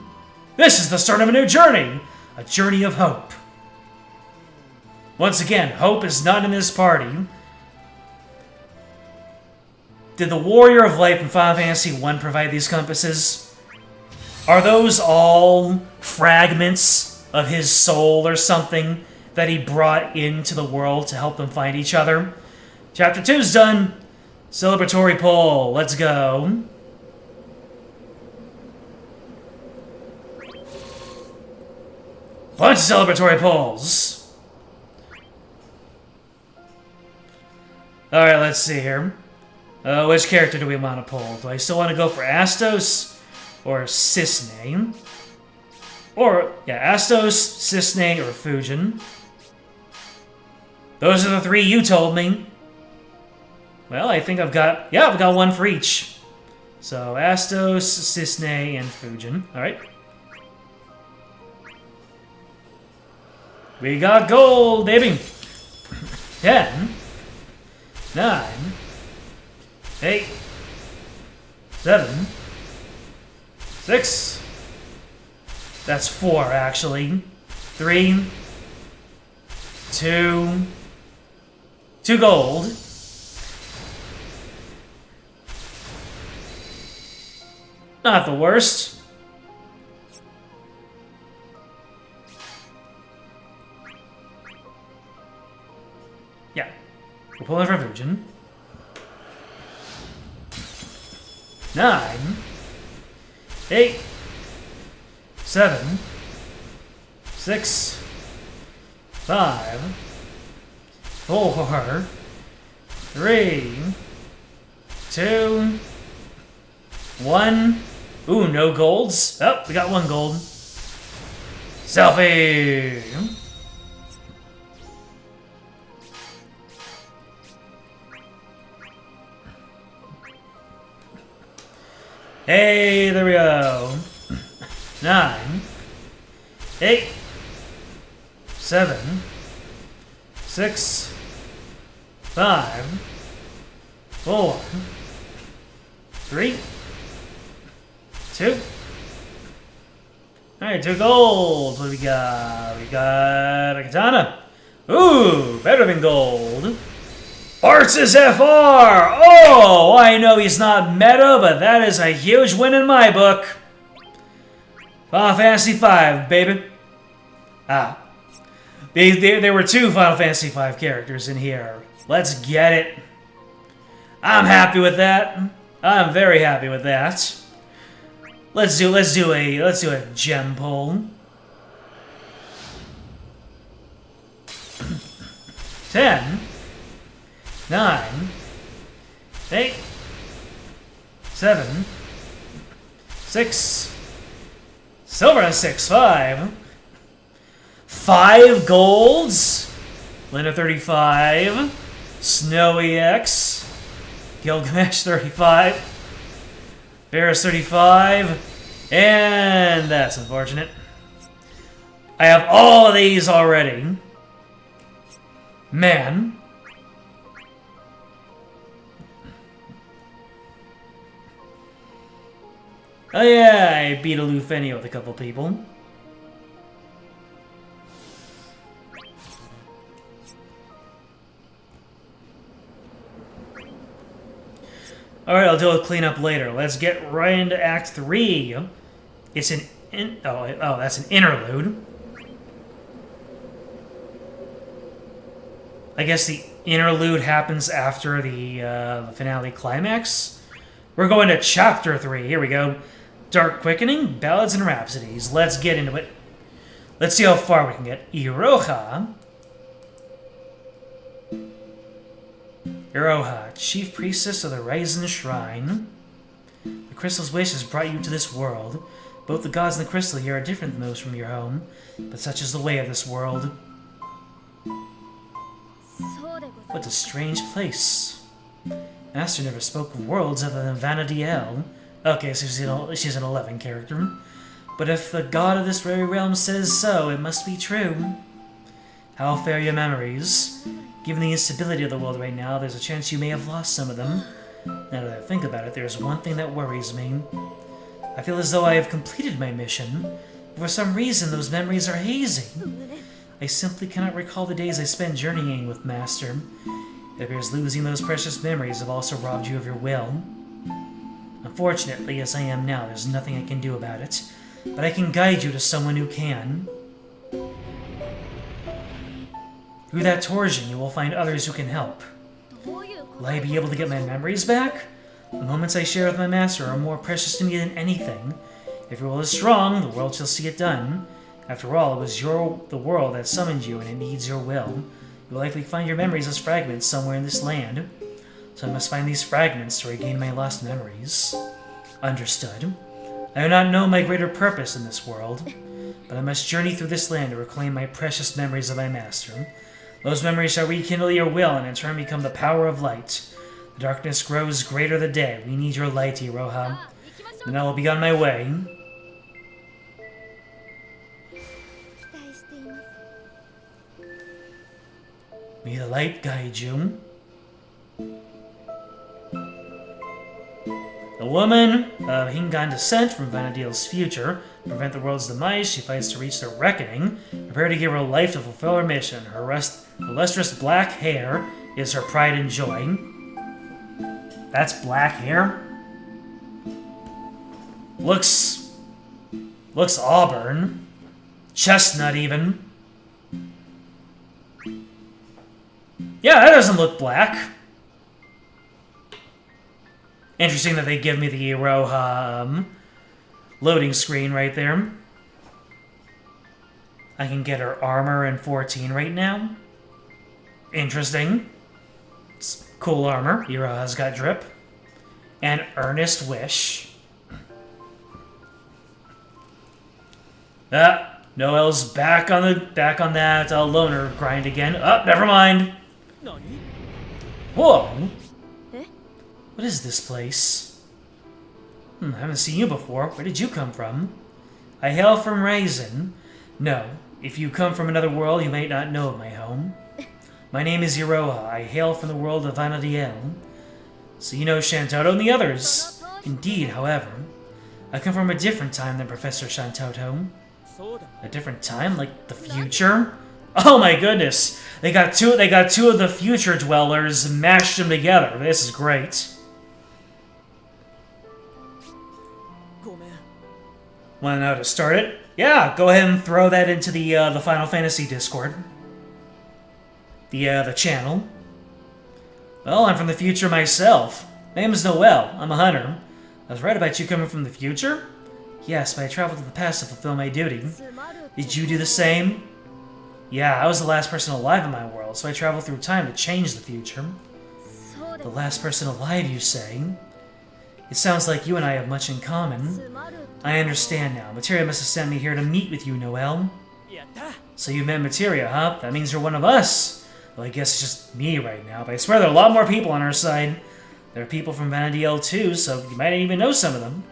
This is the start of a new journey! A journey of hope. Once again, hope is not in this party. Did the Warrior of Life in Final Fantasy I provide these compasses? Are those all fragments of his soul or something that he brought into the world to help them find each other? Chapter 2's done. Celebratory poll. Let's go. Bunch of celebratory polls. Alright, let's see here. Which character do we want to pull? Do I still want to go for Astos or Cisne? Or, yeah, Astos, Cisne, or Fujin. Those are the three you told me. Well, I think I've got one for each. So, Astos, Cisne, and Fujin. Alright. We got gold, baby! 10, 9, 8, 7, 6. That's 4, actually. 3, 2 gold. Not the worst. Yeah. We're pulling for Fujin. 9, 8, 7, 6, 5, 4, 3, 2, 1. Ooh, no golds. Oh, we got 1 gold. Selfie! Hey, there we go. 9, 8, 7, 6, 5, 4, 3, 2. Alright, 2 gold. What do we got? We got a katana. Ooh, better than gold. Arts' FR! Oh, I know he's not meta, but that is a huge win in my book. Final Fantasy V, baby. Ah. There were 2 Final Fantasy V characters in here. Let's get it. I'm happy with that. I'm very happy with that. Let's do a gem pull. 10, 9, 8, 7, 6, silver and 6, 5. 5 golds. Linda 35. Snowy X. Gilgamesh 35. Varus 35. And that's unfortunate. I have all of these already. Man. Oh yeah, I beat a Lufenia with a couple people. Alright, I'll do a cleanup later. Let's get right into Act 3. It's an that's an interlude. I guess the interlude happens after the finale climax. We're going to Chapter 3. Here we go. Dark Quickening, Ballads and Rhapsodies. Let's get into it. Let's see how far we can get. Iroha. Iroha, Chief Priestess of the Raizen Shrine. The crystal's wish has brought you to this world. Both the gods and the crystal here are different than those from your home, but such is the way of this world. What a strange place. Master never spoke of worlds other than Vanadiel. Okay, so she's an 11 character. But if the god of this very realm says so, it must be true. How fare your memories? Given the instability of the world right now, there's a chance you may have lost some of them. Now that I think about it, there's one thing that worries me. I feel as though I have completed my mission, but for some reason those memories are hazy. I simply cannot recall the days I spent journeying with Master. It appears losing those precious memories have also robbed you of your will. Unfortunately, as I am now, there's nothing I can do about it, but I can guide you to someone who can. Through that torsion, you will find others who can help. Will I be able to get my memories back? The moments I share with my master are more precious to me than anything. If your will is strong, the world shall see it done. After all, it was the world that summoned you, and it needs your will. You will likely find your memories as fragments somewhere in this land. So I must find these fragments to regain my lost memories. Understood. I do not know my greater purpose in this world, but I must journey through this land to reclaim my precious memories of my master. Those memories shall rekindle your will and in turn become the power of light. The darkness grows greater the day. We need your light, Iroha. Then I will be on my way. May the light guide you. A woman of Hingan descent from Vanadiel's future. To prevent the world's demise, she fights to reach the reckoning. Prepare to give her life to fulfill her mission. Her lustrous black hair is her pride and joy. That's black hair? Looks auburn. Chestnut, even. Yeah, that doesn't look black. Interesting that they give me the Iroha loading screen right there. I can get her armor in 14 right now. Interesting. It's cool armor. Iroha's got drip. And Earnest Wish. Noel's back on that loner grind again. Oh, never mind. Whoa! What is this place? I haven't seen you before. Where did you come from? I hail from Raisin. No, if you come from another world, you may not know of my home. My name is Iroha. I hail from the world of Vanadiel. So you know Shantoto and the others. Indeed, however, I come from a different time than Professor Shantoto. A different time? Like the future? Oh my goodness! They got two of the future dwellers and mashed them together. This is great. Want to know how to start it? Yeah, go ahead and throw that into the Final Fantasy Discord. The channel. Well, I'm from the future myself. My name is Noel. I'm a hunter. I was right about you coming from the future? Yes, but I traveled to the past to fulfill my duty. Did you do the same? Yeah, I was the last person alive in my world, so I traveled through time to change the future. The last person alive, you say? It sounds like you and I have much in common. I understand now. Materia must have sent me here to meet with you, Noel. So you met Materia, huh? That means you're one of us. Well, I guess it's just me right now, but I swear there are a lot more people on our side. There are people from Vanadiel too, so you might even know some of them.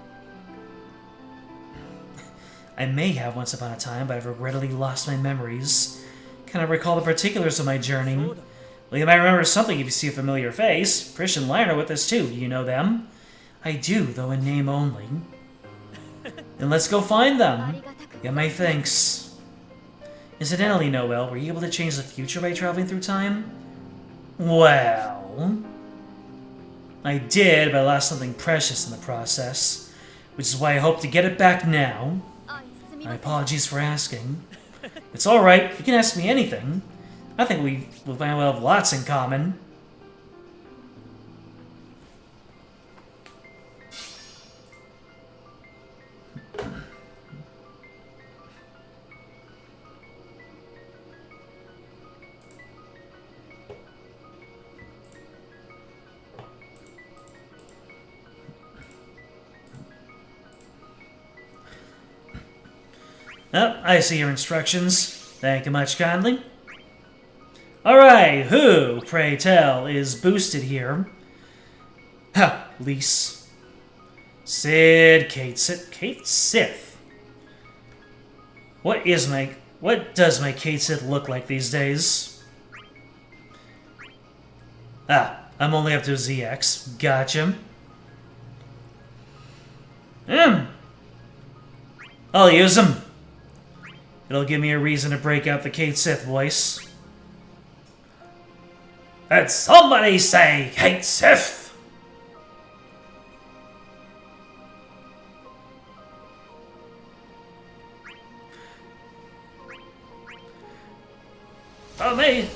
I may have once upon a time, but I've regrettably lost my memories. Cannot recall the particulars of my journey. Well, you might remember something if you see a familiar face. Prish and Lion are with us too. Do you know them? I do, though in name only. Then let's go find them. Get my thanks. Incidentally, Noel, were you able to change the future by traveling through time? Well... I did, but I lost something precious in the process. Which is why I hope to get it back now. My apologies for asking. It's alright, you can ask me anything. I think we'll have lots in common. Oh, I see your instructions. Thank you much kindly. Alright, who, pray tell, is boosted here? Ha, Lise. Sid, Kate Sith. What does my Kate Sith look like these days? Ah, I'm only up to ZX. Gotcha. I'll use him. It'll give me a reason to break out the Kate Sith voice. Did somebody say Kate Sith?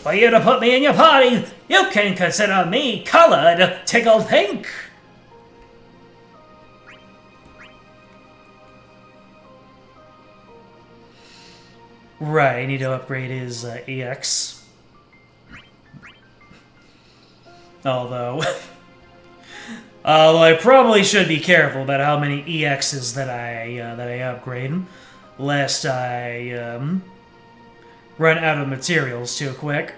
For you to put me in your party, you can consider me colored tickled pink. Right, I need to upgrade his EX. Although I probably should be careful about how many EXs that I upgrade, lest I run out of materials too quick.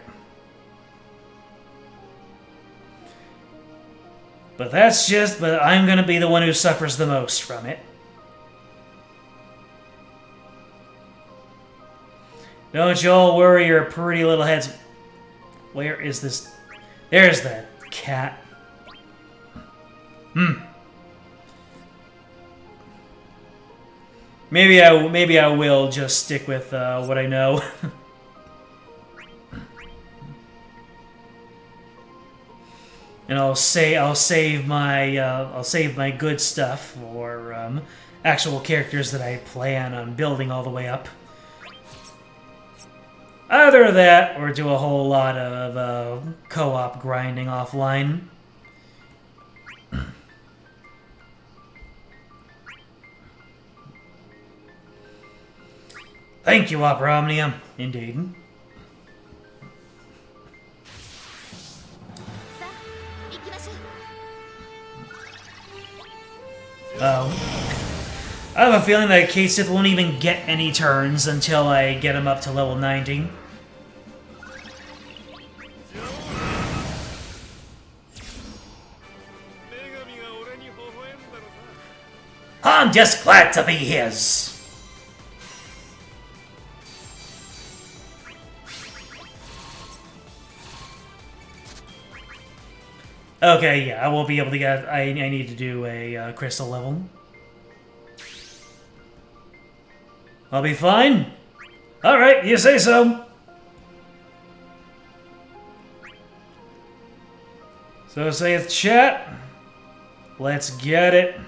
But I'm gonna be the one who suffers the most from it. Don't you all worry your pretty little heads. Where is this? There's that cat. Maybe I will just stick with what I know. And I'll save my good stuff for actual characters that I plan on building all the way up. Either that, or do a whole lot of co-op grinding offline. Thank you, Opera Omnia. Indeed. Oh. I have a feeling that Kate Sith won't even get any turns until I get him up to level 90. I'm just glad to be his. Okay, yeah, I won't be able to get... I need to do a crystal level. I'll be fine? Alright, you say so. So saith chat. Let's get it.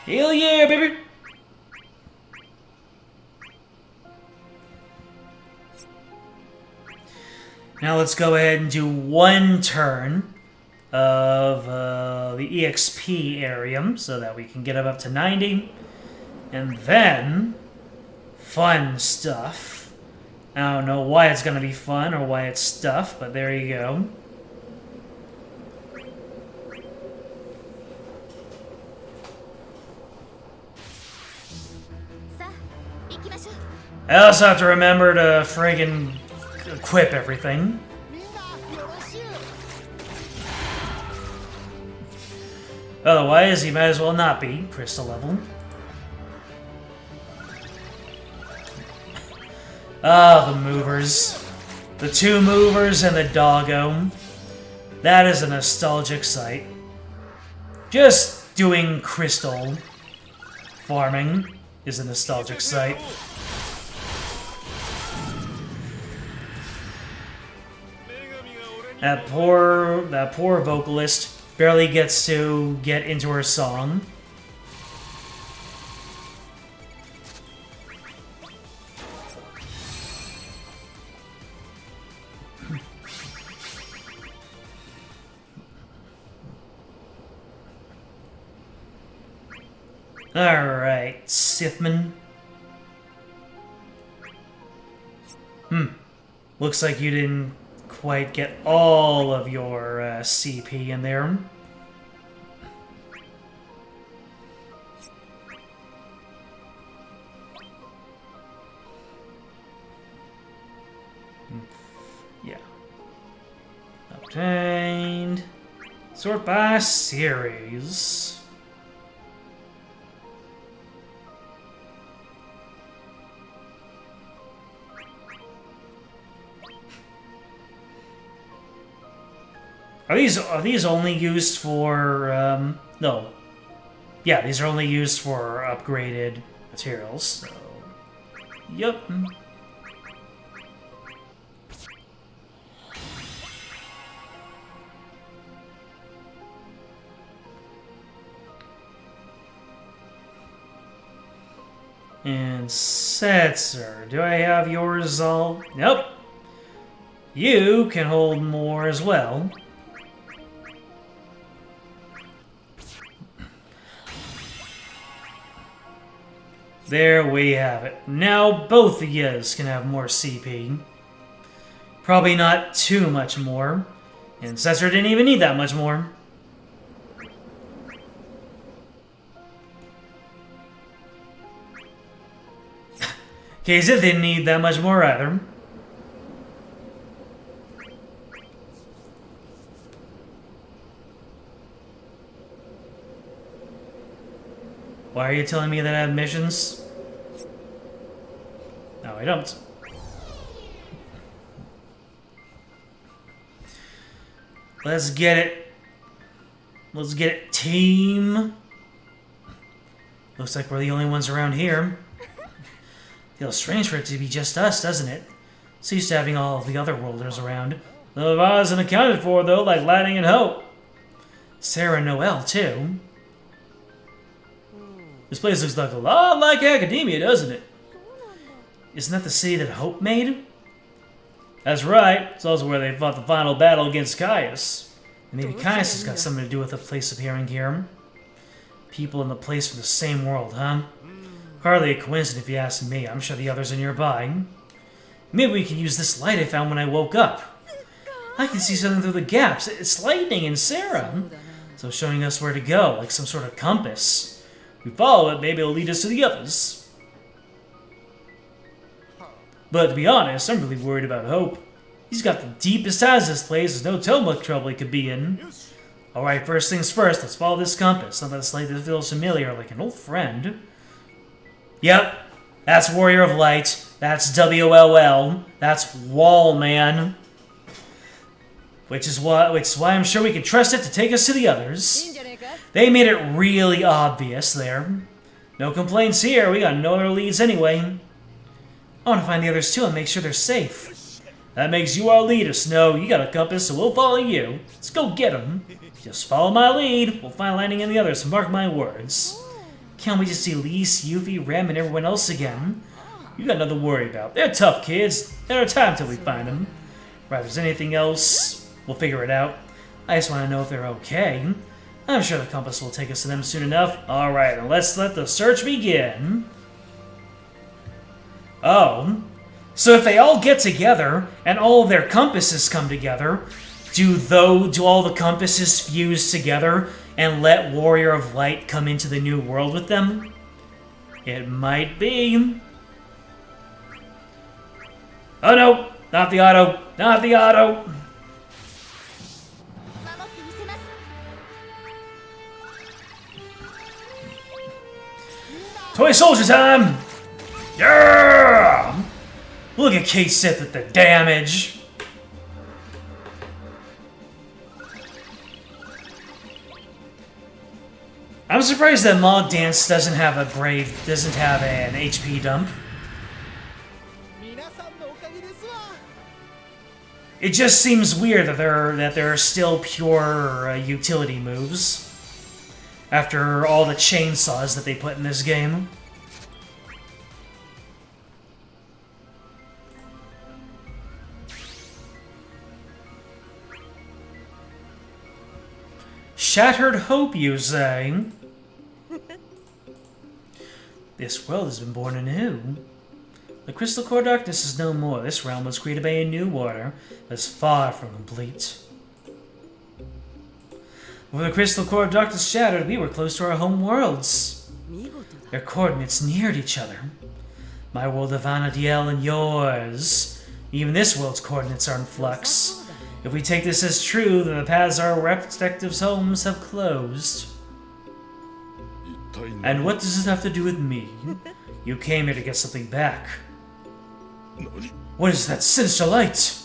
Hell yeah, baby! Now let's go ahead and do one turn of the EXP area so that we can get up to 90. And then, fun stuff. I don't know why it's going to be fun or why it's stuff, but there you go. I also have to remember to friggin' equip everything. Otherwise, he might as well not be crystal level. Ah, the movers. The two movers and the doggo. That is a nostalgic sight. Just doing crystal farming is a nostalgic sight. That poor vocalist barely gets to get into her song. Alright, Sithman. Looks like you didn't quite get all of your CP in there. Yeah. Obtained. Sort by series. Are these only used for no. Yeah, these are only used for upgraded materials, so yep. And Setzer, do I have yours all? Nope. You can hold more as well. There we have it. Now both of yous can have more CP. Probably not too much more. And Setzer didn't even need that much more. KZ didn't need that much more either. Why are you telling me that I have missions? No, I don't. Let's get it. Let's get it, team. Looks like we're the only ones around here. Feels strange for it to be just us, doesn't it? So used to having all of the other worlders around. The Levi isn't accounted for, though, like Lightning and Hope. Sarah and Noelle, too. This place looks like a lot like Academia, doesn't it? Isn't that the city that Hope made? That's right. It's also where they fought the final battle against Caius. And maybe Caius has got something to do with the place appearing here. People in the place from the same world, huh? Hardly a coincidence if you ask me. I'm sure the others are nearby. Maybe we can use this light I found when I woke up. I can see something through the gaps. It's lightning and Sarah. So showing us where to go, like some sort of compass. If we follow it, maybe it'll lead us to the others. But to be honest, I'm really worried about Hope. He's got the deepest ties to this place. There's no telling what trouble he could be in. Alright, first things first, let's follow this compass. Something that's like that feels familiar, like an old friend. Yep, that's Warrior of Light. That's WOLL. That's Wall Man. Which is why I'm sure we can trust it to take us to the others. They made it really obvious there. No complaints here, we got no other leads anyway. I want to find the others too and make sure they're safe. That makes you our leader, Snow. You got a compass, so we'll follow you. Let's go get them. Just follow my lead. We'll find landing in the others, mark my words. Can't we just see Lise, Yuffie, Rem, and everyone else again? You got nothing to worry about. They're tough kids. They're time till we find them. Right, if there's anything else, we'll figure it out. I just want to know if they're okay. I'm sure the compass will take us to them soon enough. Alright, then let's let the search begin. Oh. So if they all get together, and all of their compasses come together, do all the compasses fuse together and let Warrior of Light come into the new world with them? It might be. Oh no! Not the auto! Not the auto! Toy soldier time! Yeah! Look at Kate Sith with the damage. I'm surprised that Mog Dance doesn't have an HP dump. It just seems weird that there are still pure utility moves after all the chainsaws that they put in this game. Shattered hope, you say? This world has been born anew. The crystal core darkness is no more. This realm was created by a new order that is far from complete. When the crystal core darkness shattered, we were close to our home worlds. Their coordinates neared each other. My world of Anadiel and yours. Even this world's coordinates are in flux. If we take this as true, then the paths our respective homes have closed. And what does this have to do with me? You came here to get something back. What is that sinister light?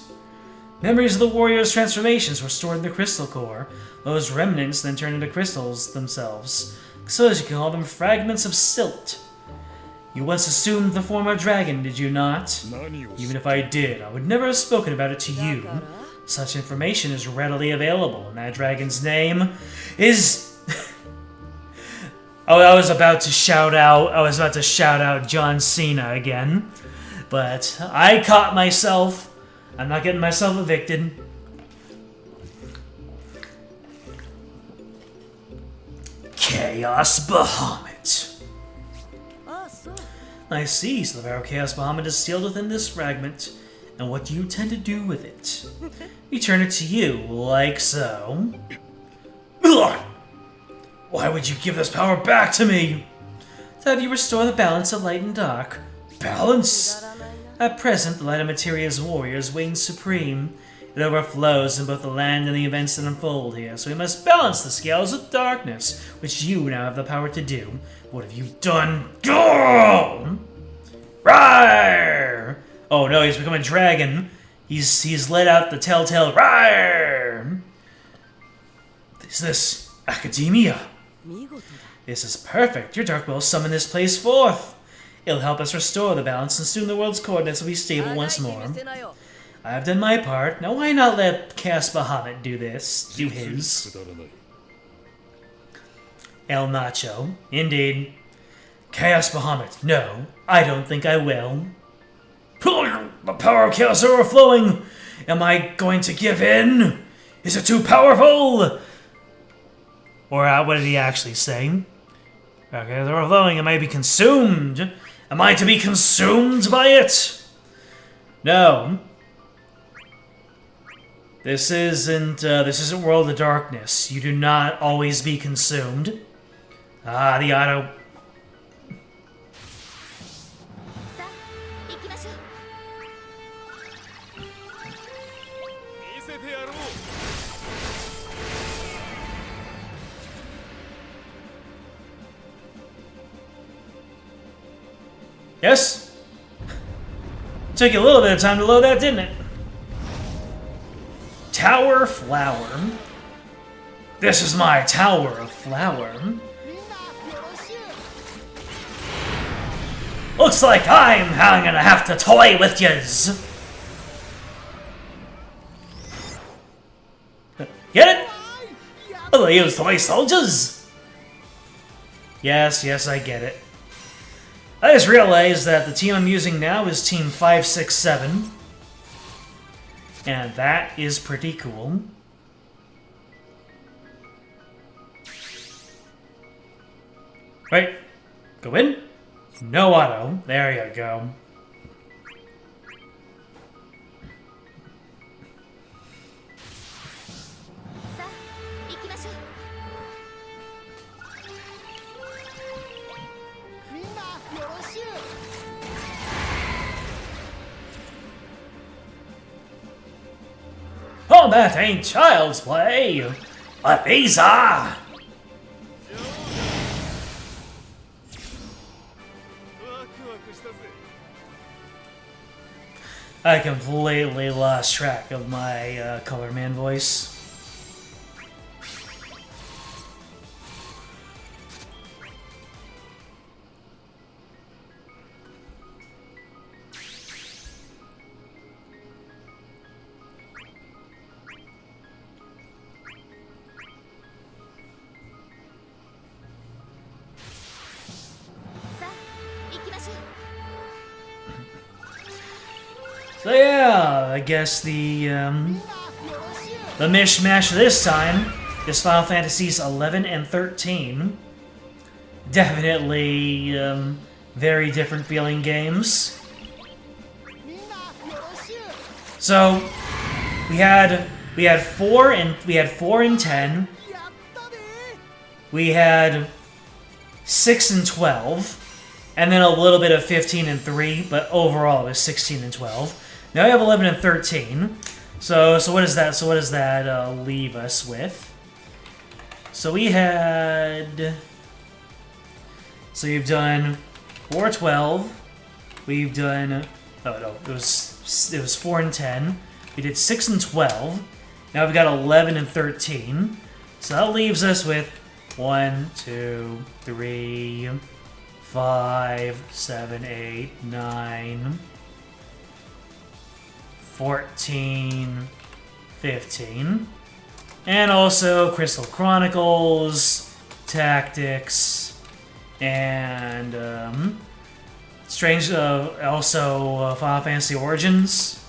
Memories of the warrior's transformations were stored in the crystal core. Those remnants then turned into crystals themselves. So as you can call them, fragments of silt. You once assumed the form of dragon, did you not? Even if I did, I would never have spoken about it to you. Such information is readily available, and that dragon's name is... Oh, I was about to shout out John Cena again. But I caught myself. I'm not getting myself evicted. Chaos Bahamut. I see, so the power of Chaos Bahamut is sealed within this fragment. And what do you intend to do with it? Return it to you, like so. Why would you give this power back to me? To have you restore the balance of light and dark. Balance? At present, the light of Materia's warriors reigns supreme. It overflows in both the land and the events that unfold here, so we must balance the scales with darkness, which you now have the power to do. What have you done? Go! Rawr! Oh no, he's become a dragon. He's let out the telltale Rawr! Is this academia? This is perfect. Your dark will summon this place forth. It'll help us restore the balance, and soon the world's coordinates will be stable once more. I have done my part. Now why not let Chaos Bahamut do this? Do his. El Nacho. Indeed. Chaos Bahamut. No, I don't think I will. The power of chaos is overflowing! Am I going to give in? Is it too powerful? Or what did he actually say? Okay, it's overflowing. Am I to be consumed? Am I to be consumed by it? No. This isn't World of Darkness. You do not always be consumed. Ah, the auto. Yes? Took you a little bit of time to load that, didn't it? Tower Flower. This is my Tower of Flower. Looks like I'm gonna have to toy with yous. Get it? Oh, they use toy soldiers? Yes, I get it. I just realized that the team I'm using now is Team 567. And that is pretty cool. Right. Go in. No auto. There you go. Oh, that ain't child's play. A visa. I completely lost track of my Color Man voice. So yeah, I guess the mishmash this time is Final Fantasies 11 and 13. Definitely very different feeling games. So we had 4 and 10. We had 6 and 12, and then a little bit of 15 and 3, but overall it was 16 and 12. Now we have 11 and 13. So what does that? So what does that leave us with? So we had. So you've done 4, 12. We've done. Oh no, it was 4 and 10. We did 6 and 12. Now we've got 11 and 13. So that leaves us with 1, 2, 3, 5, 7, 8, 9, 14, 15. And also Crystal Chronicles, Tactics, and Strange, also Final Fantasy Origins.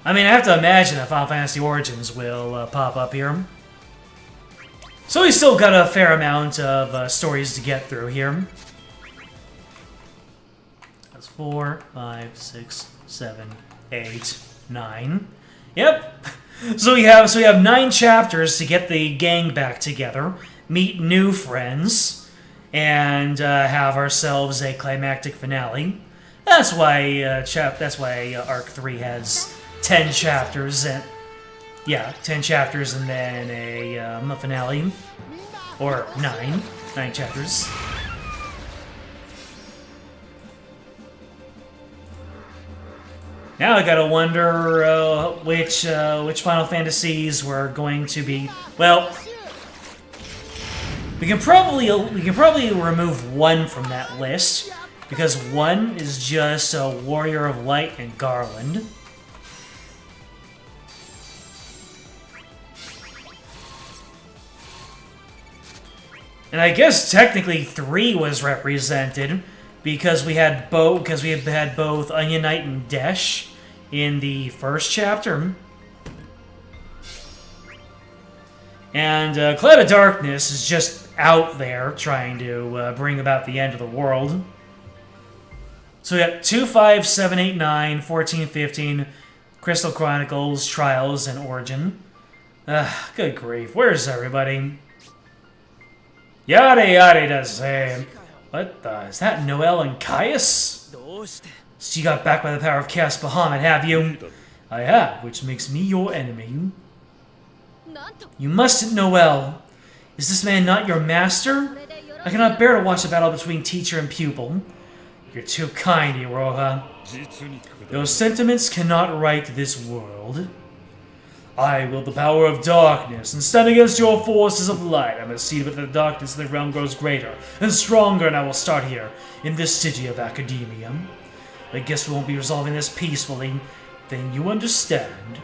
I mean, I have to imagine that Final Fantasy Origins will pop up here. So we still got a fair amount of stories to get through here. That's 4, 5, 6, 7, 8, 9. Yep. So we have 9 chapters to get the gang back together, meet new friends, and have ourselves a climactic finale. That's why Arc 3 has 10 chapters and 10 chapters and then a finale, or 9 chapters. Now I gotta wonder which Final Fantasies were going to be. Well, we can probably remove 1 from that list because 1 is just a Warrior of Light and Garland. And I guess technically 3 was represented because we had both Onion Knight and Desh in the first chapter. And Cloud of Darkness is just out there trying to bring about the end of the world. So we got 2, 5, 7, 8, 9, 14, 15, Crystal Chronicles, Trials, and Origin. Good grief, where's everybody? Yada yada does say. What the? Is that Noel and Caius? So you got back by the power of Chaos Bahamut, have you? I have, which makes me your enemy. You mustn't, Noel. Is this man not your master? I cannot bear to watch a battle between teacher and pupil. You're too kind, Iroha. Those sentiments cannot right this world. I wield the power of darkness, and stand against your forces of light. I must see that the darkness in the realm grows greater and stronger, and I will start here, in this city of academia. I guess we won't be resolving this peacefully. Then you understand.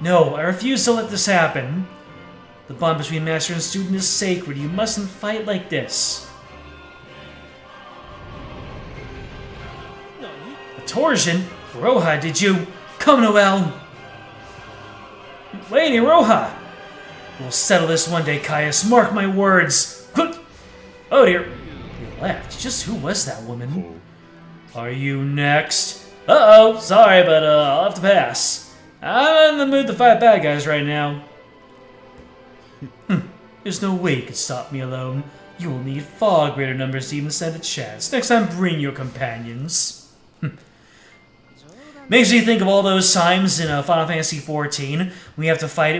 No, I refuse to let this happen. The bond between master and student is sacred. You mustn't fight like this. A torsion? Roha, did you? Come, Noel! Lady Roha! We'll settle this one day, Caius. Mark my words. Oh dear. You laughed. Just who was that woman? Are you next? Uh-oh. Sorry, but I'll have to pass. I'm in the mood to fight bad guys right now. There's no way you can stop me alone. You will need far greater numbers to even stand a chance. Next time, bring your companions. Makes me think of all those times in Final Fantasy XIV. We have to fight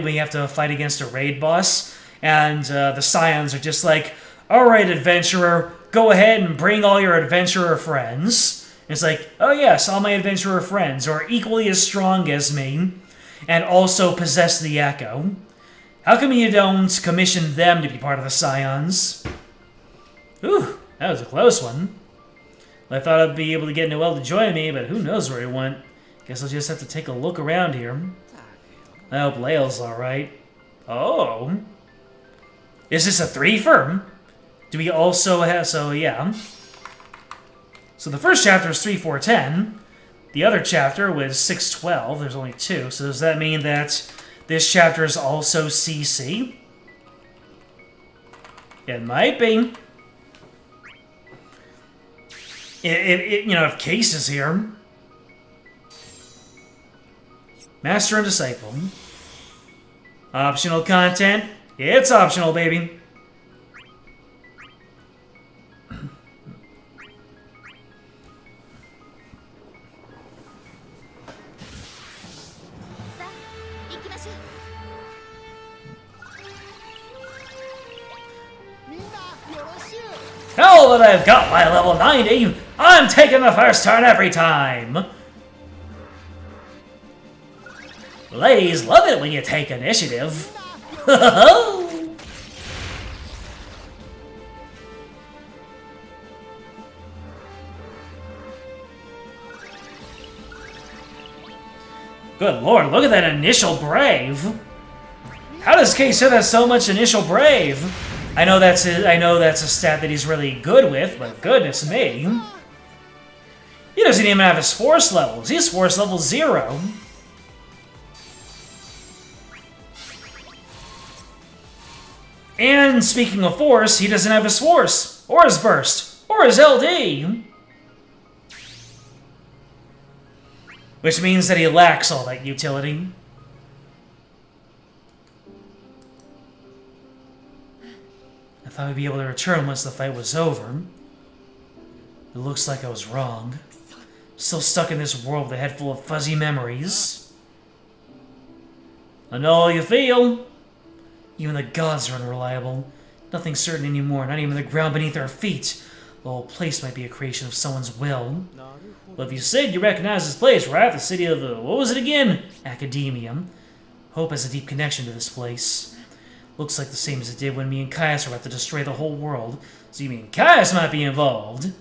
against a raid boss, and the Scions are just like, "All right, adventurer, go ahead and bring all your adventurer friends." And it's like, "Oh yes, all my adventurer friends are equally as strong as me, and also possess the Echo. How come you don't commission them to be part of the Scions?" Ooh, that was a close one. I thought I'd be able to get Noel to join me, but who knows where he went. Guess I'll just have to take a look around here. I hope Lael's alright. Oh. Is this a threefer? Do we also have... So, yeah. So the first chapter is 3, 4, 10. The other chapter was 6, 12. There's only 2. So does that mean that this chapter is also CC? It might be. If Case is here. Master and Disciple. Optional content. It's optional, baby. Now that I've got my level 90, I'm taking the first turn every time! Ladies love it when you take initiative. Good lord, look at that initial brave! How does Case have that so much initial brave? I know that's a stat that he's really good with, but goodness me. He doesn't even have his force levels. He's force level 0. And speaking of force, he doesn't have his force, or his burst, or his LD. Which means that he lacks all that utility. I thought we'd be able to return once the fight was over. It looks like I was wrong. Still stuck in this world with a head full of fuzzy memories. I know how you feel. Even the gods are unreliable. Nothing's certain anymore, not even the ground beneath our feet. The whole place might be a creation of someone's will. But if you said you recognize this place, right? The city of the... what was it again? Academia. Hope has a deep connection to this place. Looks like the same as it did when me and Caius were about to destroy the whole world. So you mean Caius might be involved?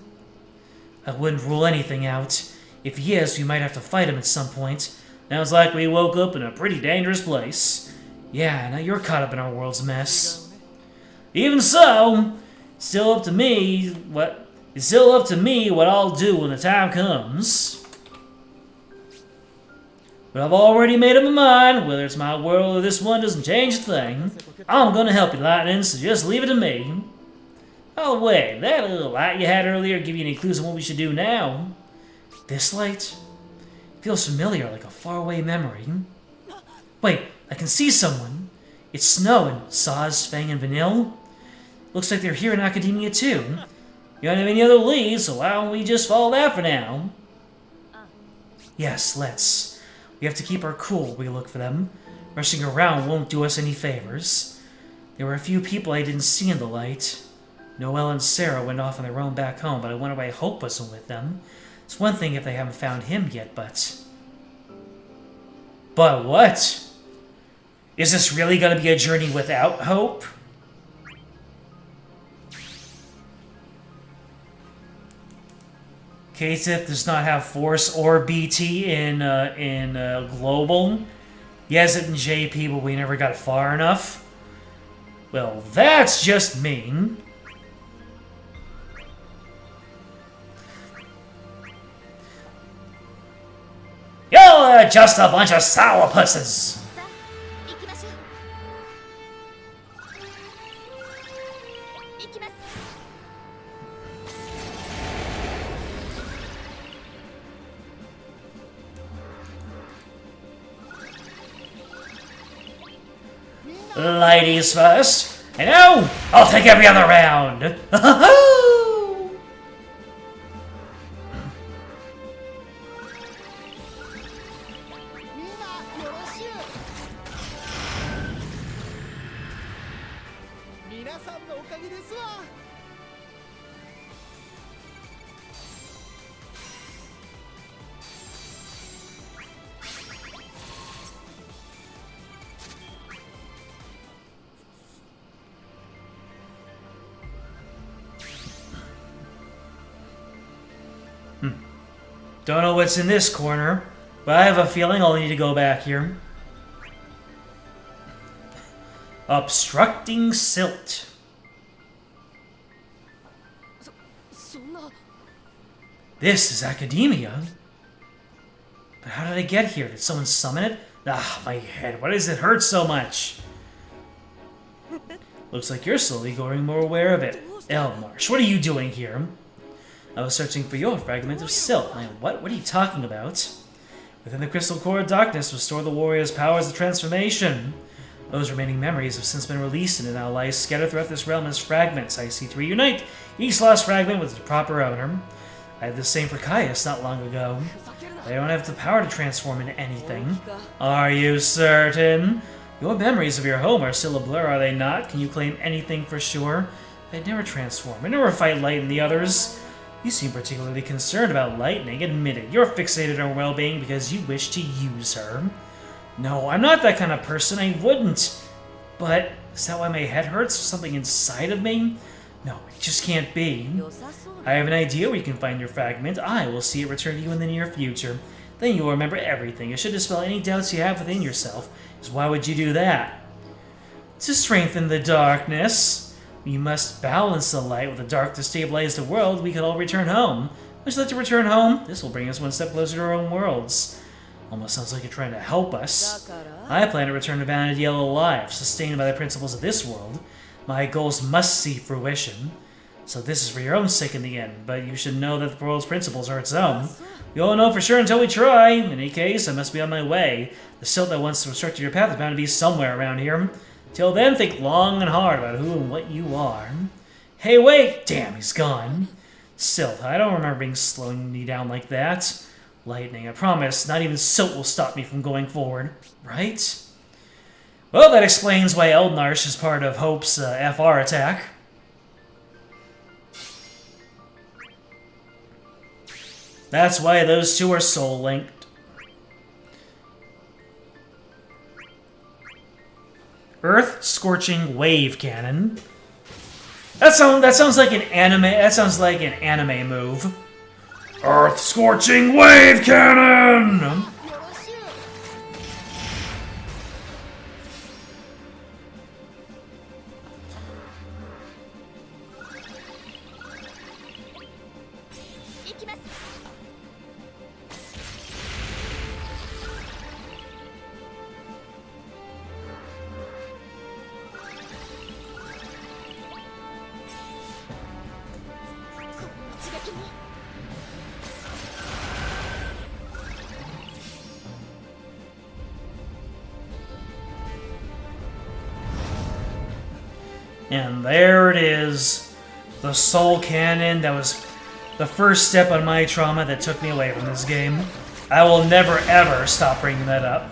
I wouldn't rule anything out. If he is, we might have to fight him at some point. Sounds like we woke up in a pretty dangerous place. Yeah, now you're caught up in our world's mess. Even so, it's still up to me what I'll do when the time comes. But I've already made up my mind, whether it's my world or this one doesn't change a thing. I'm gonna help you, Lightning, so just leave it to me. Oh wait, that little light you had earlier give you any clues on what we should do now? This light? Feels familiar, like a faraway memory. Wait, I can see someone. It's Snow and Saz, Fang, and Vanille. Looks like they're here in Academia too. You don't have any other leads, so why don't we just follow that for now? Yes, let's. We have to keep our cool while we look for them. Rushing around won't do us any favors. There were a few people I didn't see in the light. Noelle and Sarah went off on their own back home, but I wonder why Hope wasn't with them. It's one thing if they haven't found him yet, but... But what? Is this really going to be a journey without Hope? Kasith does not have Force or BT in Global. He has it in JP, but we never got far enough. Well, that's just mean. You're just a bunch of sourpusses! Ladies first. I know! I'll take every other round! Don't know what's in this corner, but I have a feeling I'll need to go back here. Obstructing silt. This is Academia. But how did I get here? Did someone summon it? Ah, my head. Why does it hurt so much? Looks like you're slowly growing more aware of it. Elmarsh, what are you doing here? I was searching for your fragment of silt. What? What are you talking about? Within the crystal core of darkness was stored the warrior's powers of transformation. Those remaining memories have since been released and now lie scattered throughout this realm as fragments I seek to reunite, each lost fragment with its proper owner. I had the same for Caius not long ago. I don't have the power to transform into anything. Are you certain? Your memories of your home are still a blur, are they not? Can you claim anything for sure? I'd never transform. I never fight Light and the others. You seem particularly concerned about Lightning. Admit it. You're fixated on her well-being because you wish to use her. No, I'm not that kind of person. I wouldn't. But is that why my head hurts? Something inside of me? No, it just can't be. I have an idea where you can find your fragment. I will see it return to you in the near future. Then you will remember everything. It should dispel any doubts you have within yourself. Because why would you do that? To strengthen the darkness. We must balance the light with the dark to stabilize the world. We could all return home. Would you like to return home? This will bring us one step closer to our own worlds. Almost sounds like you're trying to help us. I plan to return to Vanity Yellow alive, sustained by the principles of this world. My goals must see fruition. So this is for your own sake in the end, but you should know that the world's principles are its own. We all know for sure until we try. In any case, I must be on my way. The silt that once obstructed your path is bound to be somewhere around here. Till then, think long and hard about who and what you are. Hey, wait! Damn, he's gone. Silt, I don't remember being slowing me down like that. Lightning, I promise, not even silt will stop me from going forward. Right? Well, that explains why Eldnarsh is part of Hope's FR attack. That's why those two are soul-linked. Earth Scorching Wave Cannon. That sounds like an anime. That sounds like an anime move. Earth Scorching Wave Cannon. And there it is, the Soul Cannon. That was the first step on my trauma that took me away from this game. I will never ever stop bringing that up.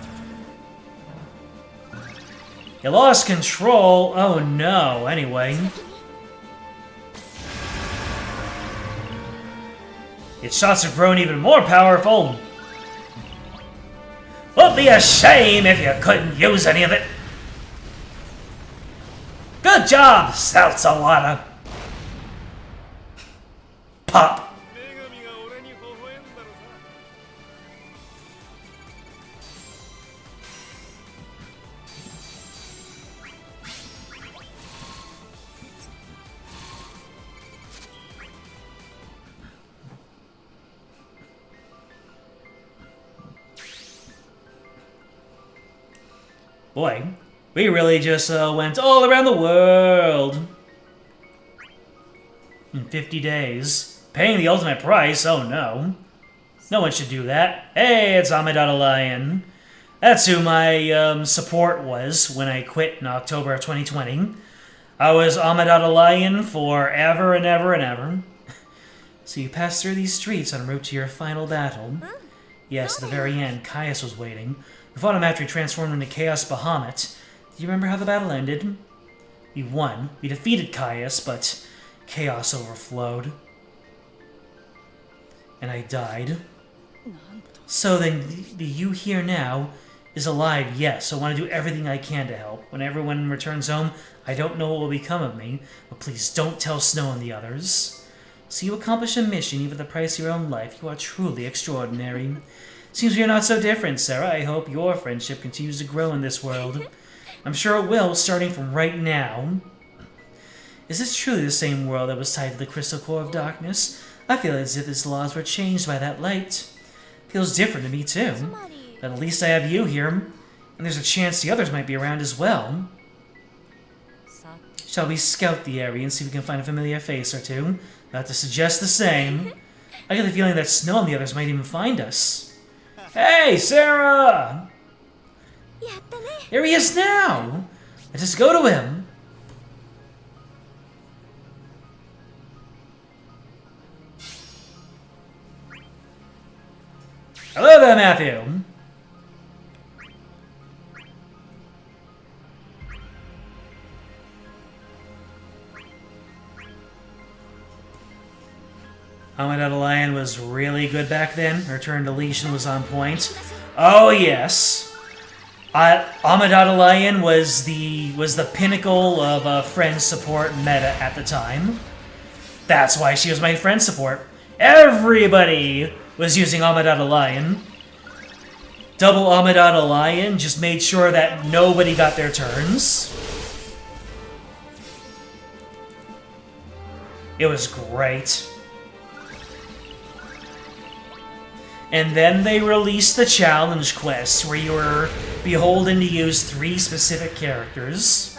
You lost control. Oh no, anyway. Its shots have grown even more powerful. Would be a shame if you couldn't use any of it. Good job, Salsalada. Pop. Boy, we really just went all around the world in 50 days. Paying the ultimate price? Oh no. No one should do that. Hey, it's Amidala Lion. That's who my support was when I quit in October of 2020. I was Amidala Lion forever and ever and ever. So you passed through these streets en route to your final battle. Yes, at the very end, Caius was waiting. We fought him after he transformed into Chaos Bahamut. Do you remember how the battle ended? We won. We defeated Caius, but chaos overflowed. And I died. So then, the you here now is alive, yes, so I want to do everything I can to help. When everyone returns home, I don't know what will become of me, but please don't tell Snow and the others. So you accomplish a mission, even at the price of your own life. You are truly extraordinary. Seems we are not so different, Sarah. I hope your friendship continues to grow in this world. I'm sure it will, starting from right now. Is this truly the same world that was tied to the crystal core of darkness? I feel as if its laws were changed by that light. Feels different to me, too. But at least I have you here, and there's a chance the others might be around as well. Shall we scout the area and see if we can find a familiar face or two? Not to suggest the same. I get the feeling that Snow and the others might even find us. Hey, Sarah! Here he is now! Let's just go to him. Hello there, Matthew! Omnia Lion was really good back then. Her turn deletion was on point. Oh yes, Omnia Lion was the pinnacle of friend support meta at the time. That's why she was my friend support. Everybody was using Omnia Lion. Double Omnia Lion just made sure that nobody got their turns. It was great. And then they released the challenge quest, where you were beholden to use 3 specific characters.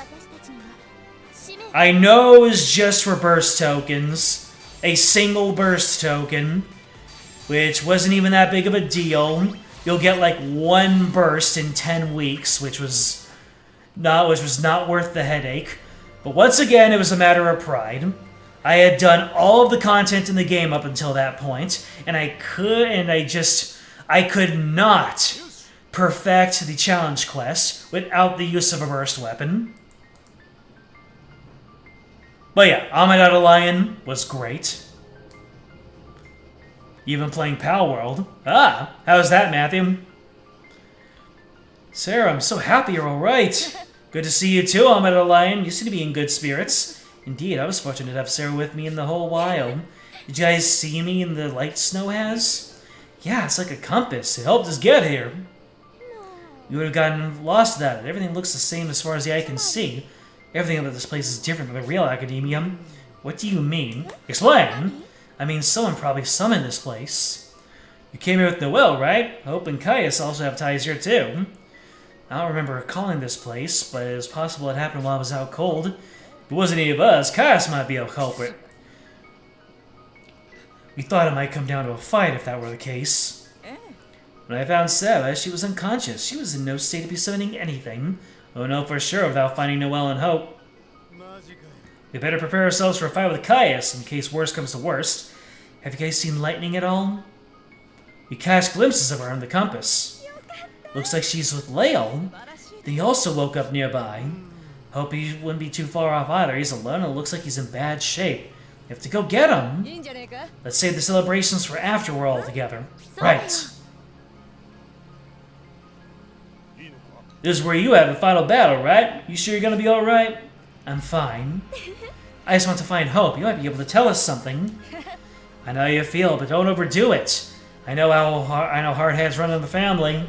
I know it was just for burst tokens, a single burst token, which wasn't even that big of a deal. You'll get like 1 burst in 10 weeks, which was not worth the headache. But once again, it was a matter of pride. I had done all of the content in the game up until that point, and I could not perfect the challenge quest without the use of a burst weapon. But yeah, Omnia Lion was great. Even playing Pal World. Ah, how's that, Matthew? Sarah, I'm so happy you're alright. Good to see you too, Omnia Lion. You seem to be in good spirits. Indeed, I was fortunate to have Sarah with me in the whole wild. Did you guys see me in the light Snow has? Yeah, it's like a compass. It helped us get here. You would have gotten lost without it. Everything looks the same as far as the eye can see. Everything about this place is different from the real academia. What do you mean? Explain! I mean, someone probably summoned this place. You came here with Noelle, right? Hope and Caius also have ties here too. I don't remember calling this place, but it was possible it happened while I was out cold. If it wasn't any of us, Caius might be a culprit. We thought it might come down to a fight if that were the case. When I found Sarah, she was unconscious. She was in no state to be summoning anything. Oh no, for sure, without finding Noelle and Hope. We better prepare ourselves for a fight with Caius, in case worst comes to worst. Have you guys seen Lightning at all? We catch glimpses of her in the compass. Looks like she's with Lael. Then he also woke up nearby. Hope he wouldn't be too far off either. He's alone and it looks like he's in bad shape. We have to go get him. Let's save the celebrations for after we're all together. Right. This is where you have the final battle, right? You sure you're gonna be alright? I'm fine. I just want to find Hope. You might be able to tell us something. I know how you feel, but don't overdo it. I know hard heads run in the family.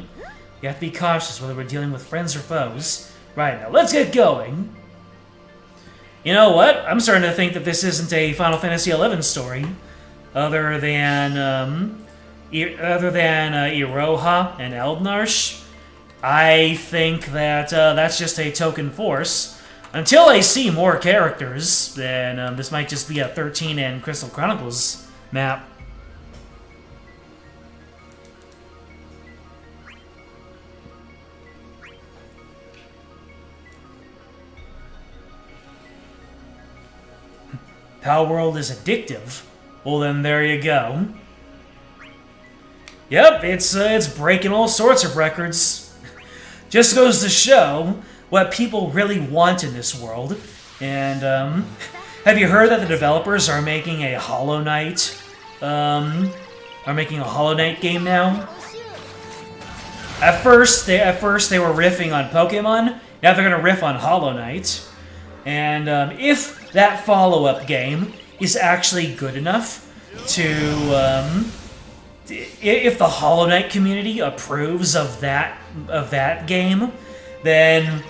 You have to be cautious whether we're dealing with friends or foes. Right, now let's get going. You know what? I'm starting to think that this isn't a Final Fantasy XI story. Other than Iroha and Eldnarsh. I think that that's just a token force. Until I see more characters, then this might just be a 13 and Crystal Chronicles map. Pal World is addictive. Well then, there you go. Yep, it's breaking all sorts of records. Just goes to show what people really want in this world. And have you heard that the developers are making a Hollow Knight? Game now? At first they were riffing on Pokemon. Now they're gonna riff on Hollow Knight. And if that follow-up game is actually good enough to, if the Hollow Knight community approves of that game, then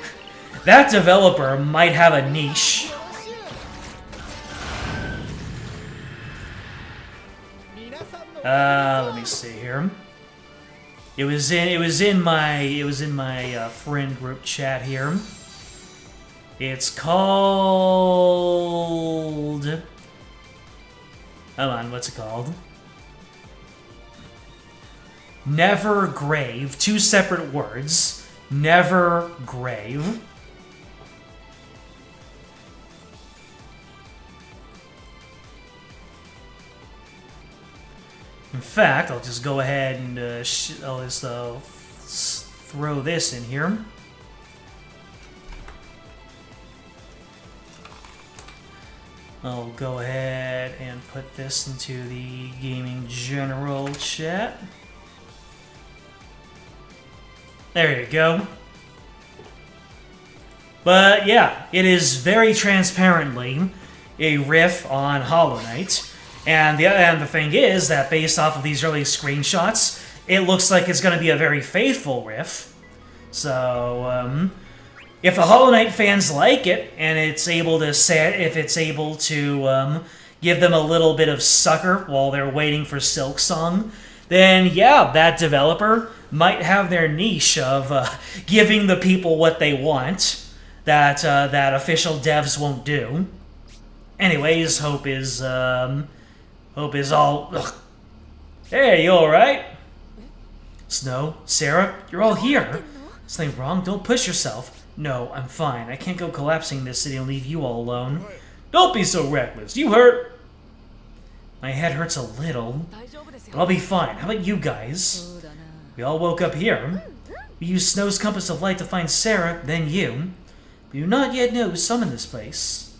that developer might have a niche. Let me see here. It was in my friend group chat here. It's called Come on, what's it called? Never grave. 2 separate words. Never grave. In fact, I'll just go ahead and I'll just throw this in here. I'll go ahead and put this into the Gaming General chat. There you go. But yeah, it is very transparently a riff on Hollow Knight. And the thing is that based off of these early screenshots, it looks like it's going to be a very faithful riff. So, if the Hollow Knight fans like it, and it's able to give them a little bit of succor while they're waiting for Silksong, then yeah, that developer might have their niche of giving the people what they want that official devs won't do. Anyways, Hope is all... Ugh. Hey, you alright? Snow, Sarah, you're all here. Something wrong? Don't push yourself. No, I'm fine. I can't go collapsing in this city and leave you all alone. Don't be so reckless. You hurt? My head hurts a little, but I'll be fine. How about you guys? We all woke up here. We used Snow's compass of light to find Sarah, then you. We do not yet know who summoned this place.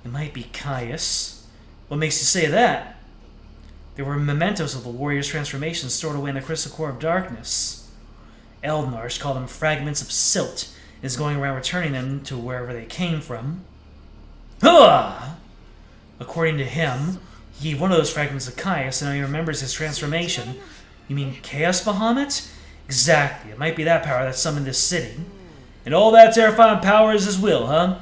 It might be Caius. What makes you say that? There were mementos of the warrior's transformation stored away in the crystal core of darkness. Eldmarsh called them fragments of silt and is going around returning them to wherever they came from. Huh! According to him, he gave one of those fragments to Caius and now he remembers his transformation. You mean Chaos Bahamut? Exactly. It might be that power that summoned this city. And all that terrifying power is his will, huh?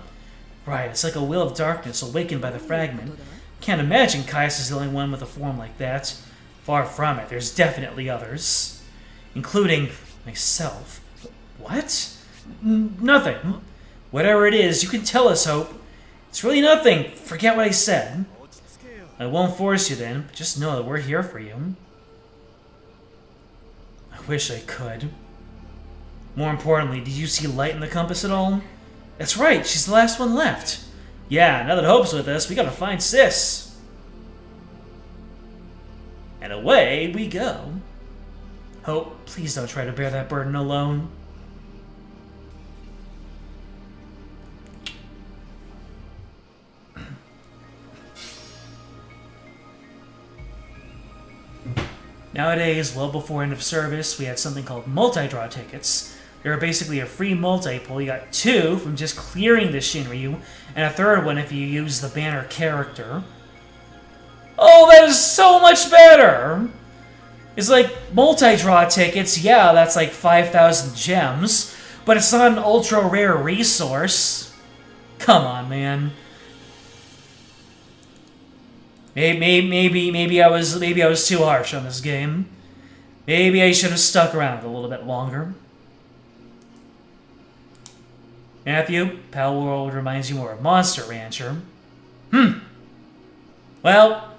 Right, it's like a will of darkness awakened by the fragment. Can't imagine Caius is the only one with a form like that. Far from it, there's definitely others. Including myself. What? Nothing. Whatever it is, you can tell us, Hope. It's really nothing. Forget what I said. I won't force you then, but just know that we're here for you. I wish I could. More importantly, did you see light in the compass at all? That's right, she's the last one left. Yeah, now that Hope's with us, we gotta find Sis. And away we go. Hope, please don't try to bear that burden alone. Nowadays, well before end of service, we had something called multi-draw tickets. They were basically a free multi-pull. You got 2 from just clearing the Shinryu, and a 3rd one if you use the banner character. Oh, that is so much better! It's like multi-draw tickets, yeah, that's like 5,000 gems, but it's not an ultra-rare resource. Come on, man. Maybe I was too harsh on this game. Maybe I should have stuck around a little bit longer. Matthew, Pal World reminds you more of Monster Rancher. Well,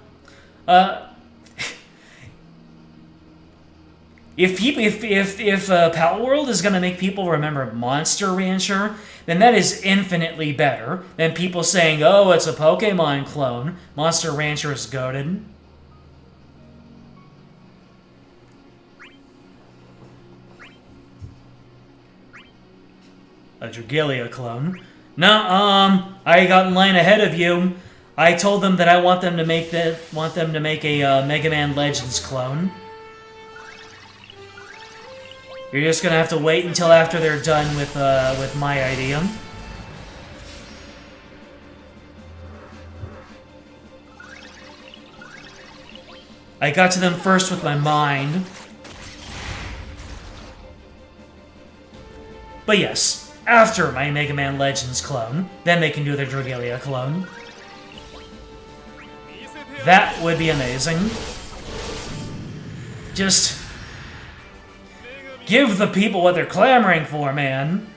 if Pal World is gonna make people remember Monster Rancher, then that is infinitely better than people saying, "Oh, it's a Pokemon clone. Monster Rancher is goated." A Dragalia clone. No, I got in line ahead of you. I told them that I want them to make a Mega Man Legends clone. You're just gonna have to wait until after they're done with my idea. I got to them first with my mind. But yes. After my Mega Man Legends clone, then they can do their Dragalia clone. That would be amazing. Just give the people what they're clamoring for, man.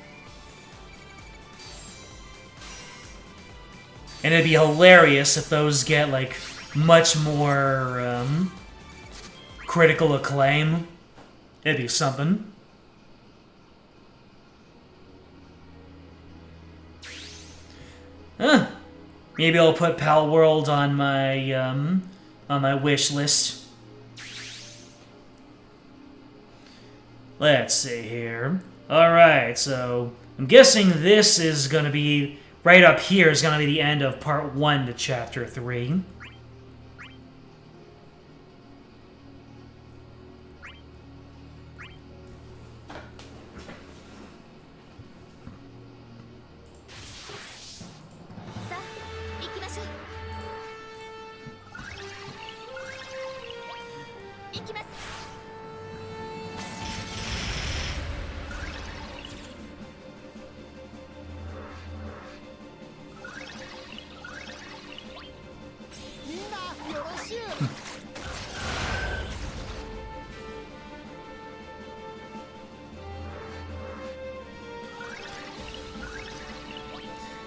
And it'd be hilarious if those get, like, much more critical acclaim. It'd be something. Huh. Maybe I'll put Pal World on my wish list. Let's see here. Alright, so I'm guessing this is gonna be right up here is gonna be the end of part 1 to chapter 3.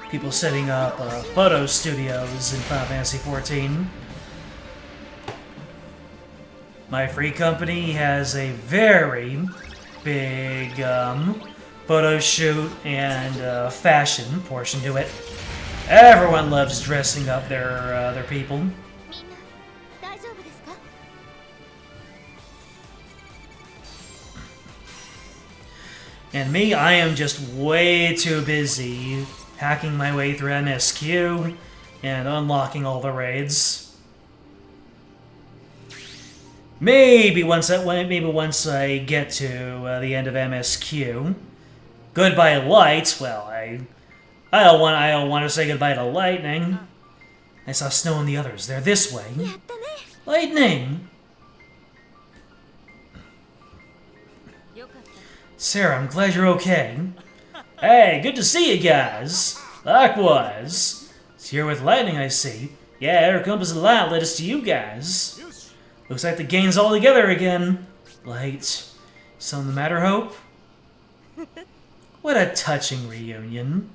People setting up photo studios in Final Fantasy XIV. My free company has a very big photo shoot and fashion portion to it. Everyone loves dressing up their people. And me, I am just way too busy hacking my way through MSQ and unlocking all the raids. Maybe once I get to the end of MSQ. Goodbye Light. Well, I don't want to say goodbye to Lightning. I saw Snow and the others. They're this way. Lightning. Sarah, I'm glad you're okay. Hey, good to see you guys. Likewise. It's here with Lightning, I see. Yeah, Air Compass and Light led us to you guys. Looks like the gang's all together again. Light. Something the matter, Hope? What a touching reunion.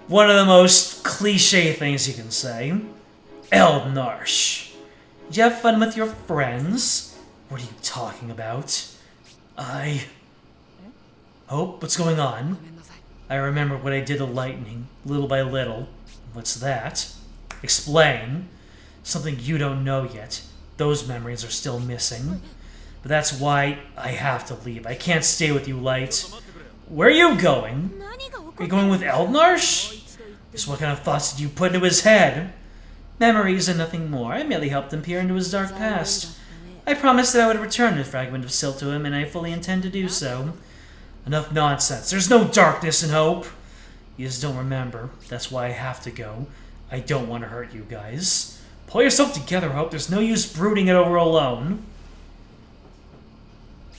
One of the most cliche things you can say. Eldnarsh. Did you have fun with your friends? What are you talking about? Hope, what's going on? I remember what I did to Lightning, little by little. What's that? Explain. Something you don't know yet. Those memories are still missing. But that's why I have to leave. I can't stay with you, Light. Where are you going? Are you going with Eldnarsh? Just what kind of thoughts did you put into his head? Memories and nothing more. I merely helped him peer into his dark past. I promised that I would return the fragment of Silt to him, and I fully intend to do so. Enough nonsense. There's no darkness in Hope. You just don't remember. That's why I have to go. I don't want to hurt you guys. Pull yourself together, Hope. There's no use brooding it over alone.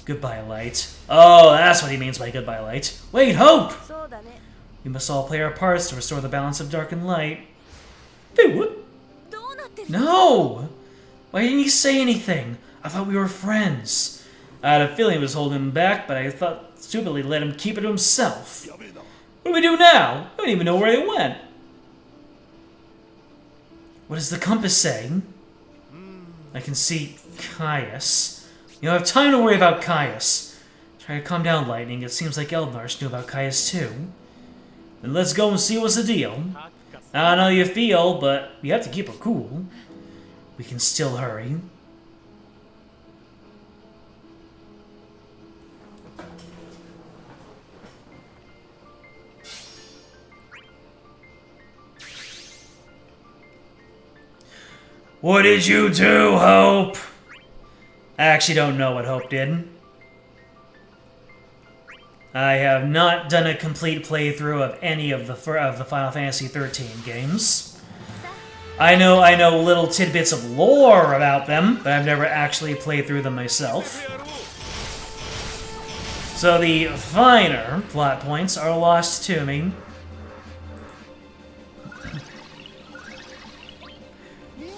Goodbye, Light. Oh, that's what he means by goodbye, Light. Wait, Hope! We must all play our parts to restore the balance of dark and light. Wait, what? No! Why didn't he say anything? I thought we were friends. I had a feeling he was holding him back, but I thought stupidly let him keep it to himself. What do we do now? I don't even know where they went. What does the compass say? I can see Caius. You don't have time to worry about Caius. Try to calm down, Lightning. It seems like Eldnarsh knew about Caius too. Then let's go and see what's the deal. I don't know how you feel, but we have to keep her cool. We can still hurry. What did you do, Hope? I actually don't know what Hope did. I have not done a complete playthrough of any of the Final Fantasy XIII games. I know little tidbits of lore about them, but I've never actually played through them myself. So the finer plot points are lost to me.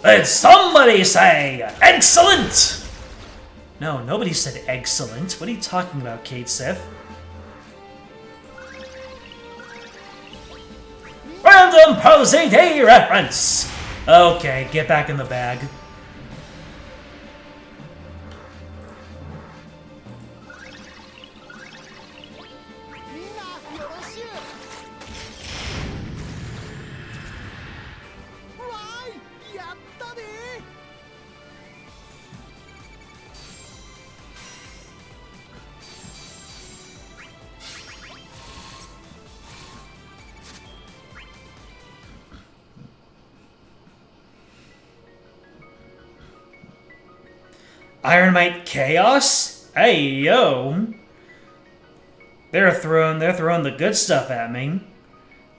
Did somebody say excellent? No, nobody said excellent. What are you talking about, Kate Sith? Random Posey Day reference! Okay, get back in the bag. Ironmite Chaos? Hey, yo. They're throwing the good stuff at me.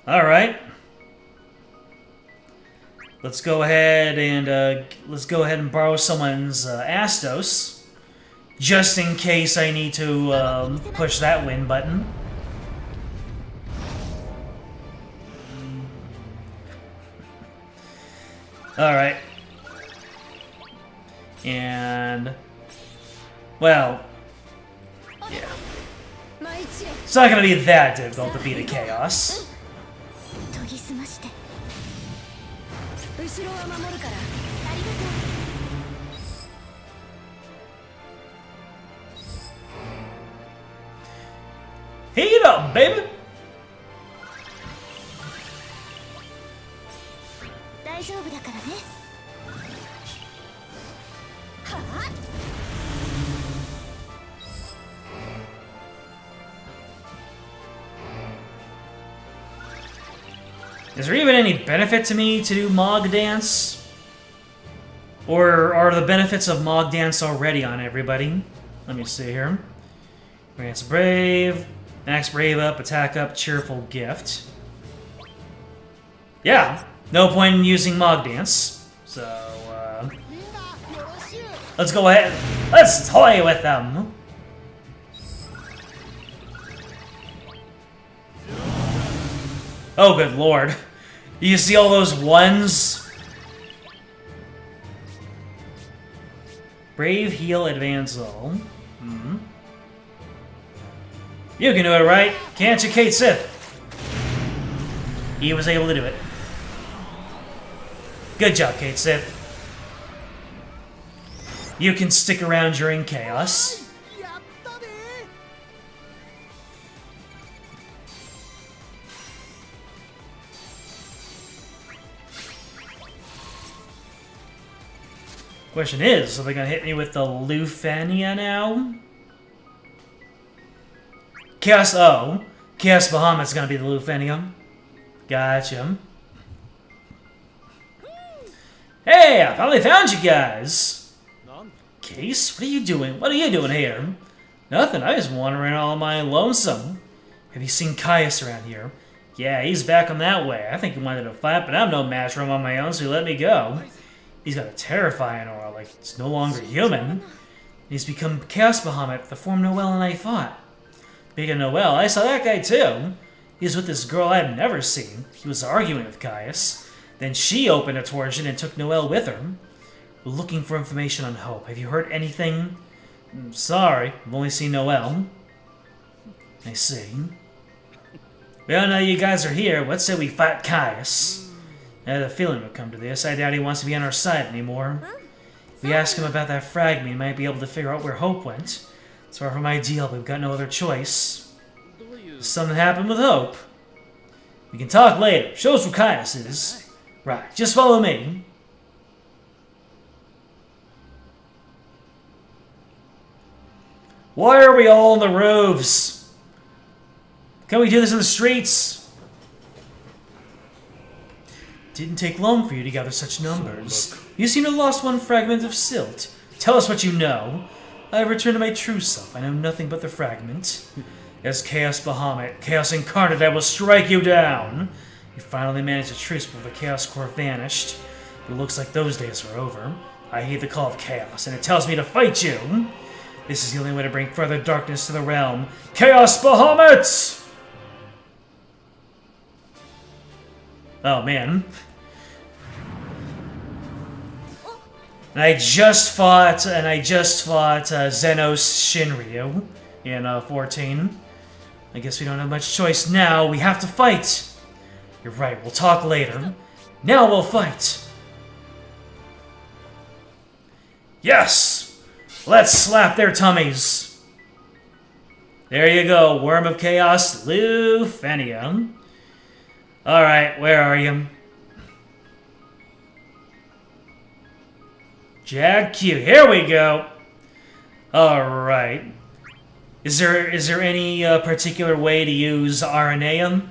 Alright. Let's go ahead and borrow someone's Astos. Just in case I need to push that win button. Alright. And, well, yeah. It's not gonna be that difficult to beat a Chaos. Heat up, baby! Is there even any benefit to me to do Mog Dance? Or are the benefits of Mog Dance already on everybody? Let me see here. Grants Brave, Max Brave up, Attack up, Cheerful Gift. Yeah, no point in using Mog Dance. So, let's go ahead. Let's toy with them. Oh, good lord. You see all those ones? Brave, heal, advance all. Hmm. You can do it, right? Can't you, Kate Sith? He was able to do it. Good job, Kate Sith. You can stick around during chaos. Question is, are they gonna hit me with the Lufania now? Chaos Chaos Bahamut's gonna be the Lufania. Gotcha. Hey, I finally found you guys! Case, what are you doing? What are you doing here? Nothing, I was wandering all my lonesome. Have you seen Caius around here? Yeah, he's back on that way. I think he wanted to fight, but I'm no match for him on my own, so he let me go. He's got a terrifying aura, like it's no longer human. He's become Chaos Bahamut, the form Noelle and I fought. Speaking of Noelle, I saw that guy too. He was with this girl I've never seen. He was arguing with Caius. Then she opened a torsion and took Noelle with her. We're looking for information on Hope. Have you heard anything? Sorry, I've only seen Noelle. I see. Well, now you guys are here, let's say we fight Caius. I had a feeling it would come to this. I doubt he wants to be on our side anymore. If we ask him about that fragment, he might be able to figure out where Hope went. It's far from ideal, but we've got no other choice. Something happened with Hope. We can talk later. Show us where Caius is. Right, just follow me. Why are we all on the roofs? Can we do this in the streets? Didn't take long for you to gather such numbers. You seem to have lost one fragment of silt. Tell us what you know. I have returned to my true self. I know nothing but the fragment. As Chaos Bahamut, Chaos Incarnate, I will strike you down. You finally managed to trace before the Chaos Core vanished. But it looks like those days are over. I hate the call of Chaos, and it tells me to fight you. This is the only way to bring further darkness to the realm. Chaos Bahamut! Oh, man. And I just fought Zenos Shinryu in 14. I guess we don't have much choice now. We have to fight. You're right, we'll talk later. Now we'll fight. Yes! Let's slap their tummies. There you go, Worm of Chaos, Lufenia. Alright, where are you? Jag Q, here we go! Alright. Is there any particular way to use Aranea?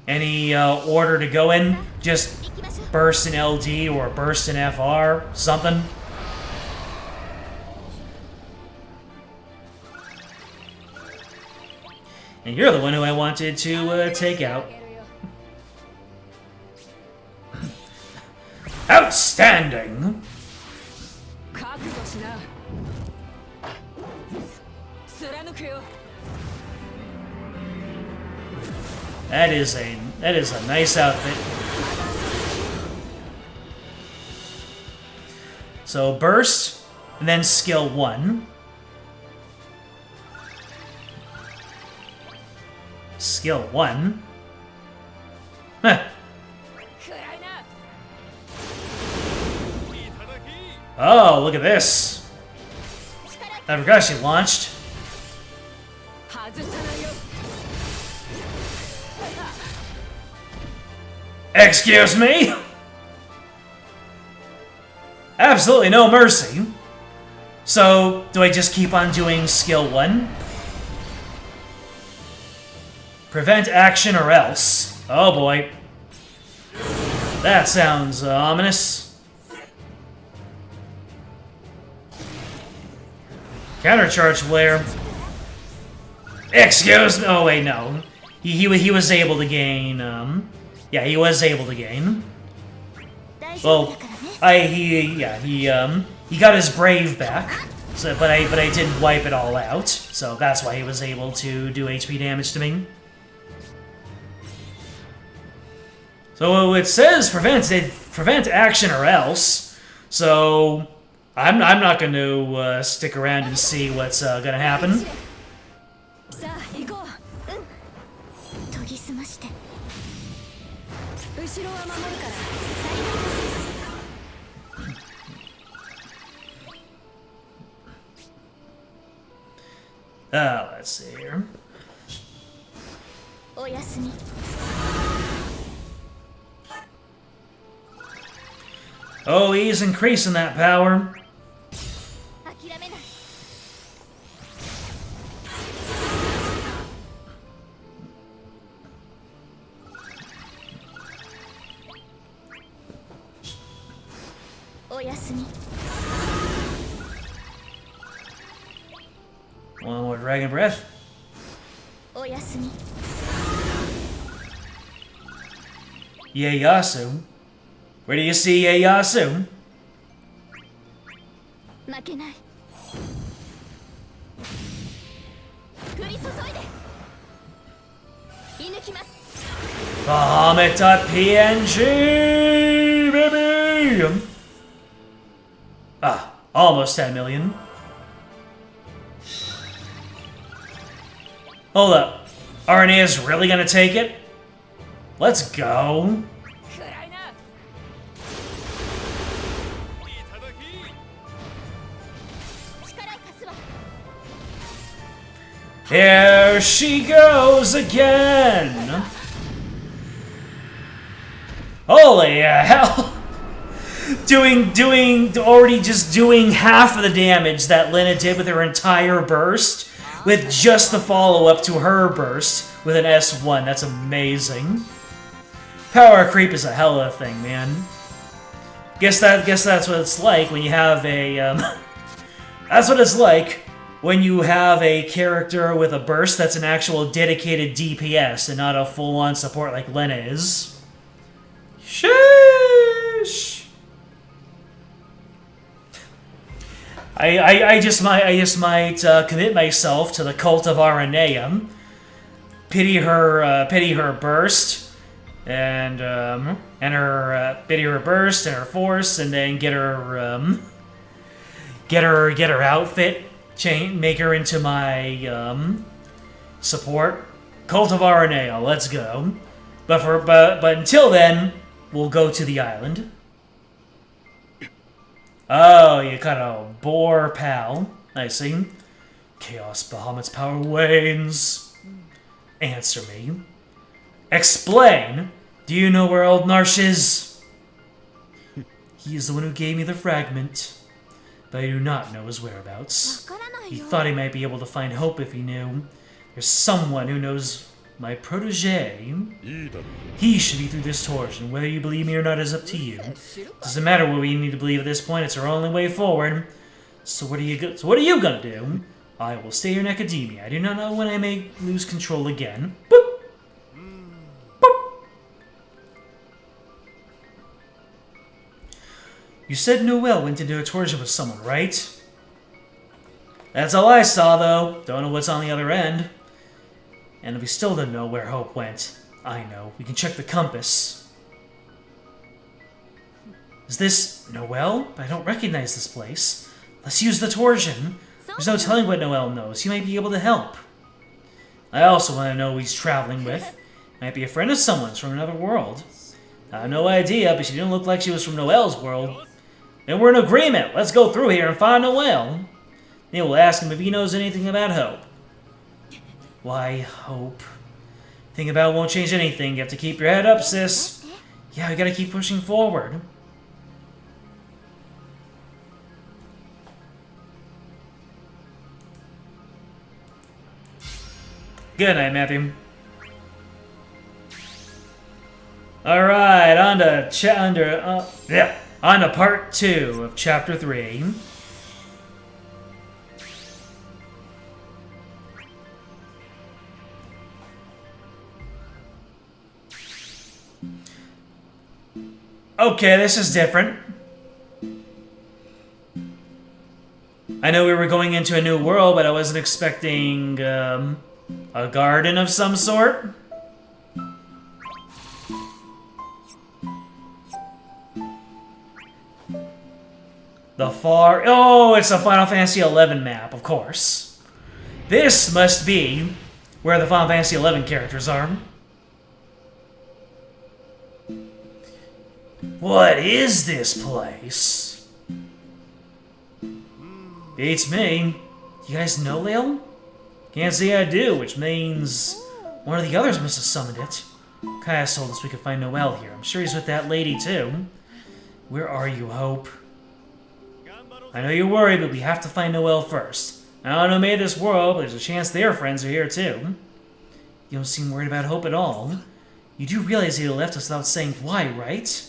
Any order to go in? Just burst in LD or burst in FR? Something? And you're the one who I wanted to take out. Outstanding! That is a nice outfit. So burst, and then skill 1. Skill 1. Huh. Oh, look at this. I forgot she launched. Excuse me? Absolutely no mercy. So, do I just keep on doing skill 1? Prevent action or else. Oh boy. That sounds ominous. Countercharge flare. Excuse me. Oh wait, no. He was able to gain. Yeah, he was able to gain. Well, he got his brave back. So, but I didn't wipe it all out. So that's why he was able to do HP damage to me. So it says prevent action or else. So I'm not going to stick around and see what's going to happen. Let's see here. Oh, he's increasing that power. One more Dragon Breath. Ieyasu. Where do you see Ieyasu? Bahamut.png, baby! Ah, almost 10 million. Hold up. Arena's really gonna take it? Let's go. Here she goes again! Holy hell! Already just doing half of the damage that Lena did with her entire burst, with just the follow-up to her burst with an S1. That's amazing. Power creep is a hell of a thing, man. Guess that's what it's like when you have a, that's what it's like when you have a character with a burst that's an actual dedicated DPS and not a full-on support like Lena is. Sheesh! I just might commit myself to the cult of Aranea, pity her burst, and pity her burst and her force, and then get her outfit, make her into my support. Cult of Aranea, let's go. But until then, we'll go to the island. Oh, you got a boar pal. I see. Chaos Bahamut's power wanes. Answer me. Explain! Do you know where old Narsh is? He is the one who gave me the fragment, but I do not know his whereabouts. He thought he might be able to find Hope if he knew. There's someone who knows my protege. He should be through this torsion. Whether you believe me or not is up to you. Doesn't matter what we need to believe at this point. It's our only way forward. So what are you gonna do? I will stay here in academia. I do not know when I may lose control again. Boop. Boop. You said Noelle went into a torsion with someone, right? That's all I saw, though. Don't know what's on the other end. And we still don't know where Hope went. I know. We can check the compass. Is this Noelle? I don't recognize this place. Let's use the torsion. There's no telling what Noelle knows. He might be able to help. I also want to know who he's traveling with. Might be a friend of someone's from another world. I have no idea, but she didn't look like she was from Noelle's world. Then we're in agreement. Let's go through here and find Noelle. Then we'll ask him if he knows anything about Hope. Why, Hope? Thinking about it won't change anything. You have to keep your head up, sis. Yeah, we gotta keep pushing forward. Good night, Matthew. Alright, on to part 2 of chapter 3. Okay, this is different. I know we were going into a new world, but I wasn't expecting a garden of some sort. Oh, it's a Final Fantasy XI map, of course. This must be where the Final Fantasy XI characters are. What is this place? Beats me. You guys know Lil? Can't say I do, which means one of the others must have summoned it. Kaius told us we could find Noelle here. I'm sure he's with that lady, too. Where are you, Hope? I know you're worried, but we have to find Noelle first. I don't know who made this world, but there's a chance their friends are here, too. You don't seem worried about Hope at all. You do realize he left us without saying why, right?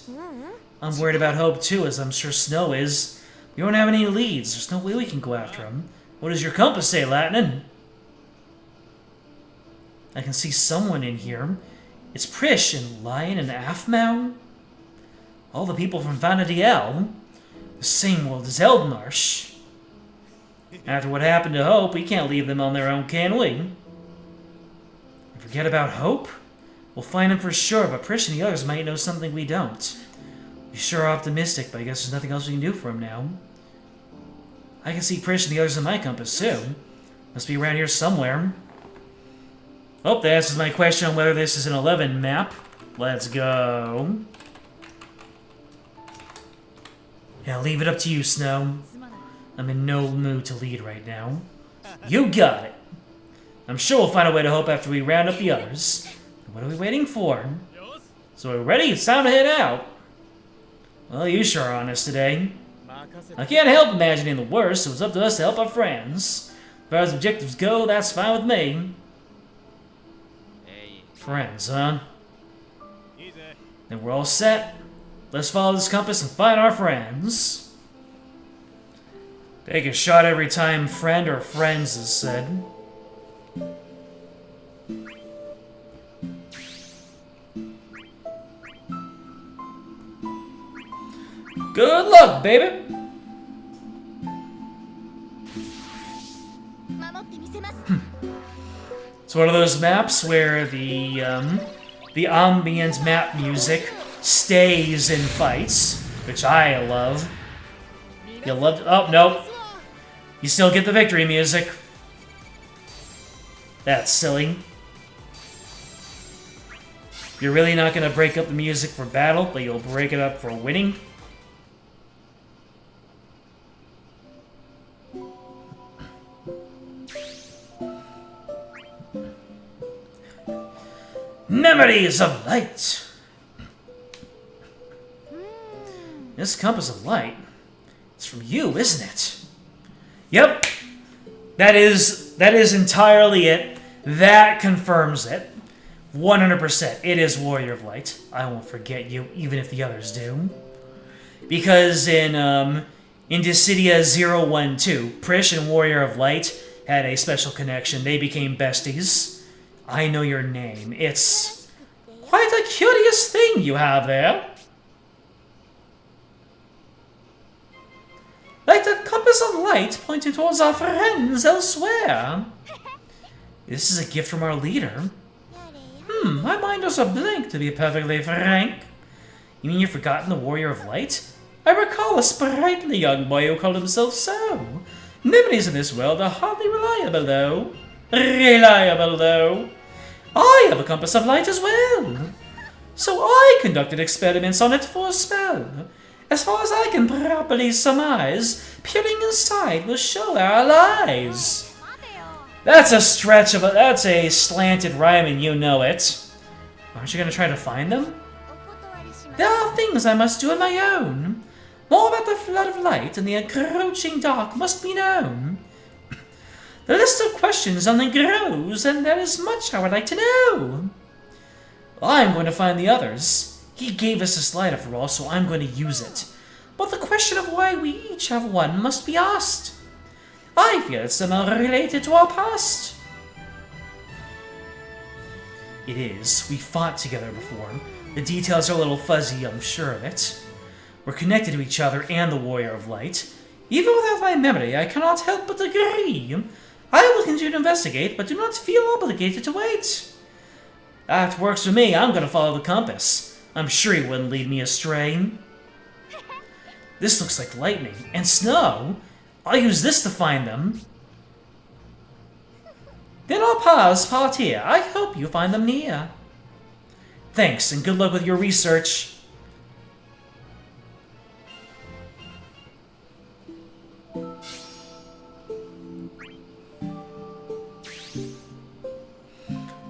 I'm worried about Hope, too, as I'm sure Snow is. We don't have any leads. There's no way we can go after him. What does your compass say, Latinin? I can see someone in here. It's Prish and Lion and Aphmau. All the people from Vanadiel. The same world as Eldmarsh. After what happened to Hope, we can't leave them on their own, can we? And forget about Hope? We'll find him for sure, but Prish and the others might know something we don't. We sure are optimistic, but I guess there's nothing else we can do for him now. I can see Prish and the others in my compass, too. Must be around here somewhere. Oh, that answers my question on whether this is an 11 map. Let's go. Yeah, leave it up to you, Snow. I'm in no mood to lead right now. You got it. I'm sure we'll find a way to Hope after we round up the others. What are we waiting for? So we're ready? It's time to head out. Well, you sure are honest today. I can't help imagining the worst, so it's up to us to help our friends. As far as objectives go, that's fine with me. Friends, huh? Then we're all set. Let's follow this compass and find our friends. Take a shot every time friend or friends is said. Good luck, baby! It's one of those maps where the ambient map music stays in fights, which I love. You love it? Oh, no. You still get the victory music. That's silly. You're really not going to break up the music for battle, but you'll break it up for winning? Memories of light. This compass of light, it's from you, isn't it? Yep. That is entirely it. That confirms it. 100%. It is Warrior of Light. I won't forget you, even if the others do. Because in Dissidia 012, Prish and Warrior of Light had a special connection. They became besties. I know your name. It's quite a curious thing you have there. Like the compass of light pointing towards our friends elsewhere. This is a gift from our leader. My mind is a blank, to be perfectly frank. You mean you've forgotten the Warrior of Light? I recall a sprightly young boy who called himself so. Memories in this world are hardly reliable, though. I have a compass of light as well. So I conducted experiments on it for a spell. As far as I can properly surmise, peering inside will show our lies. That's a stretch of that's a slanted rhyme and you know it. Aren't you going to try to find them? There are things I must do on my own. More about the flood of light and the encroaching dark must be known. The list of questions only grows, and there is much I would like to know. I'm going to find the others. He gave us this light after all, so I'm going to use it. But the question of why we each have one must be asked. I feel it's somehow related to our past. It is. We fought together before. The details are a little fuzzy, I'm sure of it. We're connected to each other and the Warrior of Light. Even without my memory, I cannot help but agree. I will continue to investigate, but do not feel obligated to wait. That works for me. I'm going to follow the compass. I'm sure he wouldn't lead me astray. This looks like lightning and snow. I'll use this to find them. Then I'll part here. I hope you find them near. Thanks, and good luck with your research.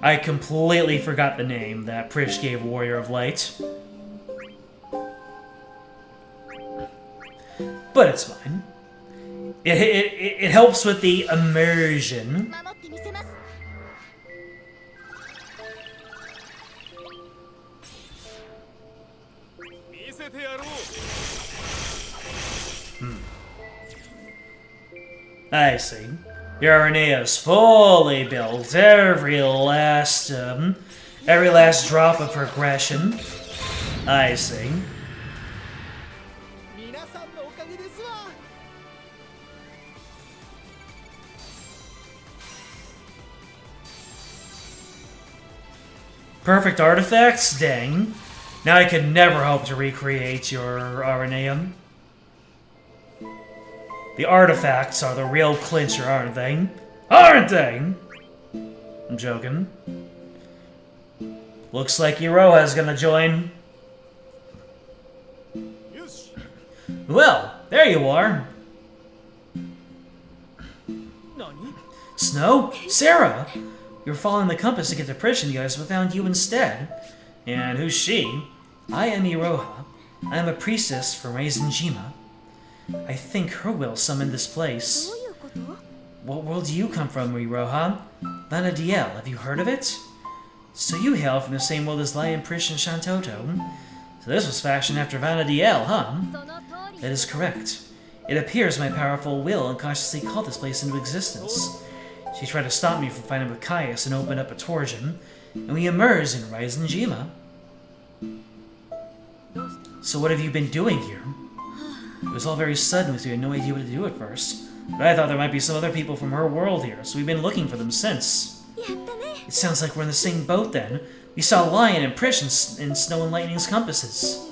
I completely forgot the name that Prish gave Warrior of Light. But it's fine. It helps with the immersion. I see. Your arena is fully built. Every last drop of progression. I see. Perfect artifacts? Dang. Now I could never hope to recreate your Arenaeum. The artifacts are the real clincher, aren't they? Aren't they? I'm joking. Looks like Iroha's gonna join. Well, there you are. Snow? Sarah! You were following the compass to get to Prish and the others, but found you instead. And who's she? I am Iroha. I am a priestess from Reizenjima. I think her will summoned this place. What world do you come from, Iroha? Vanadiel, have you heard of it? So you hail from the same world as Lion, Prish, and Shantoto. So this was fashioned after Vanadiel, huh? That is correct. It appears my powerful will unconsciously called this place into existence. She tried to stop me from fighting with Caius and opened up a torsion, and we emerged in Reizenjima. So what have you been doing here? It was all very sudden with you, had no idea what to do at first. But I thought there might be some other people from her world here, so we've been looking for them since. It sounds like we're in the same boat then. We saw Lion and Prish in Snow and Lightning's compasses.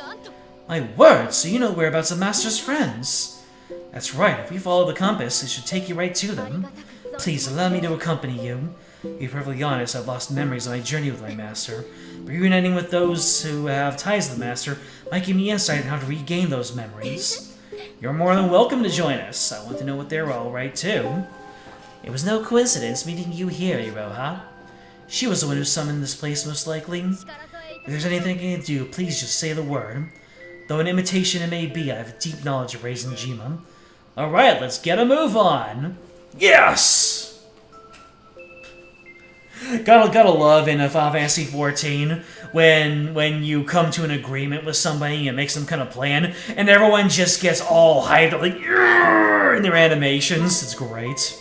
My word, so you know whereabouts of Master's friends. That's right, if we follow the compass, it should take you right to them. Please, allow me to accompany you. To be perfectly honest, I've lost memories on my journey with my master. But reuniting with those who have ties to the master might give me insight on how to regain those memories. You're more than welcome to join us. I want to know what they're all right too. It was no coincidence meeting you here, Iroha. She was the one who summoned this place, most likely. If there's anything I can do, please just say the word. Though an imitation it may be, I have a deep knowledge of Raisin Jima. Alright, let's get a move on! Yes! Gotta love in Final Fantasy 14 when you come to an agreement with somebody and make some kind of plan, and everyone just gets all hyped up, like, in their animations. It's great.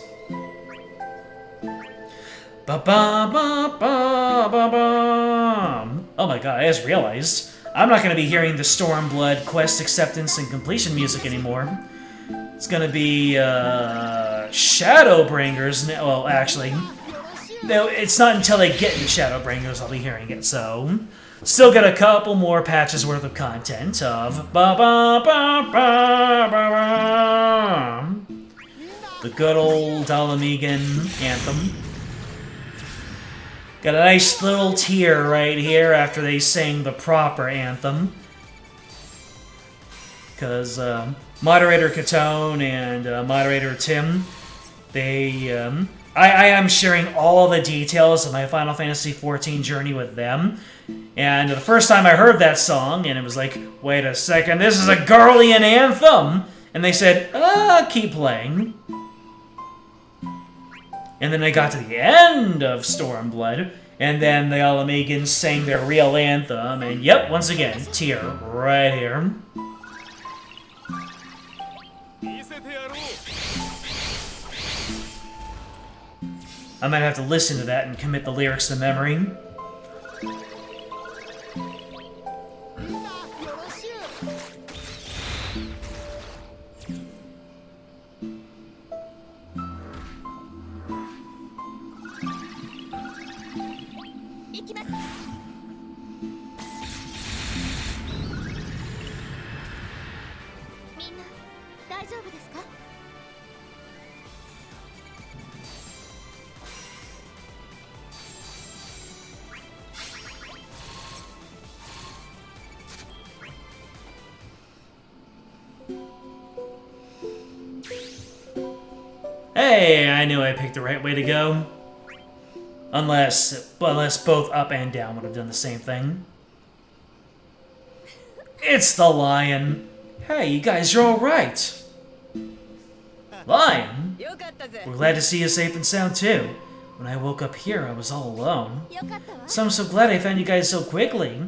Ba-ba-ba-ba-ba-bum. Oh my god, I just realized I'm not going to be hearing the Stormblood quest acceptance and completion music anymore. It's going to be Shadowbringers. Well, actually, no, it's not until they get into Shadowbringers I'll be hearing it, so still got a couple more patches worth of content of ba-ba-ba-ba-ba-bum. The good old Alamigan anthem. Got a nice little tear right here after they sang the proper anthem. Because Moderator Katone and Moderator Tim, they... I am sharing all the details of my Final Fantasy XIV journey with them. And the first time I heard that song, and it was like, wait a second, this is a Garlean anthem! And they said, keep playing. And then they got to the end of Stormblood, and then the Alamegans sang their real anthem, and yep, once again, tear right here. I might have to listen to that and commit the lyrics to memory. Hey, I knew I picked the right way to go. Unless both up and down would have done the same thing. It's the lion. Hey, you guys are alright. Lion? We're glad to see you safe and sound too. When I woke up here, I was all alone. So I'm so glad I found you guys so quickly.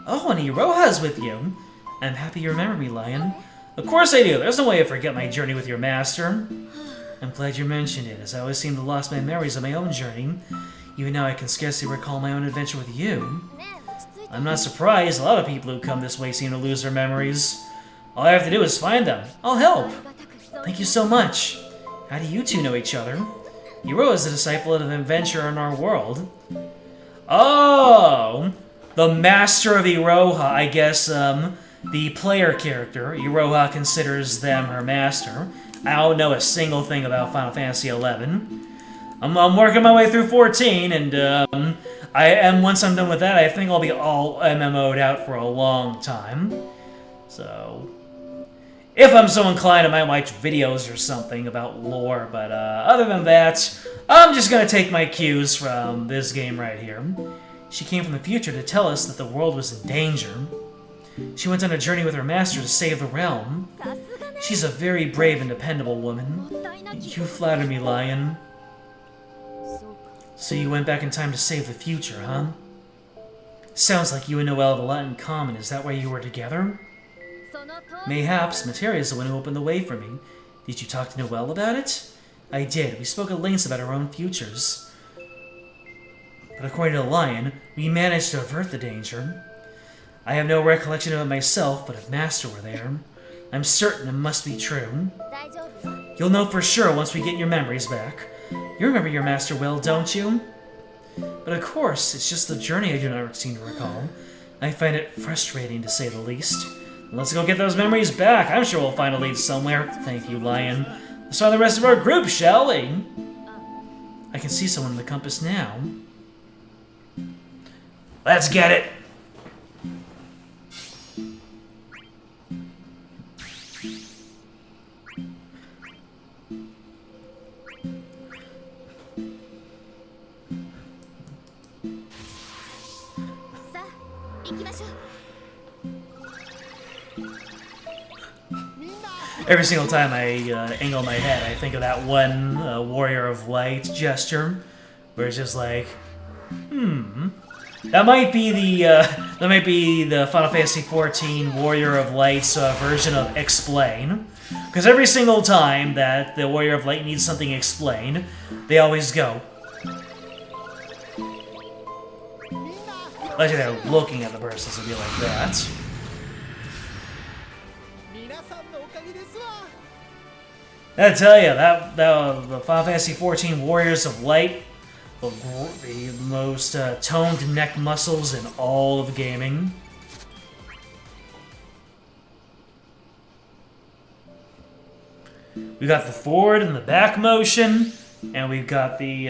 Oh, and Iroha's with you. I'm happy you remember me, Lion. Of course I do. There's no way I forget my journey with your master. I'm glad you mentioned it, as I always seem to lost my memories of my own journey. Even now I can scarcely recall my own adventure with you. I'm not surprised. A lot of people who come this way seem to lose their memories. All I have to do is find them. I'll help. Thank you so much. How do you two know each other? Iroha is a disciple of an adventurer in our world. Oh! The master of Iroha, I guess, the player character. Iroha considers them her master. I don't know a single thing about Final Fantasy XI. I'm working my way through 14, and once I'm done with that, I think I'll be all MMO'd out for a long time. So, if I'm so inclined, I might watch videos or something about lore, but other than that, I'm just gonna take my cues from this game right here. She came from the future to tell us that the world was in danger. She went on a journey with her master to save the realm. She's a very brave and dependable woman. You flatter me, Lion. So you went back in time to save the future, huh? Sounds like you and Noelle have a lot in common. Is that why you were together? Mayhaps Materia's the one who opened the way for me. Did you talk to Noelle about it? I did. We spoke at length about our own futures. But according to the Lion, we managed to avert the danger. I have no recollection of it myself, but if Master were there, I'm certain it must be true. You'll know for sure once we get your memories back. You remember your master well, don't you? But of course, it's just the journey I do not seem to recall. I find it frustrating, to say the least. Let's go get those memories back. I'm sure we'll find a lead somewhere. Thank you, Lion. Let's find the rest of our group, shall we? I can see someone in the compass now. Let's get it! Every single time I angle my head, I think of that one Warrior of Light gesture, where it's just like, That might be the Final Fantasy XIV Warrior of Light's version of explain, because every single time that the Warrior of Light needs something explained, they always go. Like they're looking at the person, so it'd be like that. I tell you, the Final Fantasy XIV Warriors of Light, the most toned neck muscles in all of gaming. We got the forward and the back motion, and we've got the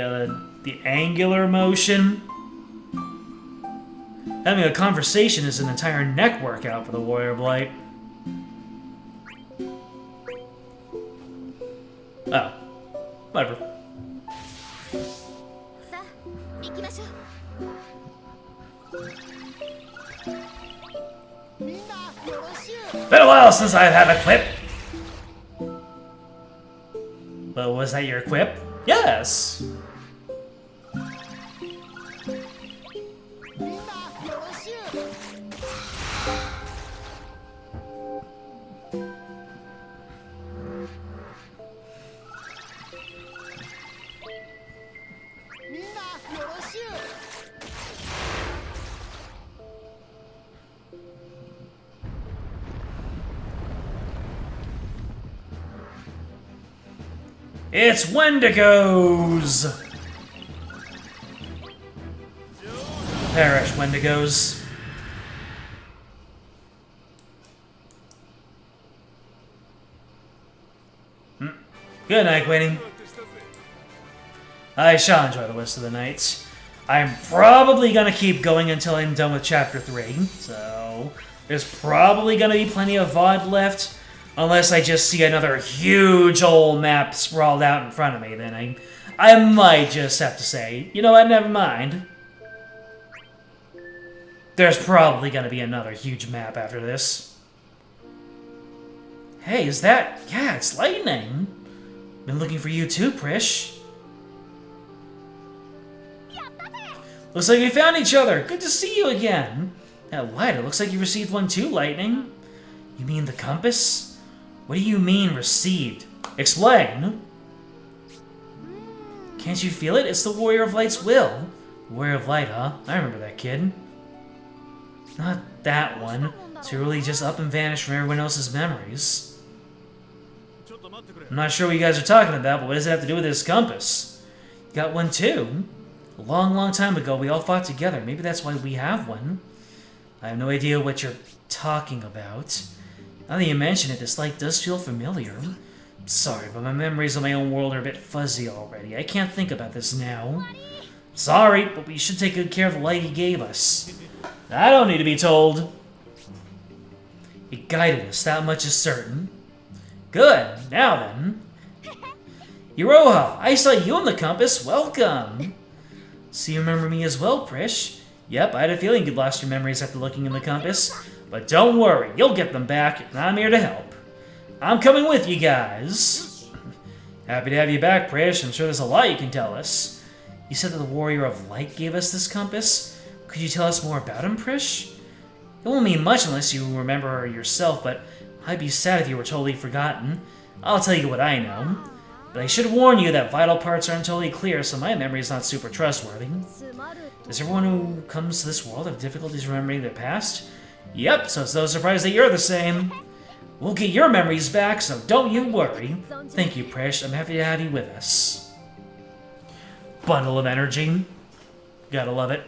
angular motion. Having a conversation is an entire neck workout for the Warrior of Light. Oh. Whatever. Been a while since I've had a quip. But was that your quip? Yes. It's Wendigos! Perish, Wendigos. Good night, Queenie. I shall enjoy the rest of the night. I'm probably gonna keep going until I'm done with Chapter 3, so there's probably gonna be plenty of VOD left. Unless I just see another huge old map sprawled out in front of me, then I might just have to say, you know what, never mind. There's probably gonna be another huge map after this. Hey, is that... Yeah, it's lightning. Been looking for you too, Prish. Looks like we found each other. Good to see you again. That light, it looks like you received one too, Lightning. You mean the compass? What do you mean, received? Explain. Can't you feel it? It's the Warrior of Light's will. Warrior of Light, huh? I remember that kid. Not that one. To really just up and vanish from everyone else's memories. I'm not sure what you guys are talking about, but what does it have to do with this compass? You got one too? A long, long time ago, we all fought together. Maybe that's why we have one. I have no idea what you're talking about. Now that you mention it, this light does feel familiar. Sorry, but my memories of my own world are a bit fuzzy already. I can't think about this now. Sorry, but we should take good care of the light he gave us. I don't need to be told. It guided us, that much is certain. Good, now then. Iroha, I saw you on the compass, welcome! So you remember me as well, Prish? Yep, I had a feeling you'd lost your memories after looking in the compass. But don't worry, you'll get them back, and I'm here to help. I'm coming with you guys. Happy to have you back, Prish. I'm sure there's a lot you can tell us. You said that the Warrior of Light gave us this compass? Could you tell us more about him, Prish? It won't mean much unless you remember yourself, but I'd be sad if you were totally forgotten. I'll tell you what I know. But I should warn you that vital parts aren't totally clear, so my memory is not super trustworthy. Does everyone who comes to this world have difficulties remembering their past? Yep, so it's no surprise that you're the same. We'll get your memories back, so don't you worry. Thank you, Prish. I'm happy to have you with us. Bundle of energy. Gotta love it.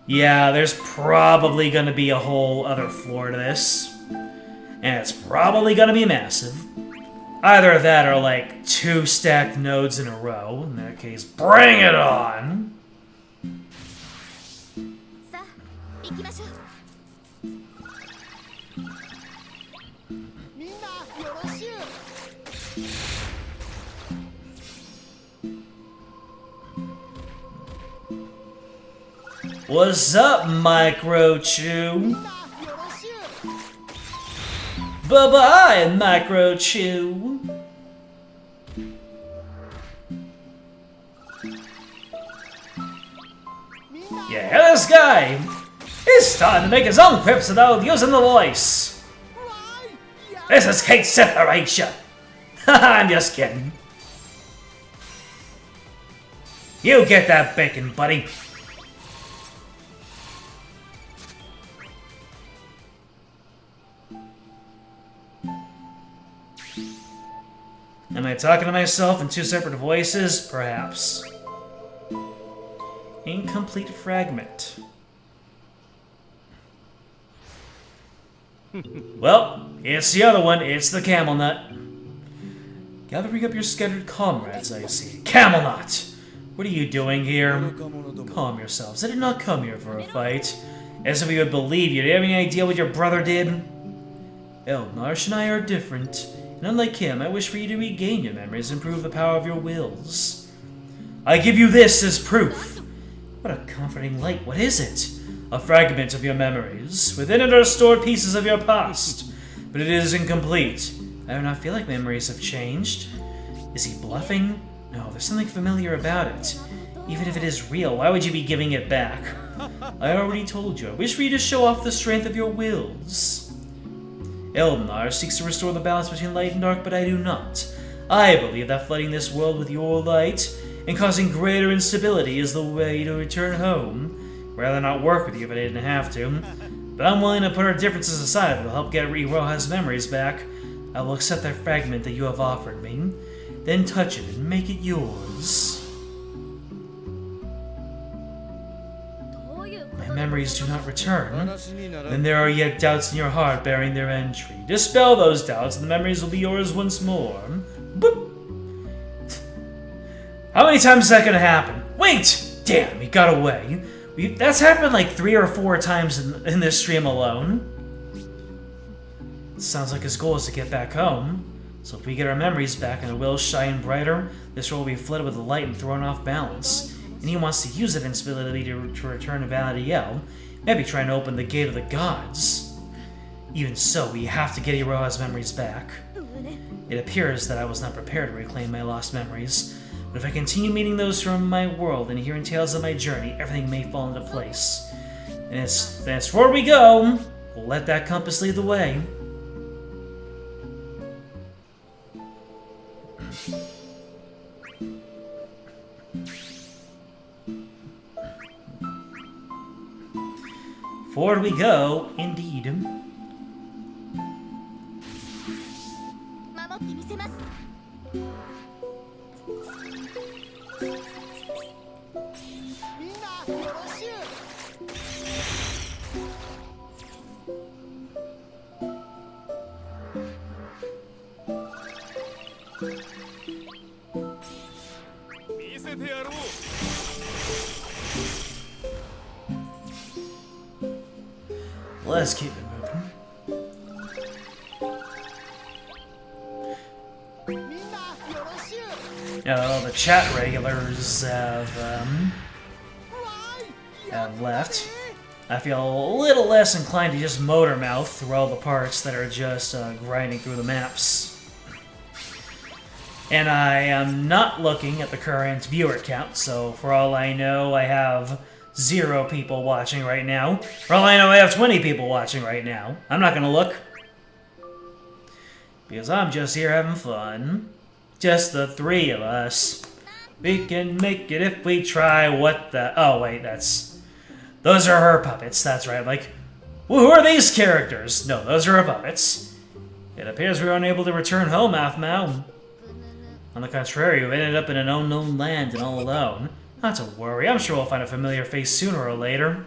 Yeah, there's probably gonna be a whole other floor to this. And it's probably gonna be massive. Either that or like 2 stacked nodes in a row. In that case, bring it on! What's up, Micro Chew? Bye-bye, Micro Chew. Yeah, this guy! He's starting to make his own quips without using the voice. This is Kate Separation. I'm just kidding. You get that bacon, buddy. Am I talking to myself in two separate voices? Perhaps. Incomplete fragment. Well, it's the other one. It's the camel nut. Gathering up your scattered comrades, I see. Camel nut! What are you doing here? Calm yourselves. I did not come here for a fight. As if we would believe you. Do you have any idea what your brother did? Elmarsh and I are different. And unlike him, I wish for you to regain your memories and prove the power of your wills. I give you this as proof. What a comforting light. What is it? A fragment of your memories. Within it are stored pieces of your past. But it is incomplete. I do not feel like memories have changed. Is he bluffing? No, there's something familiar about it. Even if it is real, why would you be giving it back? I already told you. I wish for you to show off the strength of your wills. Elnar seeks to restore the balance between light and dark, but I do not. I believe that flooding this world with your light and causing greater instability is the way to return home. Rather not work with you if I didn't have to. But I'm willing to put our differences aside if it'll help get Iroha's memories back. I will accept that fragment that you have offered me. Then touch it and make it yours. My memories do not return. Then there are yet doubts in your heart bearing their entry. Dispel those doubts and the memories will be yours once more. Boop. How many times is that gonna happen? Wait! Damn, he got away. That's happened like 3 or 4 times in this stream alone. Sounds like his goal is to get back home. So if we get our memories back and the wills shine brighter, this world will be flooded with light and thrown off balance. And he wants to use that instability to return to Valadiel, maybe trying to open the gate of the gods. Even so, we have to get Iroha's memories back. It appears that I was not prepared to reclaim my lost memories, but if I continue meeting those from my world and hearing tales of my journey, everything may fall into place. And as forward we go, we'll let that compass lead the way. Forward we go, indeed. Let's keep it moving. Now, the chat regulars have left. I feel a little less inclined to just motor mouth through all the parts that are just grinding through the maps. And I am not looking at the current viewer count, so for all I know, I have 0 people watching right now. For all I know, I have 20 people watching right now. I'm not gonna look. Because I'm just here having fun. Just the 3 of us. We can make it if we try. What the... Oh, wait, that's... Those are her puppets, that's right. Like, who are these characters? No, those are her puppets. It appears we were unable to return home, Aphmau. On the contrary, we ended up in an unknown land and all alone. Not to worry, I'm sure we'll find a familiar face sooner or later.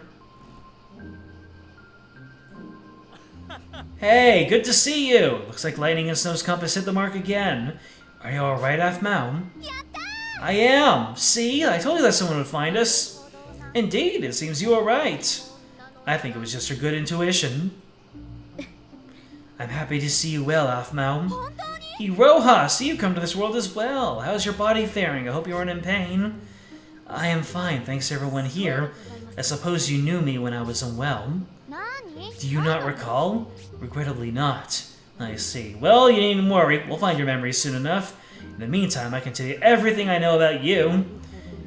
Hey, good to see you! Looks like Lightning and Snow's compass hit the mark again. Are you alright, Aphmau? I am! See? I told you that someone would find us. Indeed, it seems you were right. I think it was just your good intuition. I'm happy to see you well, Aphmau. Iroha, see you come to this world as well. How's your body faring? I hope you aren't in pain. I am fine, thanks to everyone here. I suppose you knew me when I was unwell. Do you not recall? Regrettably not. I see. Well, you needn't worry. We'll find your memories soon enough. In the meantime, I can tell you everything I know about you.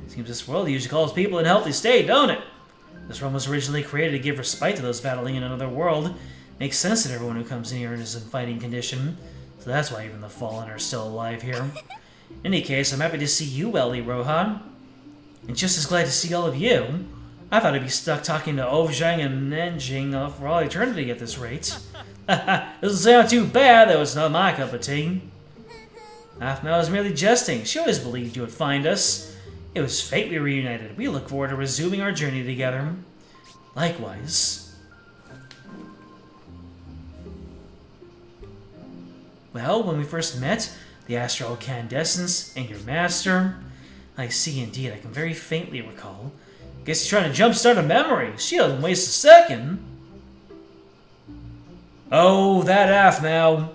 Seems this world usually calls people in a healthy state, don't it? This realm was originally created to give respite to those battling in another world. Makes sense that everyone who comes in here is in fighting condition. So that's why even the fallen are still alive here. In any case, I'm happy to see you, Ellie Rohan. And just as glad to see all of you. I thought I'd be stuck talking to Ovzhang and Nanjing for all eternity at this rate. Doesn't sound too bad, though it's not my cup of tea. Aphmau was merely jesting. She always believed you would find us. It was fate we reunited. We look forward to resuming our journey together. Likewise. Well, when we first met, the astral incandescence and your master... I see indeed, I can very faintly recall. Guess he's trying to jumpstart a memory. She doesn't waste a second. Oh, that Aphmau.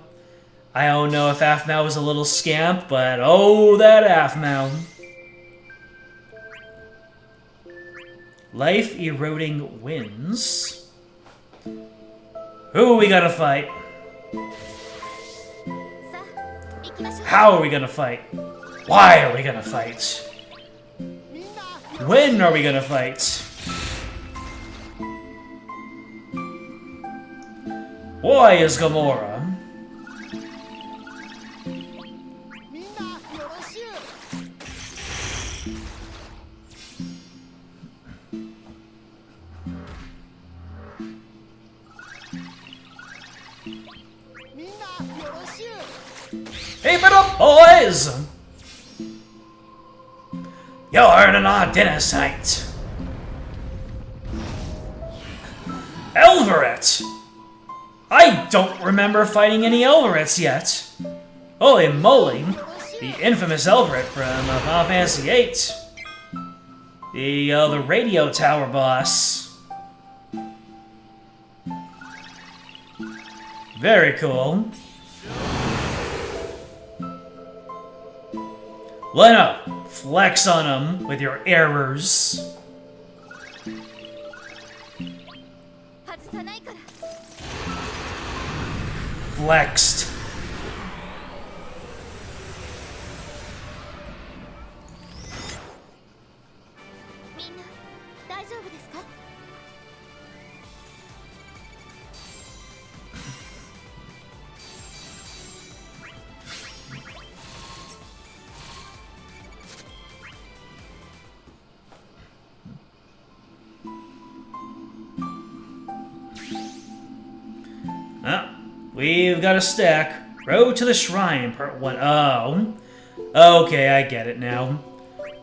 I don't know if Aphmau was a little scamp, but oh, that Aphmau. Life-eroding winds. Who are we gonna fight? How are we gonna fight? Why are we gonna fight? When are we gonna fight? Why is Gamora? Keep it up, boys! You're an adenosite! Elveret! I don't remember fighting any Elverets yet. Holy moly! The infamous Elveret from Final Fantasy VIII. The radio tower boss. Very cool. Lena, flex on him with your errors. Flexed. We've got a stack. Road to the Shrine, Part 1. Oh. Okay, I get it now.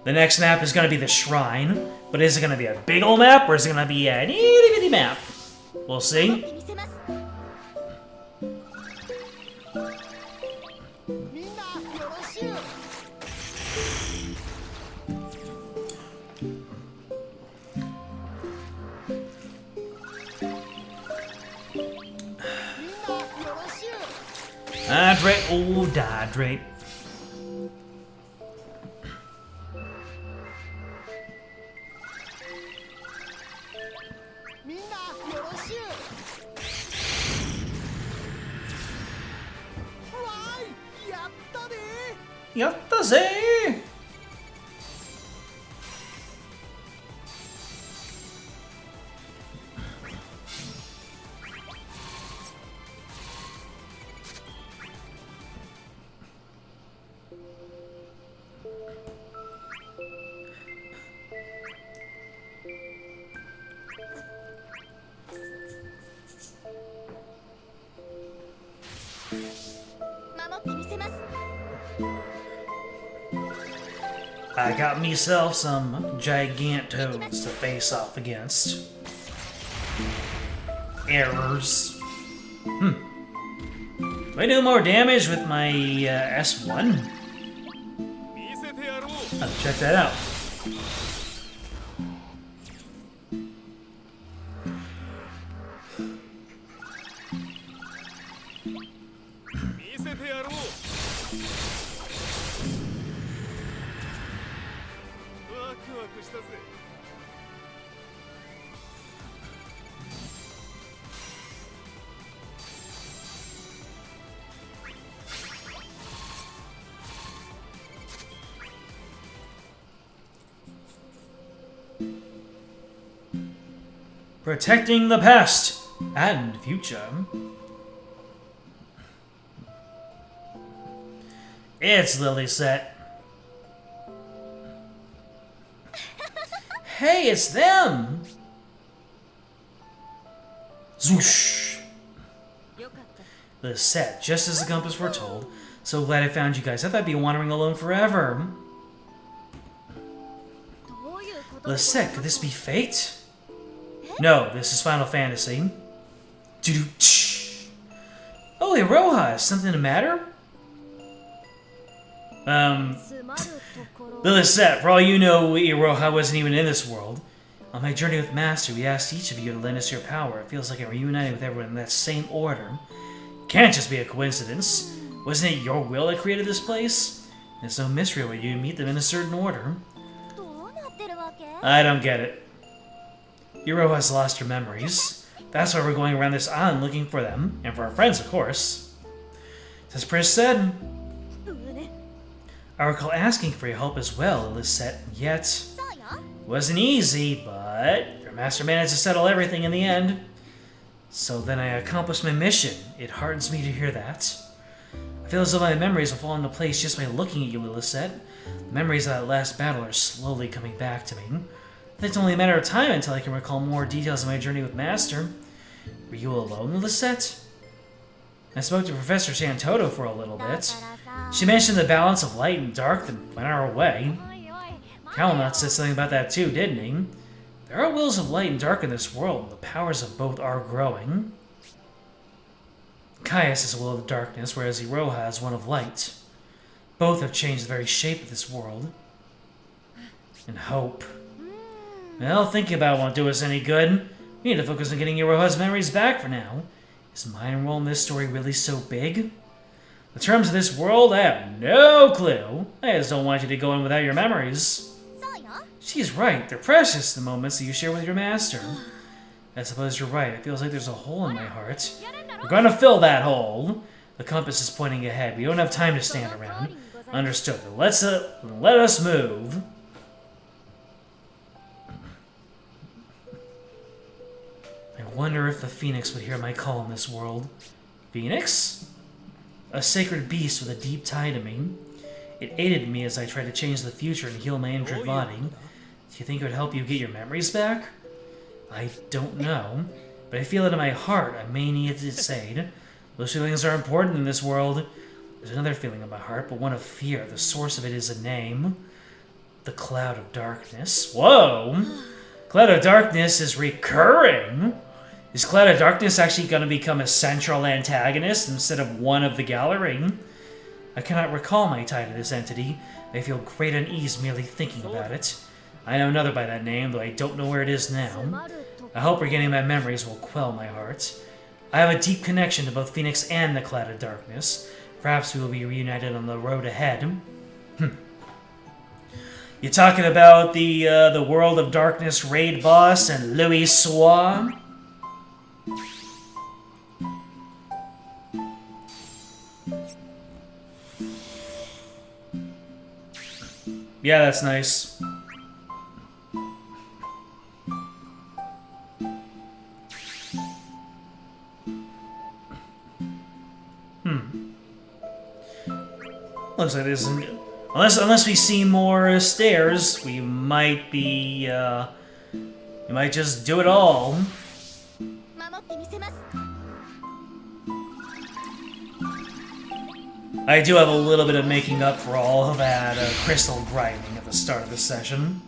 The next map is going to be the Shrine, but is it going to be a big ol' map, or is it going to be an itty-bitty map? We'll see. Hydrate, oh, hydrate. Yatta ze! I got myself some gigantos to face off against. Errors. Do I do more damage with my S1? I'll check that out. Protecting the past and future. It's Lilliset. Hey, it's them! Zwoosh! Lilliset, just as the compass foretold. So glad I found you guys. I thought I'd be wandering alone forever. Lilliset, could this be fate? No, this is Final Fantasy. Oh, Iroha, is something the matter? Lilliset, for all you know, Iroha wasn't even in this world. On my journey with Master, we asked each of you to lend us your power. It feels like I'm reunited with everyone in that same order. Can't just be a coincidence. Wasn't it your will that created this place? There's no mystery when you meet them in a certain order. I don't get it. Iroha has lost her memories. That's why we're going around this island looking for them, and for our friends, of course. As Pris said, I recall asking for your help as well, Lilliset, yet it wasn't easy, but your master managed to settle everything in the end. So then I accomplished my mission. It hardens me to hear that. I feel as though my memories will fall into place just by looking at you, Lilliset. The memories of that last battle are slowly coming back to me. I think it's only a matter of time until I can recall more details of my journey with Master. Were you alone, Lilliset? I spoke to Professor Santoto for a little bit. She mentioned the balance of light and dark that went our way. Calnut said something about that too, didn't he? There are wills of light and dark in this world, and the powers of both are growing. Caius is a will of darkness, whereas Iroha is one of light. Both have changed the very shape of this world. And hope. Well, thinking about it won't do us any good. We need to focus on getting Iroha's memories back for now. Is my role in this story really so big? The terms of this world, I have no clue. I just don't want you to go in without your memories. She's right. They're precious, the moments that you share with your master. I suppose you're right. It feels like there's a hole in my heart. We're going to fill that hole. The compass is pointing ahead. We don't have time to stand around. Understood. Then let us move. I wonder if the Phoenix would hear my call in this world. Phoenix? A sacred beast with a deep tie to me. It aided me as I tried to change the future and heal my injured body. Do you think it would help you get your memories back? I don't know, but I feel it in my heart. I may need its aid. Those feelings are important in this world. There's another feeling in my heart, but one of fear. The source of it is a name. The Cloud of Darkness. Whoa! Cloud of Darkness is recurring? Is Cloud of Darkness actually going to become a central antagonist instead of one of the gallery? I cannot recall my tie to this entity. I feel great unease merely thinking about it. I know another by that name, though I don't know where it is now. I hope regaining my memories will quell my heart. I have a deep connection to both Phoenix and the Cloud of Darkness. Perhaps we will be reunited on the road ahead. You talking about the World of Darkness raid boss and Louis Soir? Yeah, that's nice. Looks like this isn't... Unless we see more stairs, we might be, we might just do it all. I do have a little bit of making up for all of that crystal grinding at the start of this session.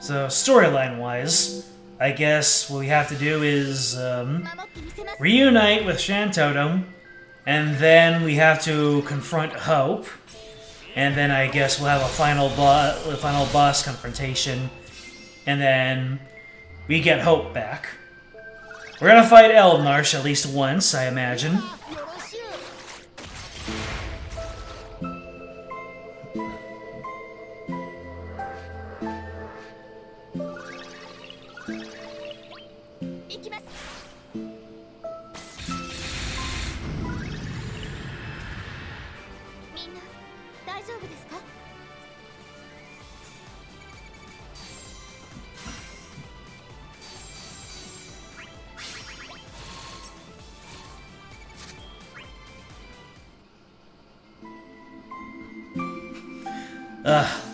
So, storyline-wise, I guess what we have to do is reunite with Shantoto, and then we have to confront Hope, and then I guess we'll have a final boss confrontation, and then we get Hope back. We're gonna fight Eldmarsh at least once, I imagine.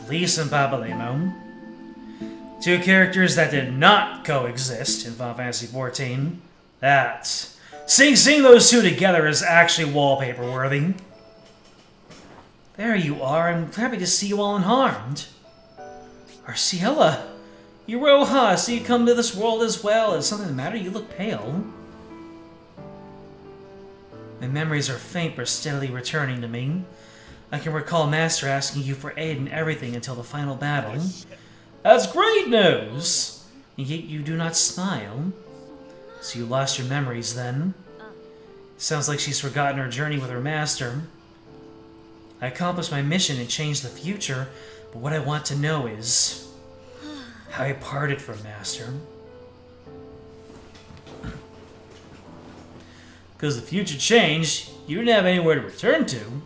Lise and Papalymo. Two characters that did not coexist in Final Fantasy XIV. Seeing those two together is actually wallpaper worthy. There you are. I'm happy to see you all unharmed. Arciela, Iroha, so you come to this world as well. Is something the matter? You look pale. My memories are faint but steadily returning to me. I can recall Master asking you for aid in everything until the final battle. That's great news! And yet you do not smile. So you lost your memories then? Sounds like she's forgotten her journey with her master. I accomplished my mission and changed the future, but what I want to know is how I parted from Master. Because the future changed, you didn't have anywhere to return to.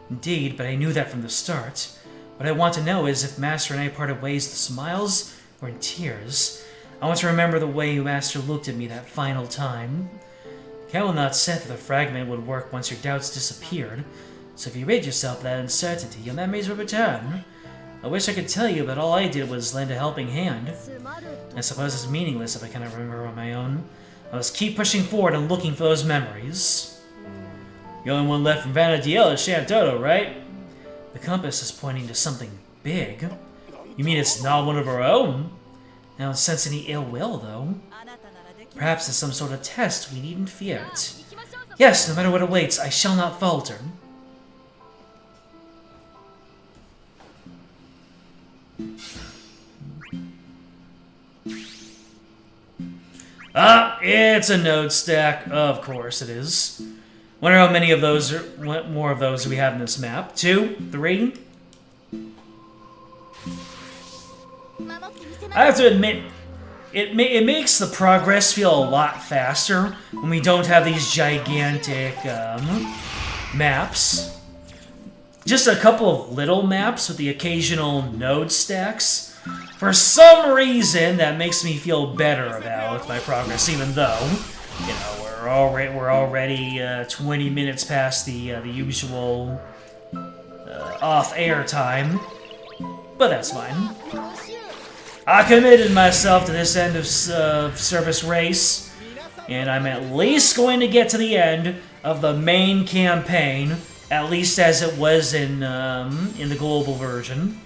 Indeed, but I knew that from the start. What I want to know is if Master and I parted ways with smiles or in tears. I want to remember the way Master looked at me that final time. Camelot said that the fragment would work once your doubts disappeared, so if you rid yourself of that uncertainty, your memories will return. I wish I could tell you, but all I did was lend a helping hand. I suppose it's meaningless if I cannot remember on my own. I must keep pushing forward and looking for those memories. The only one left from Vanadiel is Shantoto, right? The compass is pointing to something big. You mean it's not one of our own? I don't sense any ill will, though. Perhaps it's some sort of test. We needn't fear it. Yes, no matter what awaits, I shall not falter. It's a node stack. Of course it is. Wonder how many of those, more of those do we have in this map? 2? 3? I have to admit, it makes the progress feel a lot faster when we don't have these gigantic maps. Just a couple of little maps with the occasional node stacks. For some reason, that makes me feel better about my progress, even though, you know, we're already 20 minutes past the usual off-air time, but that's fine. I committed myself to this end of service race, and I'm at least going to get to the end of the main campaign, at least as it was in the global version.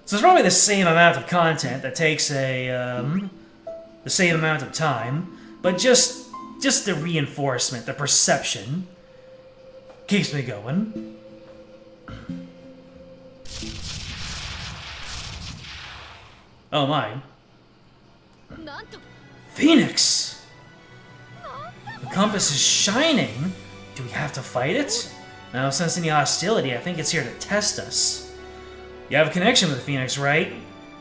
So it's probably the same amount of content that takes the same amount of time, but just the reinforcement, the perception, keeps me going. Oh my. Phoenix! The compass is shining! Do we have to fight it? I don't sense any hostility. I think it's here to test us. You have a connection with the Phoenix, right?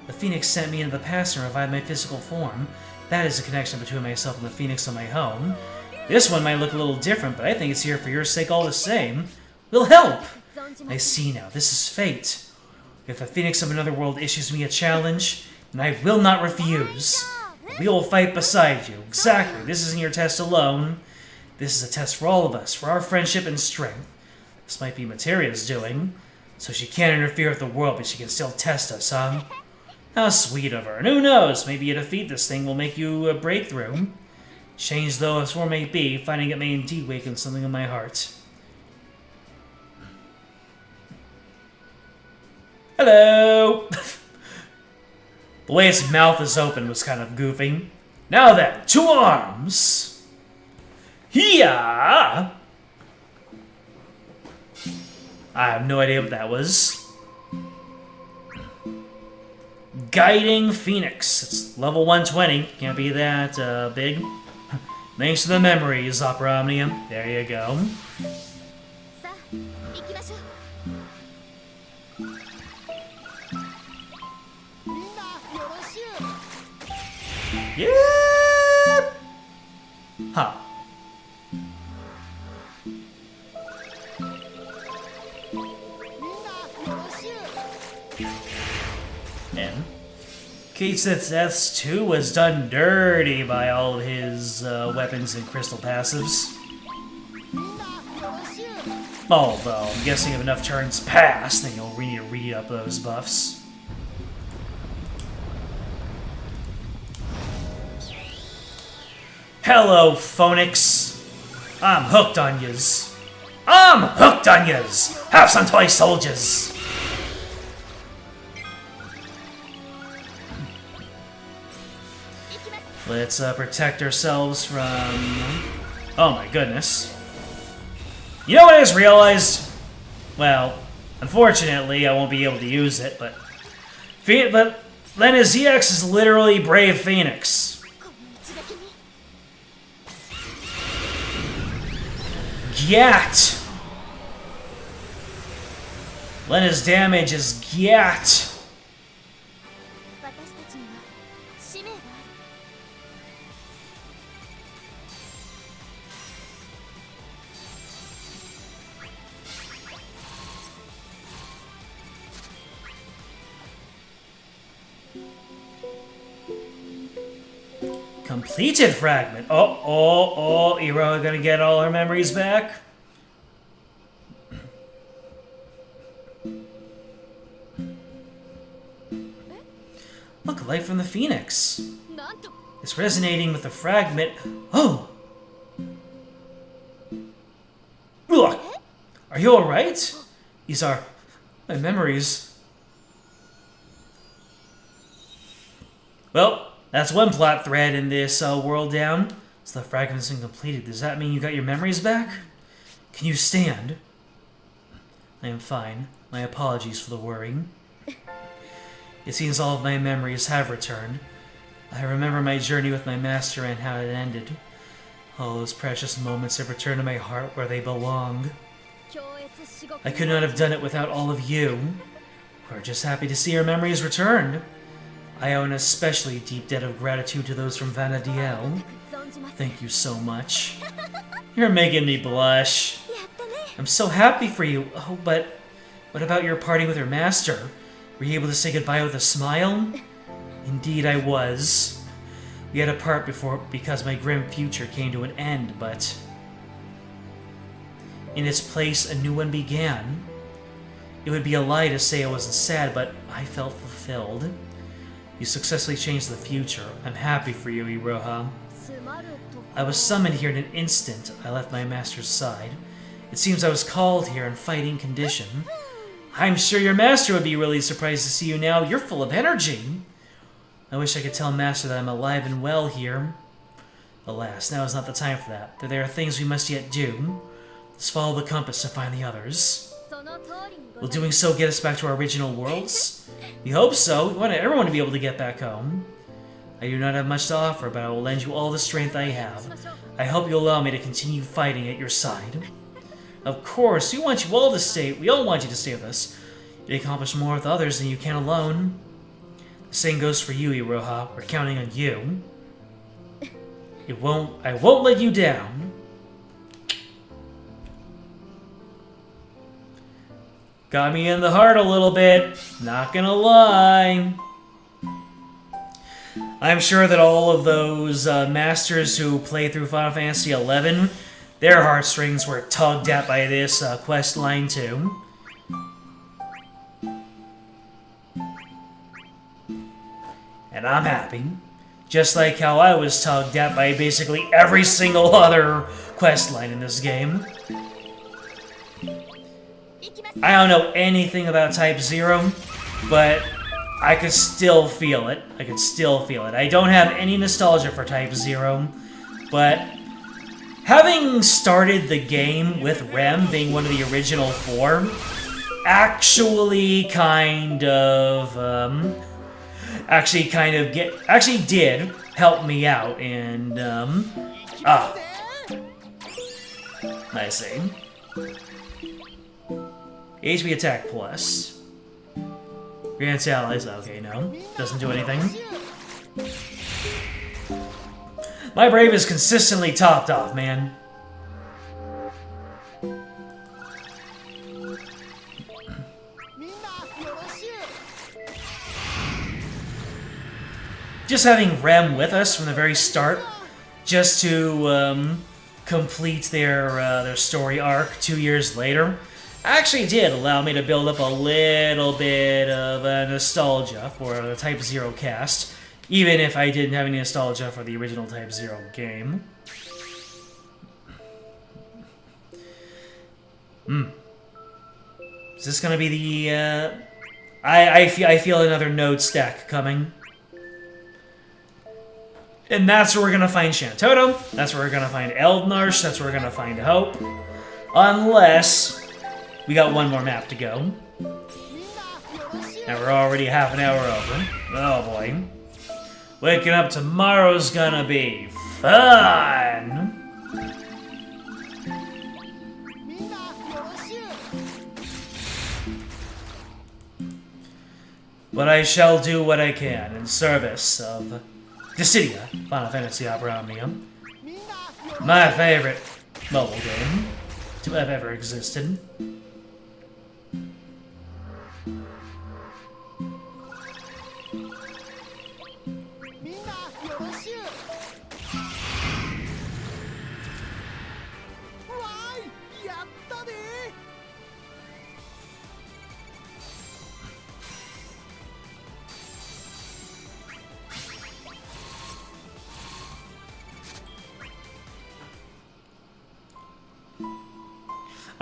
The Phoenix sent me into the past and revived my physical form. That is a connection between myself and the Phoenix on my home. This one might look a little different, but I think it's here for your sake all the same. We'll help! I see now. This is fate. If the Phoenix of another world issues me a challenge, then I will not refuse. We will fight beside you. Exactly. This isn't your test alone. This is a test for all of us, for our friendship and strength. This might be Materia's doing. So she can't interfere with the world, but she can still test us, huh? How sweet of her. And who knows, maybe a defeat this thing will make you a breakthrough. Strange though its form may be, finding it may indeed waken something in my heart. Hello! The way its mouth is open was kind of goofy. Now then, 2 arms! Hiya! I have no idea what that was. Guiding Phoenix. It's level 120. Can't be that big. Thanks to the memories, Opera Omnia. There you go. Yeah! Huh. And Keith's S2 was done dirty by all of his weapons and crystal passives. Although, I'm guessing if enough turns pass, then you'll need to read up those buffs. Hello, Phoenix. I'm hooked on yous. I'm hooked on yous! Have some toy soldiers! Let's protect ourselves from... Oh my goodness. You know what I just realized? Well, unfortunately, I won't be able to use it, but Lena's EX is literally Brave Phoenix. Gyat! Lena's damage is Gyat! Completed fragment. Oh, Iro gonna get all her memories back? Look, light from the Phoenix. It's resonating with the fragment. Oh! Look! Are you alright? These are my memories. Well, that's one plot thread in this world down. So the fragment's been completed. Does that mean you got your memories back? Can you stand? I am fine. My apologies for the worry. It seems all of my memories have returned. I remember my journey with my master and how it ended. All those precious moments have returned to my heart where they belong. I could not have done it without all of you. We're just happy to see our memories returned. I owe an especially deep debt of gratitude to those from Vanadiel. Thank you so much. You're making me blush. I'm so happy for you. Oh, but what about your party with your master? Were you able to say goodbye with a smile? Indeed, I was. We had to part because my grim future came to an end, but in its place, a new one began. It would be a lie to say I wasn't sad, but I felt fulfilled. You successfully changed the future. I'm happy for you, Iroha. I was summoned here in an instant. I left my master's side. It seems I was called here in fighting condition. I'm sure your master would be really surprised to see you now. You're full of energy. I wish I could tell Master that I'm alive and well here. Alas, now is not the time for that. There are things we must yet do. Let's follow the compass to find the others. Will doing so get us back to our original worlds? We hope so. We want everyone to be able to get back home. I do not have much to offer, but I will lend you all the strength I have. I hope you'll allow me to continue fighting at your side. Of course, we want you all to stay. We all want you to stay with us. You accomplish more with others than you can alone. The same goes for you, Iroha. We're counting on you. I won't let you down. Got me in the heart a little bit. Not gonna lie. I'm sure that all of those masters who play through Final Fantasy XI, their heartstrings were tugged at by this quest line too. And I'm happy. Just like how I was tugged at by basically every single other quest line in this game. I don't know anything about Type 0, but I could still feel it. I could still feel it. I don't have any nostalgia for Type 0, but having started the game with Rem being one of the original 4, actually did help me out, and I see. HP attack plus. Grants allies, okay, no. Doesn't do anything. My Brave is consistently topped off, man. Just having Rem with us from the very start, just to complete their story arc 2 years later, actually did allow me to build up a little bit of nostalgia for the Type 0 cast, even if I didn't have any nostalgia for the original Type 0 game. Is this gonna be the, I feel another node stack coming. And that's where we're gonna find Shantoto, that's where we're gonna find Eldnarsh, that's where we're gonna find Hope. Unless we got one more map to go. And we're already half an hour over. Oh boy. Waking up tomorrow's gonna be fun! But I shall do what I can in service of Dissidia Final Fantasy Omnia. My favorite mobile game to have ever existed.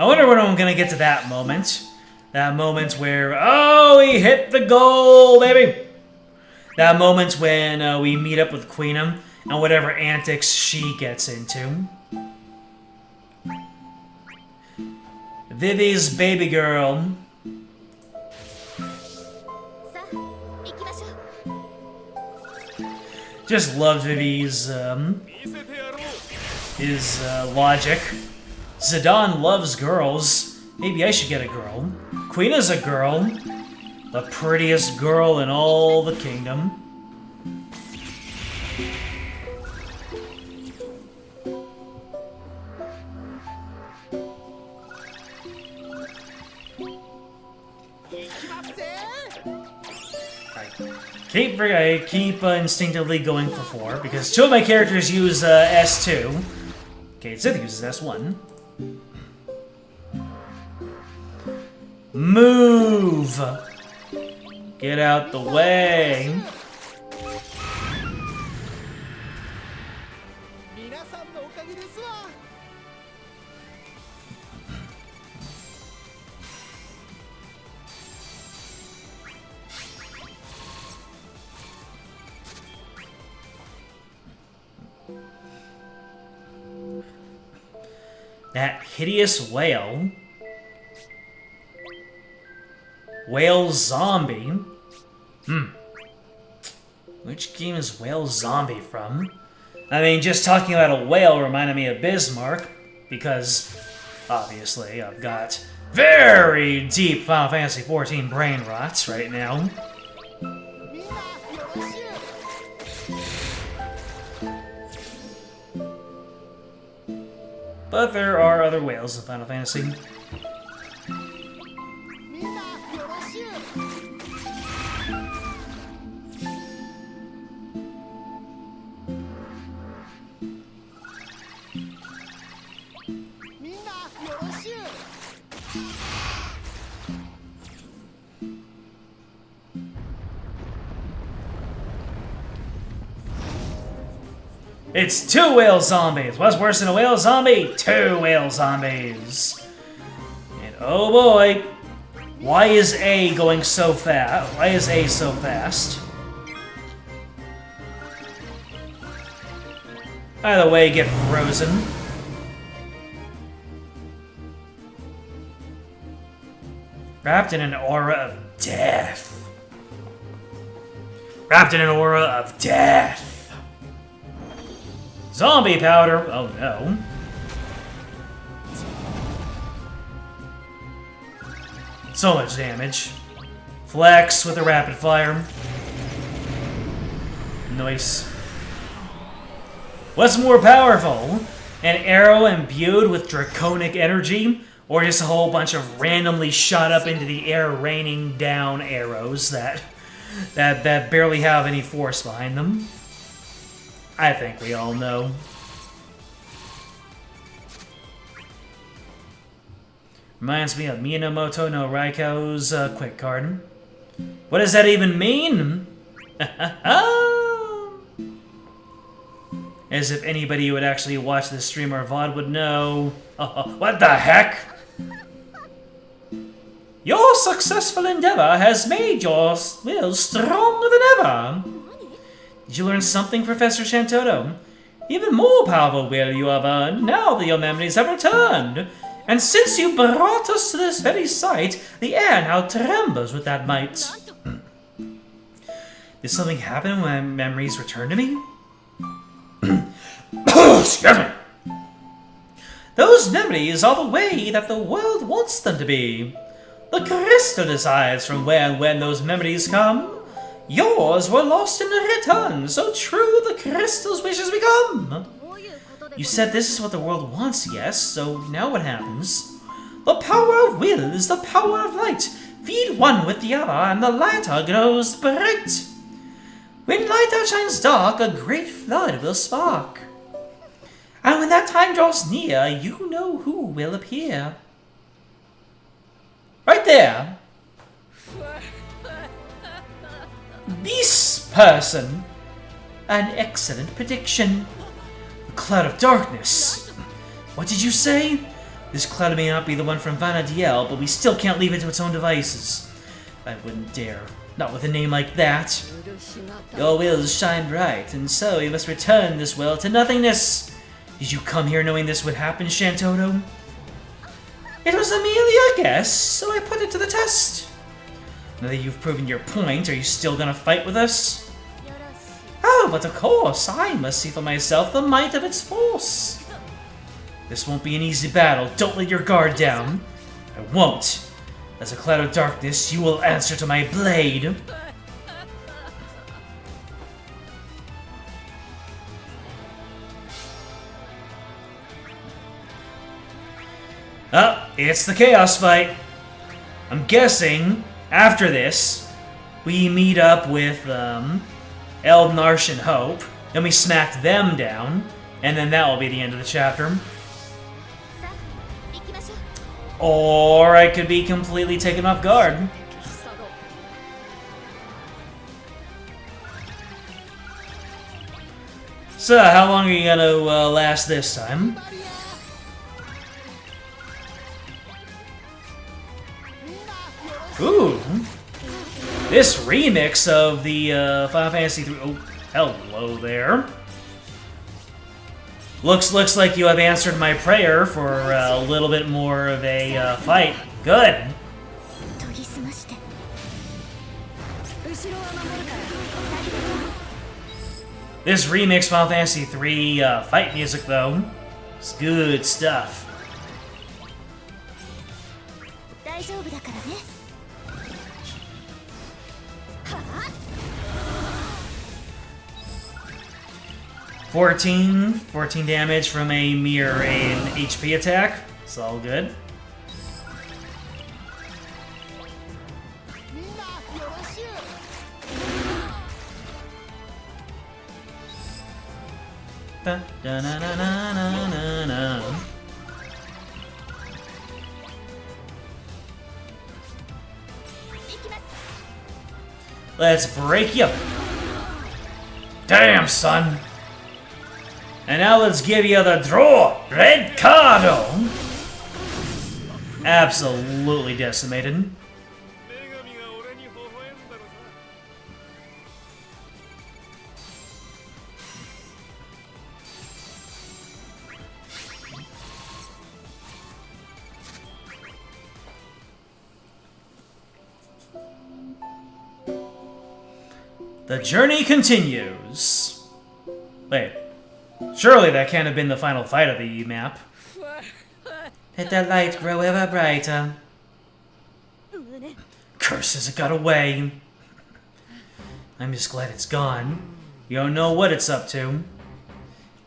I wonder when I'm gonna get to that moment. That moment where, oh, we hit the goal, baby! That moment when we meet up with Queenum and whatever antics she gets into. Vivi's baby girl. Just love Vivi's, his logic. Zidane loves girls. Maybe I should get a girl. Queen is a girl. The prettiest girl in all the kingdom. I keep instinctively going for 4, because 2 of my characters use S2. Okay, Zith uses S1. Move! Get out the way! That hideous whale. Whale Zombie? Which game is Whale Zombie from? I mean, just talking about a whale reminded me of Bismarck, because, obviously, I've got very deep Final Fantasy XIV brain rots right now. But there are other whales in Final Fantasy. It's 2 whale zombies! What's worse than a whale zombie? 2 whale zombies! And oh boy, Why is A going so fast? Why is A so fast? Either way, get frozen. Wrapped in an aura of death. Wrapped in an aura of death. Zombie powder. Oh no. So much damage. Flex with a rapid fire. Nice. What's more powerful? An arrow imbued with draconic energy? Or just a whole bunch of randomly shot up into the air raining down arrows that barely have any force behind them? I think we all know. Reminds me of Minamoto no Raiko's quick card. What does that even mean? As if anybody who would actually watch this stream or VOD would know. What the heck? Your successful endeavor has made your will stronger than ever. Did you learn something, Professor Shantoto? Even more powerful will you have earned now that your memories have returned. And since you brought us to this very site, the air now trembles with that might. Did something happen when memories returned to me? Excuse me. Those memories are the way that the world wants them to be. The crystal decides from where and when those memories come. Yours were lost in return, so true the crystal's wishes become. You said this is what the world wants, yes, so now what happens? The power of will is the power of light. Feed one with the other, and the latter grows bright. When light outshines dark, a great flood will spark. And when that time draws near, you know who will appear. Right there. This person. An excellent prediction. A cloud of darkness. What did you say? This cloud may not be the one from Vanadiel, but we still can't leave it to its own devices. I wouldn't dare. Not with a name like that. Your wills shine bright, and so you must return this will to nothingness. Did you come here knowing this would happen, Shantoto? It was merely a guess, so I put it to the test. Now that you've proven your point, are you still gonna fight with us? Oh, but of course, I must see for myself the might of its force. This won't be an easy battle, don't let your guard down. I won't. As a cloud of darkness, you will answer to my blade. Oh, it's the Chaos fight. I'm guessing, after this, we meet up with, Eldnarsh and Hope, then we smack them down, and then that will be the end of the chapter. Or I could be completely taken off guard. So, how long are you gonna last this time? Ooh, this remix of the Final Fantasy 3. Oh, hello there. Looks like you have answered my prayer for a little bit more of a fight. Good. This remix Final Fantasy 3 fight music, though, is good stuff. 14 damage from a mere an HP attack. It's all good. Da, da, na, na, na, na, na. Let's break you. Damn, son. And now let's give you the draw. Red Cardo. Absolutely decimated. The journey continues. Wait. Surely that can't have been the final fight of the map. Let the light grow ever brighter. Curses, it got away. I'm just glad it's gone. You don't know what it's up to.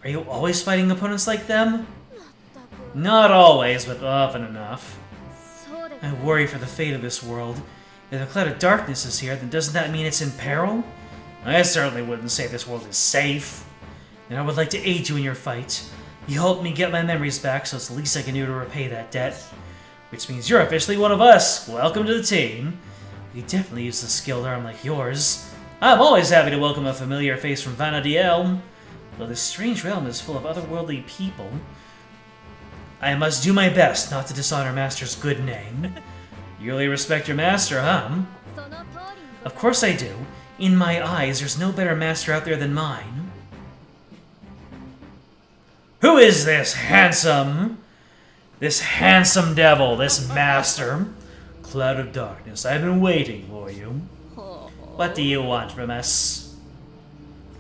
Are you always fighting opponents like them? Not always, but often enough. I worry for the fate of this world. If a cloud of darkness is here, then doesn't that mean it's in peril? I certainly wouldn't say this world is safe. And I would like to aid you in your fight. You helped me get my memories back, so it's the least I can do to repay that debt. Which means you're officially one of us. Welcome to the team. You definitely use a skilled arm like yours. I'm always happy to welcome a familiar face from Vana'diel. Though this strange realm is full of otherworldly people, I must do my best not to dishonor Master's good name. You really respect your master, huh? Of course I do. In my eyes, there's no better master out there than mine. Who is this handsome devil, this master? Cloud of darkness, I've been waiting for you. What do you want from us?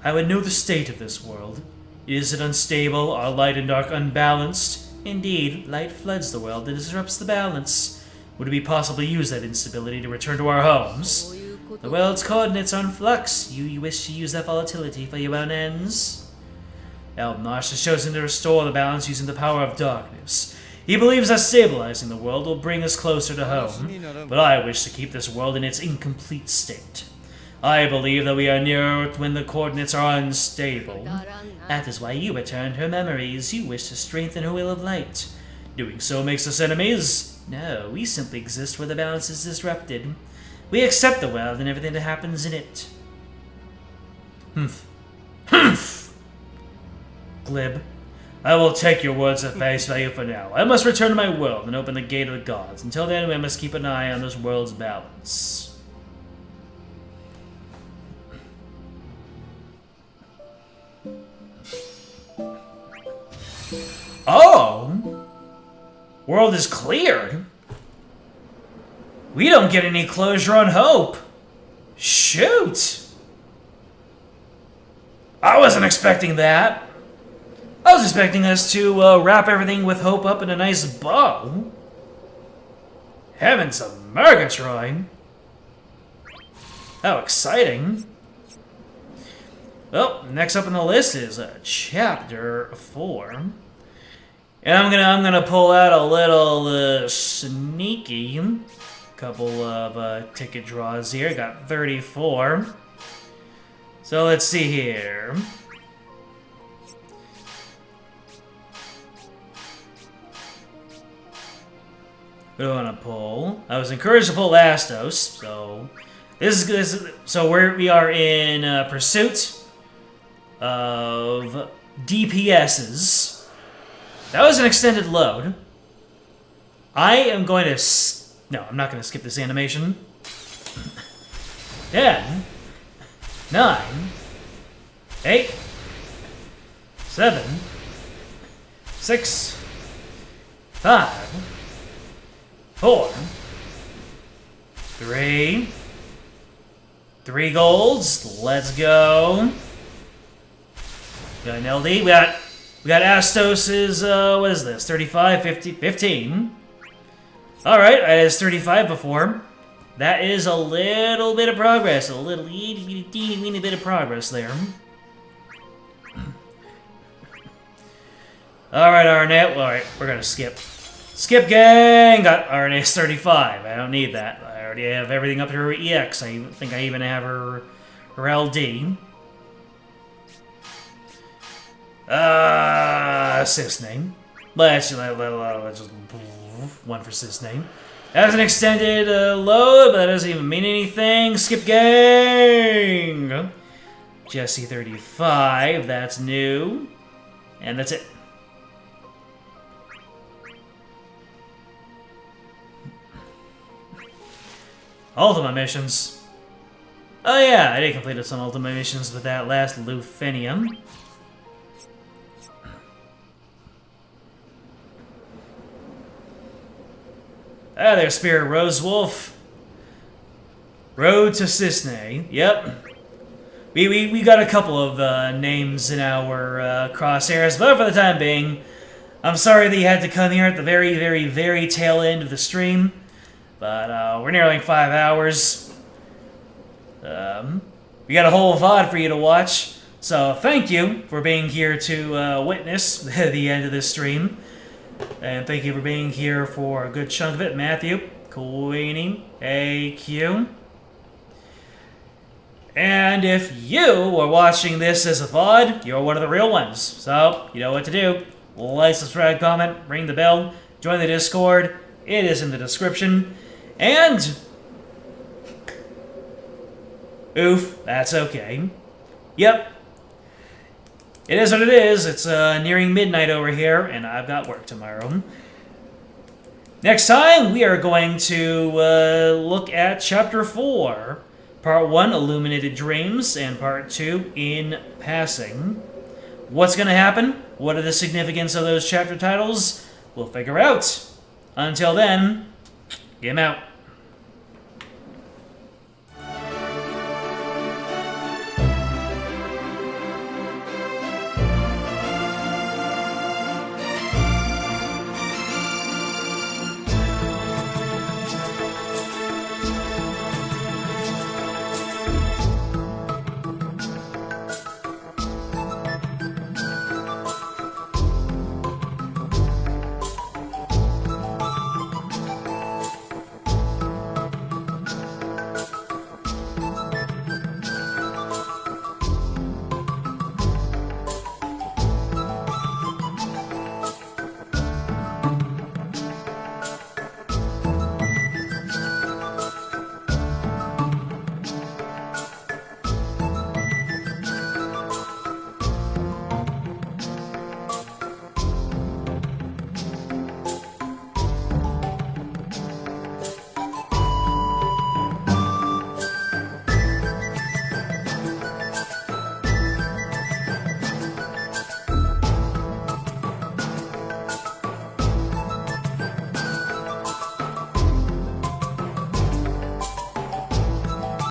I would know the state of this world. Is it unstable? Are light and dark unbalanced? Indeed, light floods the world and disrupts the balance. Would it be possible to use that instability to return to our homes? The world's coordinates are in flux. You wish to use that volatility for your own ends? Elbnosh has chosen to restore the balance using the power of darkness. He believes that stabilizing the world will bring us closer to home, but I wish to keep this world in its incomplete state. I believe that we are near when the coordinates are unstable. That is why you returned her memories. You wish to strengthen her will of light. Doing so makes us enemies? No, we simply exist where the balance is disrupted. We accept the world and everything that happens in it. Humph. Humph! Glib. I will take your words at face value for now. I must return to my world and open the gate of the gods. Until then, we must keep an eye on this world's balance. Oh! World is cleared? We don't get any closure on Hope. Shoot! I wasn't expecting that. I was expecting us to wrap everything with Hope up in a nice bow. Heavens of Murgatroyd. How exciting. Well, next up on the list is Chapter 4. And I'm gonna pull out a little sneaky couple of ticket draws here. Got 34. So let's see here. What do I want to pull? I was encouraged to pull Lastos, so so we are in pursuit of DPSs. That was an extended load. I am going to... No, I'm not going to skip this animation. 10, 9, 8, 7, 6, 5, 4, 3, 3 golds. Let's go. Got an LD. We got Astos's, what is this? 35, 50, 15. Alright, I was 35 before. That is a little bit of progress. A little teeny bit of progress there. Alright, RNA. Alright, we're gonna skip. Skip, gang! Got RNA's 35. I don't need that. I already have everything up to her EX. I think I even have her LD. Sis name. Let's just one for sis name. That was an extended load, but that doesn't even mean anything. Skip gang! Jesse 35, that's new. And that's it. Ultima missions. Oh yeah, I did complete some Ultima missions with that last Lufenium. Ah, there's Spirit Rosewolf. Road to Cisne. Yep. We got a couple of names in our crosshairs, but for the time being, I'm sorry that you had to come here at the very, very, very tail end of the stream. But we're nearly 5 hours. We got a whole VOD for you to watch. So thank you for being here to witness the end of this stream. And thank you for being here for a good chunk of it. Matthew, Queenie, AQ. And if you are watching this as a VOD, you're one of the real ones. So, you know what to do. Like, subscribe, comment, ring the bell, join the Discord. It is in the description. And... oof, that's okay. Yep. It is what it is. It's nearing midnight over here, and I've got work tomorrow. Next time, we are going to look at Chapter 4. Part 1, Illuminated Dreams, and Part 2, In Passing. What's going to happen? What are the significance of those chapter titles? We'll figure out. Until then, game out.